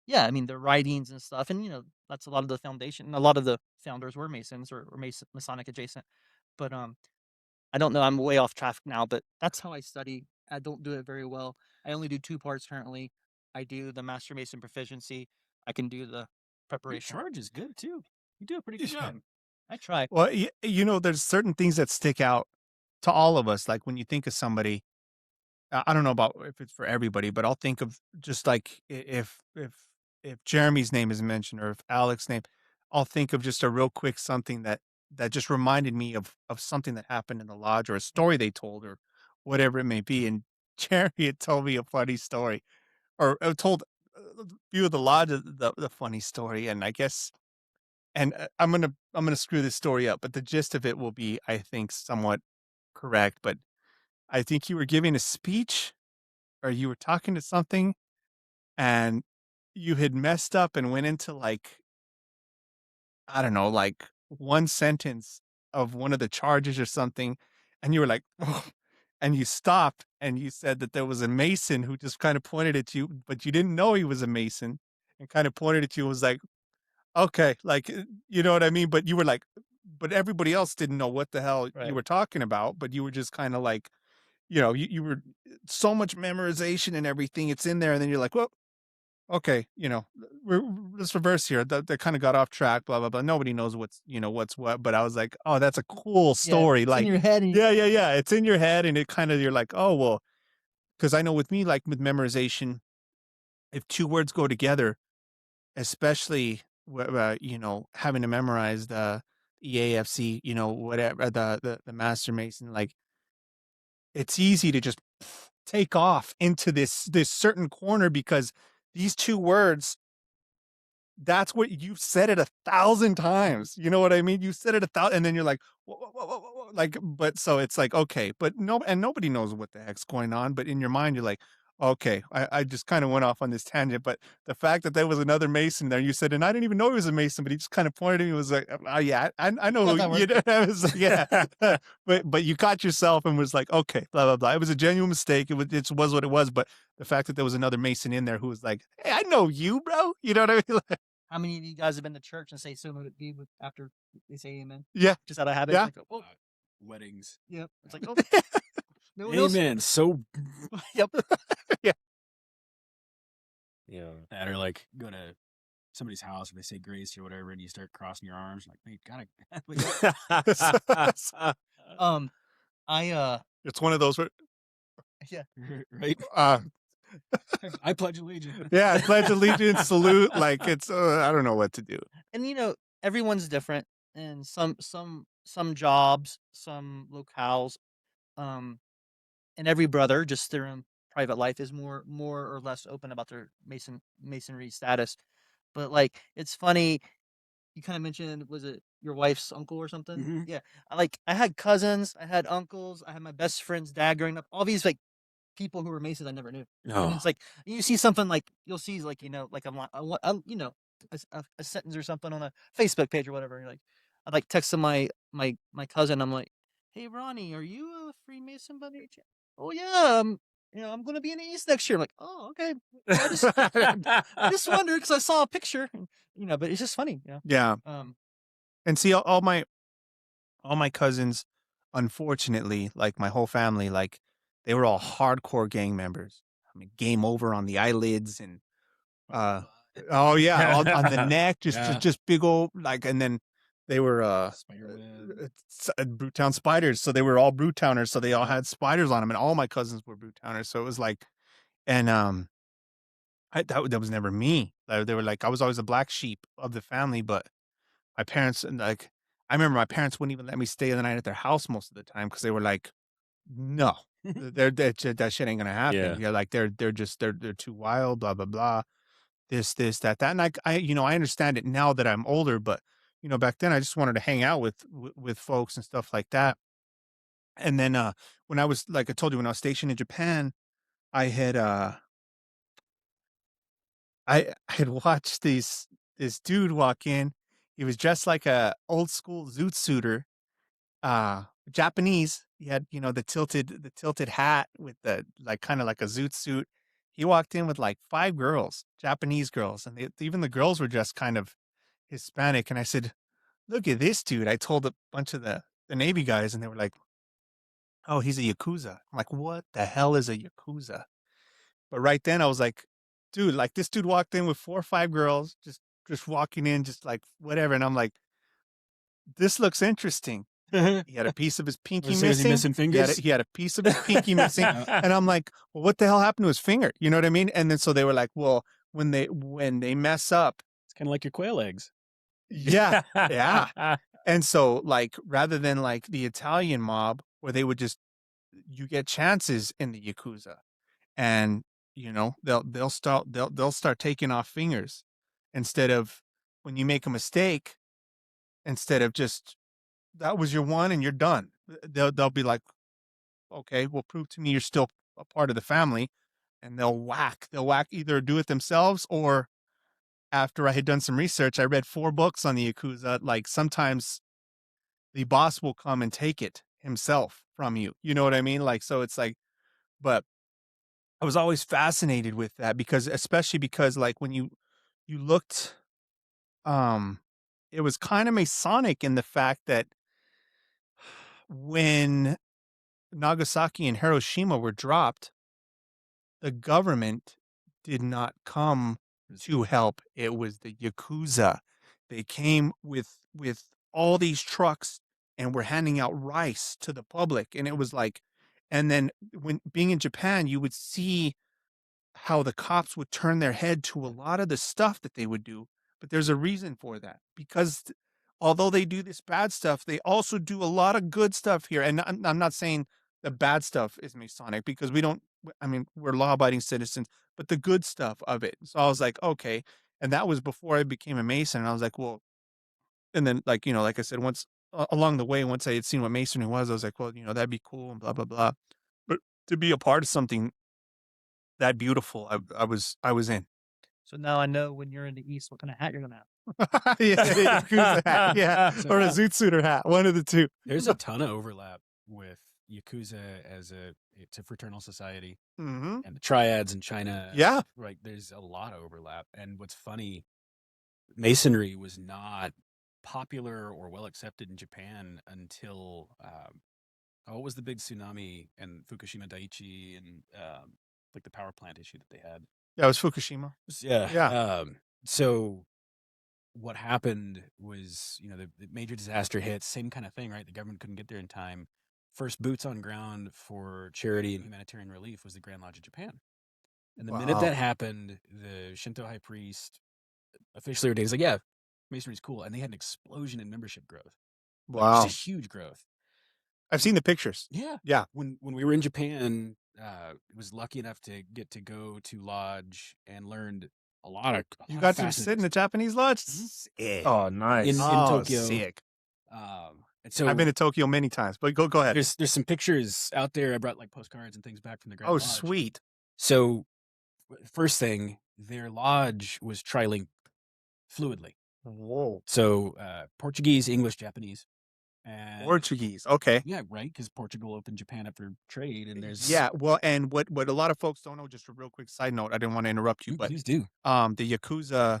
yeah, I mean their writings and stuff, and that's a lot of the foundation. A lot of the founders were Masons or Masonic adjacent, but I don't know. I'm way off track now, but that's how I study. I don't do it very well. I only do 2 parts currently. I do the Master Mason proficiency. I can do the preparation. Your charge is good too. You do a pretty good job. I try. Well, there's certain things that stick out to all of us. Like when you think of somebody, I don't know about if it's for everybody, but I'll think of just like if Jeremy's name is mentioned, or if Alex's name, I'll think of just a real quick something that just reminded me of something that happened in the lodge, or a story they told, or whatever it may be. And Jeremy had told me a funny story, or told a few of the lodge the funny story, and I guess, and I'm gonna screw this story up, but the gist of it will be, I think, somewhat correct. But I think you were giving a speech, or you were talking to something, and you had messed up and went into I don't know, one sentence of one of the charges or something, and you were like, oh, and you stopped and you said that there was a Mason who just kind of pointed at you, but you didn't know he was a Mason, and kind of pointed at you and was like, okay, like, you know what I mean? But you were like, but everybody else didn't know what the hell you were talking about, but you were just kind of like, you were so much memorization and everything. It's in there. And then you're like, well, okay, let's reverse here. That kind of got off track, blah, blah, blah. Nobody knows what's what. But I was like, oh, that's a cool story. It's Like, in your head. yeah. It's in your head. And it kind of, you're like, oh, well, because I know with me, like with memorization, if two words go together, especially, having to memorize the EAFC, whatever, the Master Mason, like, it's easy to just take off into this certain corner because these two words, that's what you've said it 1,000 times. You know what I mean? You said it 1,000, and then you're like, whoa, whoa, whoa, whoa, whoa. Like, but so it's like, okay, but nobody knows what the heck's going on. But in your mind, you're like, okay, I just kind of went off on this tangent. But the fact that there was another Mason there, you said, and I didn't even know he was a Mason, but he just kind of pointed at me and was like, oh, yeah, I know who you know. I was like, yeah. but you caught yourself and was like, okay, blah, blah, blah. It was a genuine mistake. It was what it was. But the fact that there was another Mason in there who was like, hey, I know you, bro. You know what I mean? How many of you guys have been to church and say so would it be after they say amen? Yeah. Just out of habit. Yeah. Like, oh. Weddings. Yeah. It's like, oh. No amen. So. Yep. Yeah. Yeah. That, or like go to somebody's house and they say grace or whatever, and you start crossing your arms, like, wait, gotta. It's one of those. Yeah. Right. I pledge allegiance. Yeah, I pledge allegiance, salute. Like it's, I don't know what to do. And everyone's different, and some jobs, some locales, and every brother, just their own private life, is more or less open about their masonry status. But like, it's funny. You kind of mentioned, was it your wife's uncle or something? Mm-hmm. Yeah. I had cousins, I had uncles, I had my best friend's dad growing up. All these like people who were Masons I never knew. Oh. And it's like, you see something like, you'll see like, like a sentence or something on a Facebook page or whatever. And you're like, I'd like texting my cousin. I'm like, hey, Ronnie, are you a Freemason by any chance? Oh yeah. I'm going to be in the East next year. I'm like, oh, okay. I just wondered because I saw a picture, but it's just funny. Yeah. And see, all my cousins, unfortunately, like my whole family, like they were all hardcore gang members. I mean, game over on the eyelids and, oh yeah, on the neck, just big old, like, and then they were, Brewtown spiders. So they were all Brewtowners. So they all had spiders on them, and all my cousins were Brewtowners. So it was like, and, that was never me. They were like, I was always the black sheep of the family, but my parents, and like, I remember my parents wouldn't even let me stay the night at their house most of the time because they were like, no, that shit ain't gonna happen. Yeah, like they're too wild, blah blah blah, this that. And I understand it now that I'm older, but back then I just wanted to hang out with folks and stuff like that. And then when I was, like I told you, when I was stationed in Japan, I had I had watched this dude walk in. He was dressed like a old school zoot suiter, Japanese. He had, the tilted hat with the, like, kind of like a zoot suit. He walked in with like 5 girls, Japanese girls, and even the girls were just kind of Hispanic. And I said, "Look at this dude." I told a bunch of the Navy guys, and they were like, "Oh, he's a Yakuza." I'm like, "What the hell is a Yakuza?" But right then I was like, dude, like this dude walked in with 4 or 5 girls, just walking in, just like whatever. And I'm like, this looks interesting. He had a piece of his pinky missing. Was he missing fingers? He had a piece of his pinky missing. And I'm like, well, what the hell happened to his finger? You know what I mean? And then so they were like, well, when they mess up, it's kind of like your quail eggs. Yeah. Yeah. And so, like, rather than like the Italian mob where they would just, you get chances in the Yakuza, and they'll start taking off fingers instead of, when you make a mistake, instead of just, that was your one and you're done. They'll be like, okay, well, prove to me you're still a part of the family, and they'll whack either do it themselves or after I had done some research, I read 4 books on the Yakuza. Like, sometimes the boss will come and take it himself from you. You know what I mean? Like, so it's like, but I was always fascinated with that because, especially because, like, when you looked, um, it was kind of Masonic in the fact that when Nagasaki and Hiroshima were dropped, the government did not come to help. It was the Yakuza. They came with all these trucks and were handing out rice to the public. And it was like, and then when being in Japan, you would see how the cops would turn their head to a lot of the stuff that they would do. But there's a reason for that because although they do this bad stuff, they also do a lot of good stuff here. And I'm not saying the bad stuff is Masonic because we don't, I mean, we're law abiding citizens, but the good stuff of it. So I was like, okay. And that was before I became a Mason. And I was like, well, and then, like, like I said, once along the way, once I had seen what Masonry was, I was like, well, that'd be cool and blah, blah, blah. But to be a part of something that beautiful, I was in. So now I know when you're in the East, what kind of hat you're gonna have. Yeah, Yakuza hat, yeah, or a zoot suiter hat, one of the two. There's a ton of overlap with Yakuza as it's a fraternal society, Mm-hmm. and the triads in China. Yeah, Like there's a lot of overlap. And what's funny, Masonry was not popular or well accepted in Japan until what was the big tsunami and Fukushima Daiichi and like the power plant issue that they had. Yeah, it was Fukushima. Yeah. Yeah. So what happened was, the major disaster hit, same kind of thing, right? The government couldn't get there in time. First boots on ground for charity and humanitarian relief was the Grand Lodge of Japan. And the minute that happened, the Shinto high priest officially ordained, like, yeah, Masonry's cool. And they had an explosion in membership growth. Wow. Just a huge growth. I've seen the pictures. Yeah. Yeah. When we were in Japan, was lucky enough to get to go to lodge and learned a lot of. You got to sit in the Japanese lodge. Sick. Oh, nice. In Tokyo. Sick. And so I've been to Tokyo many times, but go ahead. There's some pictures out there. I brought like postcards and things back from the Grand Lodge. Sweet. So first thing, their lodge was trilingual fluidly. Whoa. So Portuguese, English, Japanese. And Portuguese. Okay. Yeah, right. Because Portugal opened Japan up for trade, and there's well, and what a lot of folks don't know. Just a real quick side note. I didn't want to interrupt you, but please do. The Yakuza,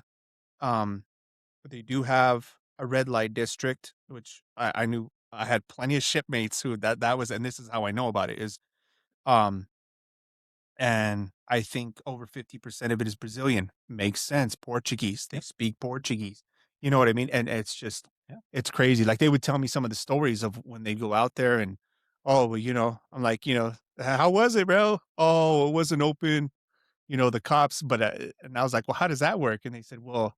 they do have a red light district, which I knew. I had plenty of shipmates who that was, and this is how I know about it is, and I think over 50% of it is Brazilian. Makes sense. Portuguese. They speak Portuguese. You know what I mean? And it's just, it's crazy. Like they would tell me some of the stories of when they go out there and, oh, well, I'm like, how was it, bro? Oh, it wasn't open, the cops. But, and I was like, well, how does that work? And they said, well,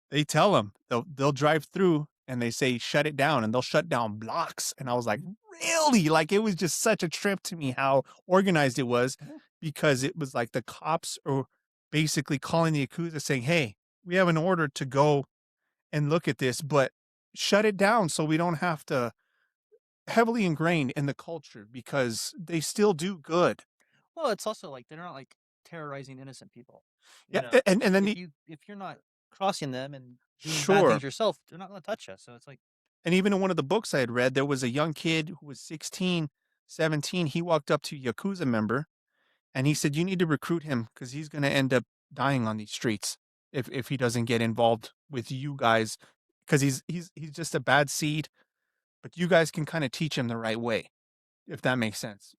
they tell them they'll drive through and they say, shut it down, and they'll shut down blocks. And I was like, really? Like, it was just such a trip to me how organized it was, because it was like the cops are basically calling the Yakuza saying, hey, we have an order to go and look at this, but shut it down so we don't have to heavily ingrained in the culture because they still do good. Well, it's also like they're not like terrorizing innocent people. Yeah, and then if you're not crossing them and doing bad things yourself, they're not going to touch you. So it's like, and even in one of the books I had read, there was a young kid who was 16, 17. He walked up to a Yakuza member and he said, you need to recruit him because he's going to end up dying on these streets if he doesn't get involved with you guys, because he's just a bad seed, but you guys can kind of teach him the right way, if that makes sense.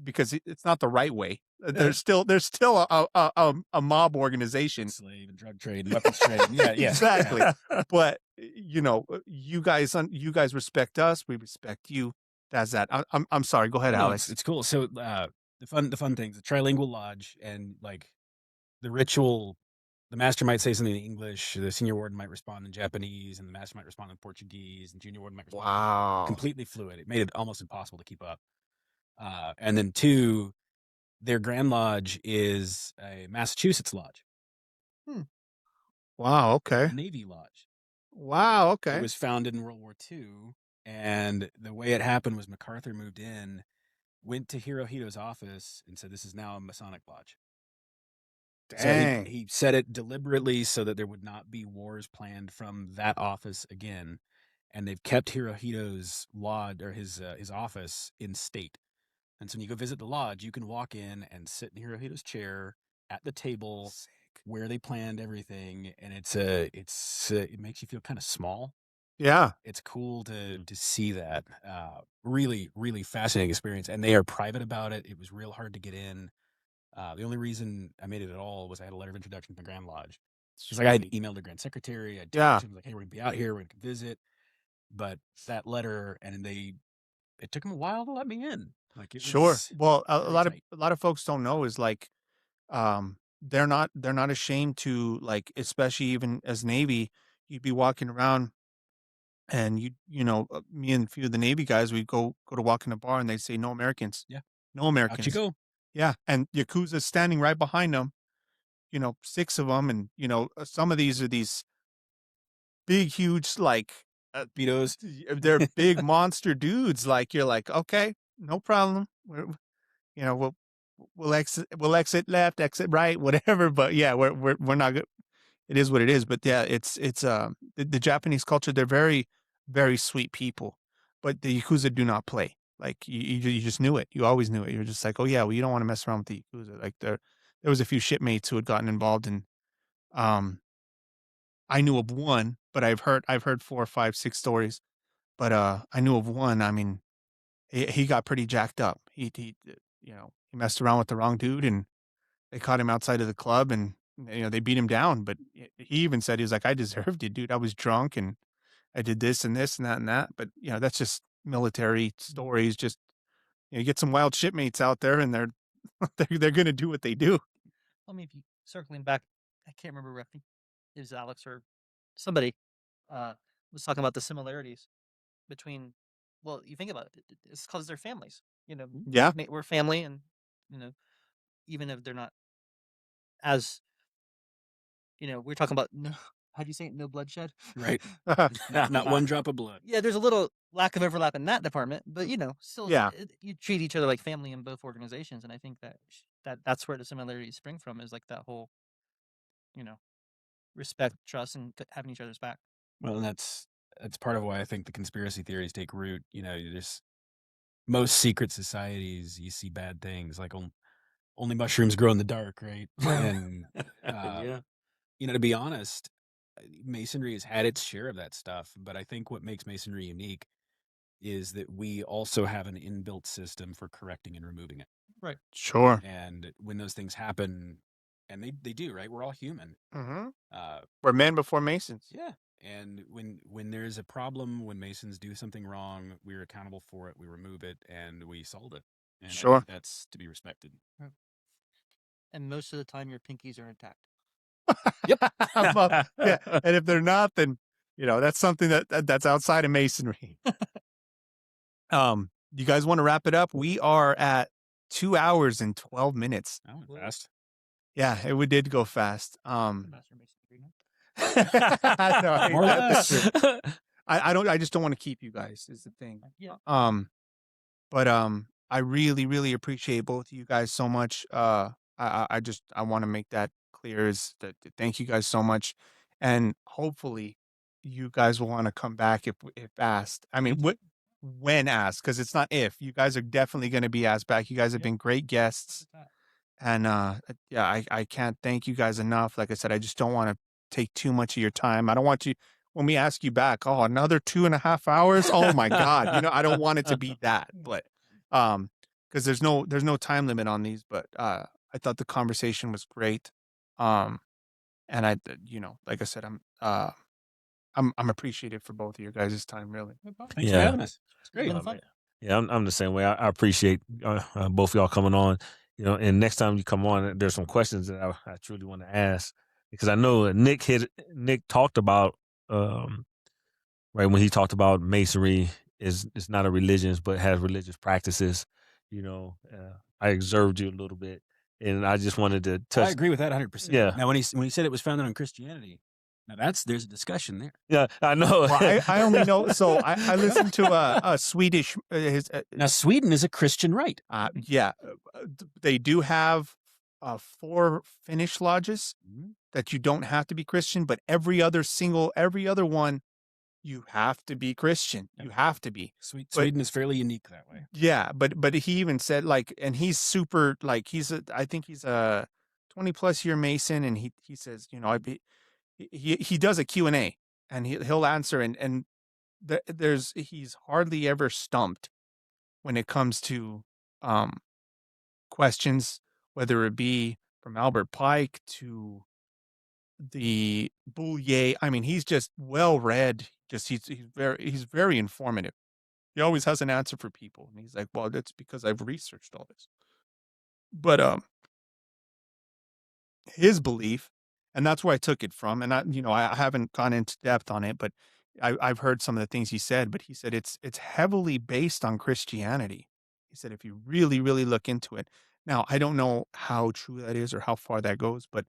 Because it's not the right way. There's still a mob organization, slave and drug trade and weapons trade. Yeah, exactly. But you guys respect us, we respect you. That's that. I'm sorry. Go ahead, Alex. It's cool. So the fun things, the trilingual lodge, and like the ritual. The master might say something in English, the senior warden might respond in Japanese, and the master might respond in Portuguese, and junior warden might respond. Completely fluid. It made it almost impossible to keep up. And then 2, their Grand Lodge is a Massachusetts lodge. Wow, okay. Navy lodge. Wow, okay. It was founded in World War II, and the way it happened was MacArthur moved in, went to Hirohito's office, and said, this is now a Masonic lodge. Dang. So he said it deliberately so that there would not be wars planned from that office again. And they've kept Hirohito's lodge or his office in state. And so when you go visit the lodge, you can walk in and sit in Hirohito's chair at the table where they planned everything, and it makes you feel kind of small. Yeah, it's cool to see that. Really, really fascinating experience, and they are private about it. It was real hard to get in. The only reason I made it at all was I had a letter of introduction from the Grand Lodge. It's like I had emailed the Grand Secretary. I texted him like, "Hey, we're gonna be out here. We're gonna visit." But that letter, and it took them a while to let me in. Like it was Well, a tight. lot of folks don't know is like, they're not ashamed to, like, especially even as Navy, you'd be walking around and me and a few of the Navy guys, we'd go to walk in a bar and they'd say no Americans. Yeah. No Out you Americans. go. Yeah. And Yakuza's standing right behind them, 6 of them. And, some of these are these big, huge, like, Speedos. they're big monster dudes. Like, you're like, okay, no problem. We'll exit left, exit right, whatever. But yeah, we're not good. It is what it is. But yeah, it's the Japanese culture. They're very, very sweet people, but the Yakuza do not play. Like you just knew it. You always knew it. You're just like, oh yeah, well, you don't want to mess around with the Yakuza. Like there was a few shipmates who had gotten involved in. I knew of one, but I've heard 4, 5, 6 stories. But I knew of one. I mean, he got pretty jacked up. He messed around with the wrong dude, and they caught him outside of the club, and they beat him down. But he even said, he was like, I deserved it, dude. I was drunk and I did this and this and that and that. But that's just military stories. Just you get some wild shipmates out there, and they're they're gonna do what they do. I mean, if you circling back, I can't remember if it was Alex or somebody was talking about the similarities between. Well, you think about it, it's because they're families. Yeah. We're family, and even if they're not as we're talking about no. How do you say it? No bloodshed, right? Not one drop of blood. Yeah, there's a little lack of overlap in that department, but still, Yeah. You treat each other like family in both organizations, and I think that's where the similarities spring from, is like that whole, respect, trust, and having each other's back. Well, and that's part of why I think the conspiracy theories take root. There's most secret societies, you see bad things like only mushrooms grow in the dark, right? And Yeah. to be honest, Masonry has had its share of that stuff, but I think what makes Masonry unique is that we also have an inbuilt system for correcting and removing it. Right. Sure. And when those things happen, and they do, right? We're all human. Mm-hmm. We're men before Masons. Yeah. And when there's a problem, when Masons do something wrong, we're accountable for it. We remove it and we solve it. And sure. I think that's to be respected. And most of the time, your pinkies are intact. Yep. Yeah. And if they're not, then that's something that's outside of Masonry. You guys want to wrap it up? We are at 2 hours and 12 minutes. That went fast. Yeah, it did go fast. No, more or less. I just don't want to keep you guys, is the thing. Yeah. But I really, really appreciate both of you guys so much. I want to make that clear, is that thank you guys so much, and hopefully you guys will want to come back if asked. I mean, when asked, because it's not if. You guys are definitely going to be asked back. You guys have been great guests, and yeah, I can't thank you guys enough. Like I said, I just don't want to take too much of your time. I don't want you, when we ask you back, another 2.5 hours. Oh my God. I don't want it to be that, but, cause there's no time limit on these, but, I thought the conversation was great. And I, like I said, I'm appreciative for both of your guys' time, really. Thanks for having us. It's great. Yeah, I'm the same way. I appreciate both of y'all coming on. And next time you come on, there's some questions that I truly want to ask, because I know Nick talked about right when he talked about Masonry is not a religion, but has religious practices. I observed you a little bit, and I just wanted to touch. I agree with that 100%. Yeah. Now, when he said it was founded on Christianity, now there's a discussion there. Yeah, I know. Well, I only know. So I listened to a Swedish. Now Sweden is a Christian rite. Yeah, they do have 4 Finnish lodges that you don't have to be Christian, but every other one, you have to be Christian. You have to be. Sweden is fairly unique that way. Yeah, but he even said, like, and he's super, like, I think he's a 20+ year Mason, and he says, he does a Q&A, and he'll answer, and he's hardly ever stumped when it comes to questions, whether it be from Albert Pike to the Boulier. I mean, he's just well read. Just he's very informative. He always has an answer for people, and he's like, "Well, that's because I've researched all this." But his belief, and that's where I took it from. And I haven't gone into depth on it, but I've heard some of the things he said. But he said it's heavily based on Christianity. He said if you really, really look into it. Now, I don't know how true that is or how far that goes, but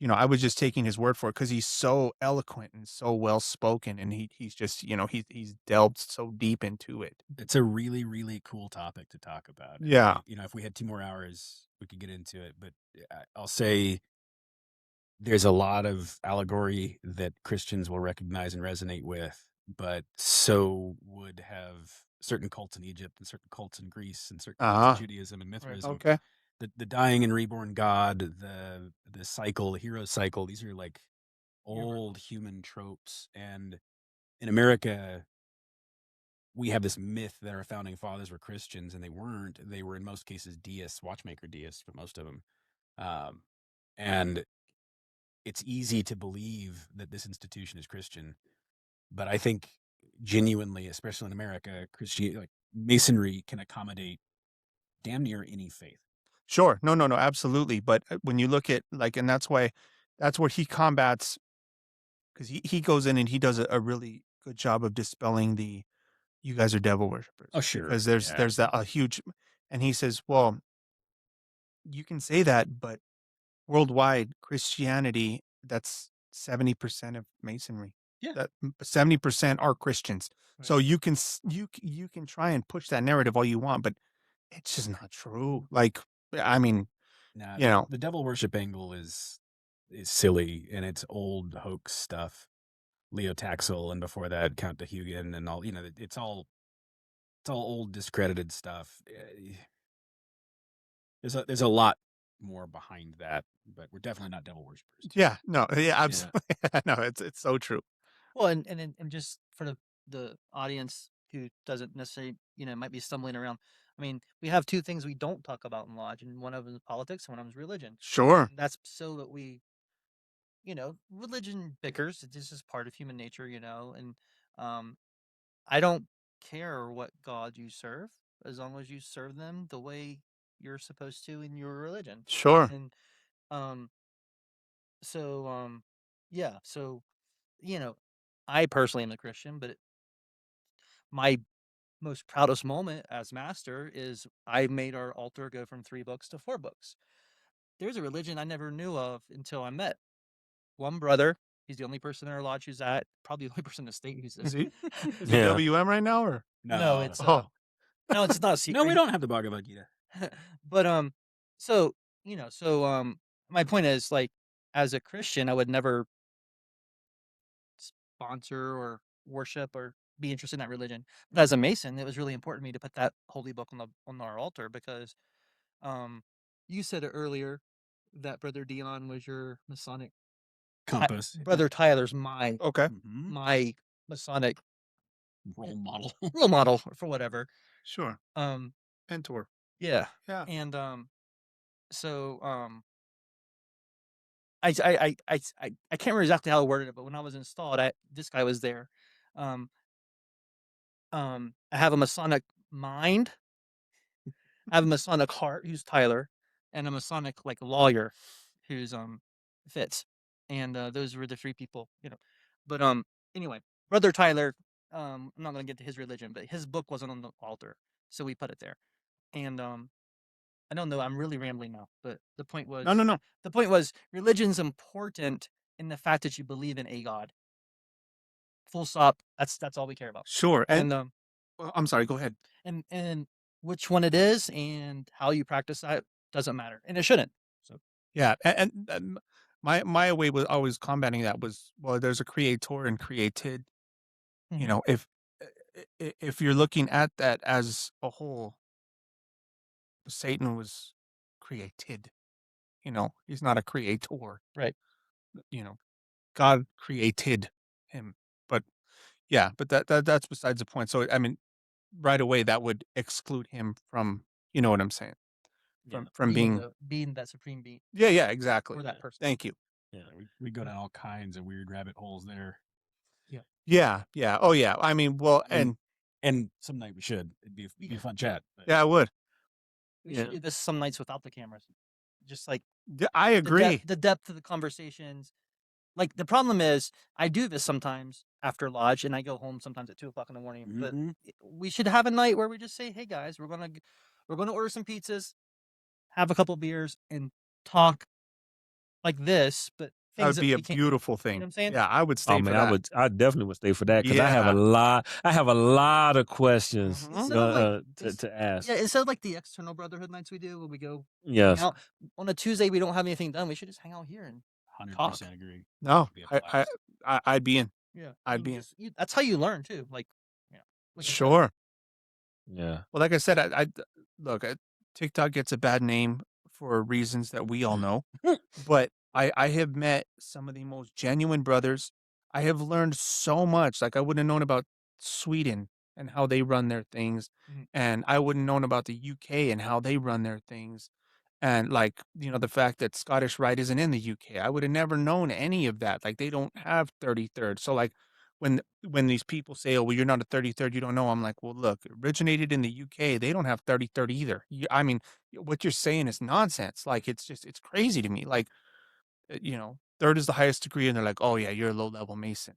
I was just taking his word for it because he's so eloquent and so well spoken, and he's just he's delved so deep into it. It's a really, really cool topic to talk about. Yeah. If we had 2 more hours, we could get into it. But I'll say there's a lot of allegory that Christians will recognize and resonate with, but so would have certain cults in Egypt and certain cults in Greece and certain cults in Judaism and Mithraism. Right. Okay. The dying and reborn God, the cycle, the hero cycle, these are like old human tropes. And in America, we have this myth that our founding fathers were Christians, and they weren't. They were in most cases deists, watchmaker deists, but most of them. And it's easy to believe that this institution is Christian, but I think genuinely, especially in America, Masonry can accommodate damn near any faith. Sure. No, absolutely. But when you look at and that's where he combats, because he goes in and he does a really good job of dispelling you guys are devil worshippers. Oh, sure. Because there's a huge, and he says, well, you can say that, but worldwide Christianity, that's 70% of Masonry. Yeah. That 70% are Christians. Right. So you can try and push that narrative all you want, but it's just not true. Like, I mean, the devil worship angle is silly, and it's old hoax stuff. Leo Taxil, and before that, Count de Hugen, and all. It's all old discredited stuff. There's a lot more behind that, but we're definitely not devil worshippers. Yeah, no, yeah, absolutely. Yeah. No, it's so true. Well, and just for the audience who doesn't necessarily, might be stumbling around. I mean, we have 2 things we don't talk about in lodge, and one of them is politics, and one of them is religion. Sure. And that's so that we, religion bickers. This is part of human nature, and I don't care what God you serve, as long as you serve them the way you're supposed to in your religion. Sure. And yeah, so I personally am a Christian, but my most proudest moment as master is I made our altar go from 3 books to 4 books. There's a religion I never knew of until I met one brother. He's the only person in our lodge who's that. Probably the only person in the state who's this. Is he WM right now, or no? It's no, it's not a secret. No, we don't have the Bhagavad Gita. But so my point is, like, as a Christian, I would never sponsor or worship or be interested in that religion. But as a Mason, it was really important to me to put that holy book on our altar, because you said it earlier that Brother Dion was your Masonic compass. Brother Tyler's my Masonic role model for whatever. Sure. Mentor. Yeah. Yeah. And so I can't remember exactly how I worded it, but when I was installed, this guy was there. I have a Masonic mind. I have a Masonic heart, who's Tyler, and a Masonic lawyer, who's Fitz. And those were the 3 people, But anyway, Brother Tyler, I'm not going to get to his religion, but his book wasn't on the altar, so we put it there. And I don't know, I'm really rambling now, but the point was No. The point was, religion's important in the fact that you believe in a God. Full stop. That's all we care about. Sure. And I'm sorry, go ahead. And which one it is and how you practice that doesn't matter, and it shouldn't. So yeah, and my way was always combating that was, well, there's a creator and created. You Mhm. know, if you're looking at that as a whole, Satan was created. You know, he's not a creator. Right. You know, God created him. But yeah, but that's besides the point. So I mean, right away that would exclude him from, you know what I'm saying? yeah, From being, being that supreme being yeah, exactly. or that person. Thank you. Yeah, we go down all kinds of weird rabbit holes there. Yeah. Oh yeah. I mean, well, And some night we should. It'd be a fun chat. But. yeah, I would. We should do this some nights without the cameras. Just like I agree. the depth of the conversations. Like the problem is, I do this sometimes after lodge, and I go home sometimes at 2 o'clock in the morning. But we should have a night where we just say, "Hey guys, we're gonna order some pizzas, have a couple beers, and talk like this." But That things would that be a we can't. beautiful You know thing. what I'm saying? Yeah, I would stay oh for man, that. I definitely would stay for that because I have Yeah. a lot of questions Mhm. Instead of like to ask. yeah, instead of like the external brotherhood nights we do, where we go hang Yes. out on a Tuesday, we don't have anything done. We should just hang out here and 100% agree. No, It'd be a blast. I'd be in. yeah, I'd be in. that's how you learn too. Like, yeah, like a show. Sure. Yeah. Well, like I said, I look, TikTok gets a bad name for reasons that we all know, but I have met some of the most genuine brothers. I have learned so much. Like I wouldn't have known about Sweden and how they run their things, Mhm. and I wouldn't known about the UK and how they run their things. And like, you know, the fact that Scottish Rite isn't in the UK, I would have never known any of that. Like they don't have 33rd. So like when these people say, "Oh, well, you're not a 33rd, you don't know," I'm like, "Well, look, it originated in the UK. They don't have 33rd either. I mean, what you're saying is nonsense. Like it's crazy to me. Like, you know, third is the highest degree, and they're like, "Oh yeah, you're a low level Mason."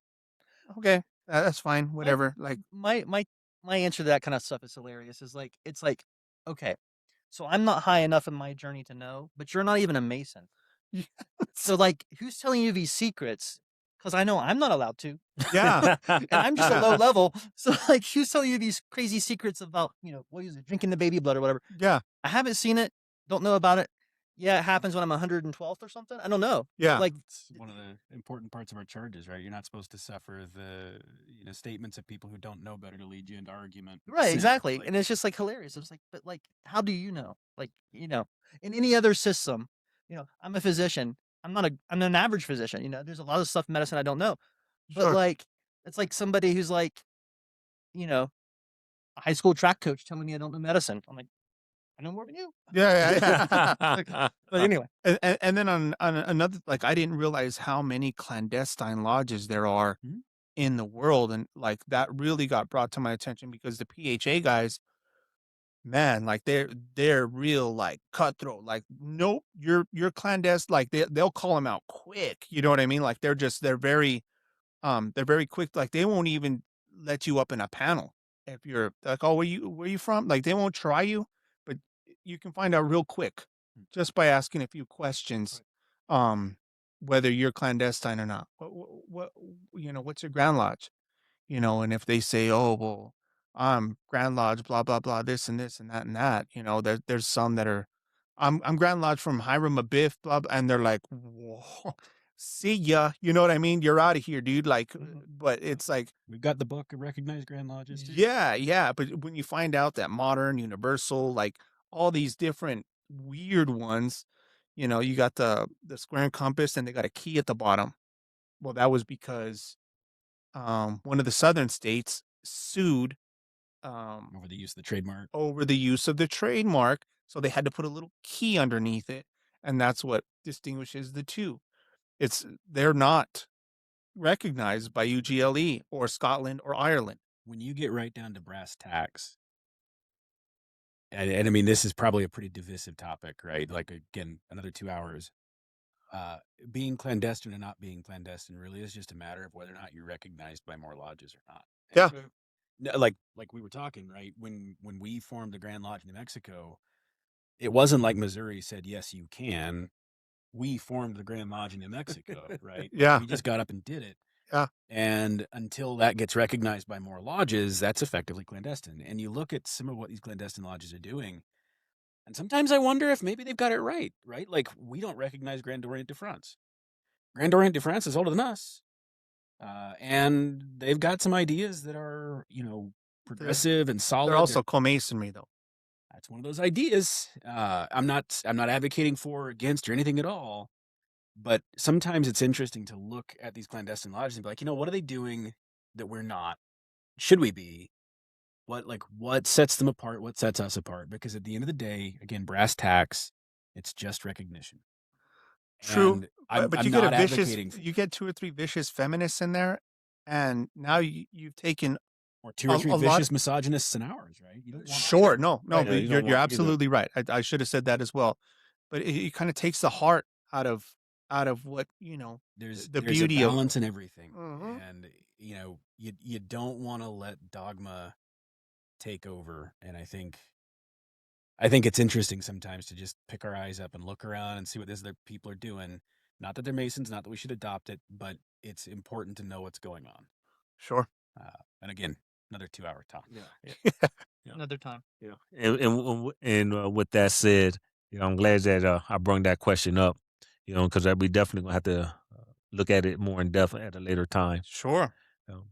Okay, that's fine. Whatever. Like, My answer to that kind of stuff is hilarious. Is like it's like, okay, so I'm not high enough in my journey to know, but you're not even a Mason. So like, who's telling you these secrets? Because I know I'm not allowed to. yeah, And I'm just a Yeah. low level. So like, who's telling you these crazy secrets about, what is it, drinking the baby blood or whatever? yeah, I haven't seen it. Don't know about it. Yeah, it happens when I'm 112th or something. I don't know. yeah. Like, It's one of the important parts of our charges, right? You're not supposed to suffer the statements of people who don't know better to lead you into argument. right, exactly. Like, And it's just like hilarious. It's like, but like, how do you know? Like, in any other system, I'm a physician. I'm an average physician. There's a lot of stuff in medicine I don't know. But Sure. like, it's like somebody who's like, a high school track coach telling me I don't know medicine. I'm like, I know more than you. Yeah. But anyway, And then on another, like I didn't realize how many clandestine lodges there are Mhm. in the world, and like that really got brought to my attention because the PHA guys, man, like they're real like cutthroat. Like, nope, you're clandestine. Like they'll call them out quick. You know what I mean? Like they're very quick. Like they won't even let you up in a panel if you're like, oh, where you from? Like they won't try you, but you can find out real quick just by asking a few questions, whether you're clandestine or not. What what's your Grand Lodge? And if they say, oh well, I'm Grand Lodge, blah blah blah, this and this and that and that. There's some that are, I'm Grand Lodge from Hiram Abiff, blah, blah, and they're like, whoa, see ya. You know what I mean? You're out of here, dude. Like, but it's like, we've got the book of recognized Grand Lodges too. yeah. But when you find out that modern, universal, like all these different weird ones, you got the square and compass, and they got a key at the bottom. Well, that was because one of the southern states sued Over the use of the trademark. over the use of the trademark, so they had to put a little key underneath it, and that's what distinguishes the two. They're not recognized by UGLE or Scotland or Ireland. When you get right down to brass tacks, and I mean, this is probably a pretty divisive topic, right? Like, again, another 2 hours. Being clandestine and not being clandestine really is just a matter of whether or not you're recognized by more lodges or not. Yeah. No, like we were talking, right? When we formed the Grand Lodge in New Mexico, it wasn't like Missouri said, yes, you can. We formed the Grand Lodge in New Mexico, right? Yeah. We just got up and did it. Yeah. And until that gets recognized by more lodges, that's effectively clandestine. And you look at some of what these clandestine lodges are doing, And sometimes I wonder if maybe they've got it right? Like, we don't recognize Grand Orient de France. Grand Orient de France is older than us. And they've got some ideas that are, progressive and solid. They're also co-masonry, though. That's one of those ideas. I'm not advocating for or against or anything at all. But sometimes it's interesting to look at these clandestine lodges and be like, what are they doing that we're not? Should we be? What sets them apart? What sets us apart? Because at the end of the day, again, brass tacks, it's just recognition. True, And but I'm you get not a vicious, advocating for you get 2 or 3 vicious feminists in there, and now you've taken or 2 or 3 vicious misogynists in ours, right? You don't want Sure, no, Right, but you don't you're want absolutely right. I should have said that as well. But it kind of takes the heart out of what, there's the a beauty of balance in everything. Mhm. And you don't want to let dogma take over. And I think it's interesting sometimes to just pick our eyes up and look around and see what other people are doing. Not that they're Masons, not that we should adopt it, but it's important to know what's going on. Sure. And again, another 2-hour talk. Yeah. Another time. Yeah, and with that said, I'm glad that I brought that question up, because we definitely gonna have to look at it more in depth at a later time. Sure.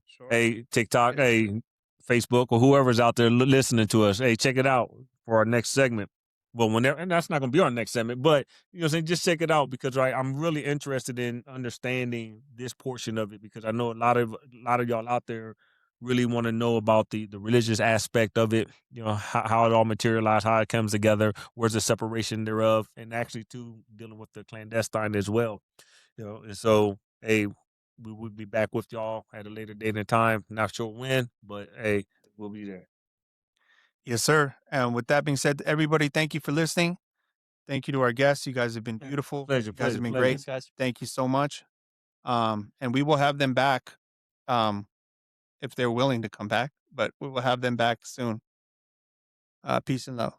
Sure. Hey, TikTok, hey, Facebook, or whoever's out there listening to us, hey, check it out for our next segment. Well, whenever, and that's not going to be our next segment, but just check it out because I'm really interested in understanding this portion of it because I know a lot of y'all out there really want to know about the religious aspect of it, how it all materialized, how it comes together, where's the separation thereof, and actually too dealing with the clandestine as well, and so hey, we will be back with y'all at a later date and time. Not sure when, but hey, we'll be there. Yes, sir. And with that being said, everybody, thank you for listening. Thank you to our guests. You guys have been beautiful. Pleasure, You guys have been pleasure. great. Thanks, guys. Thank you so much. And we will have them back, if they're willing to come back. But we will have them back soon. Peace and love.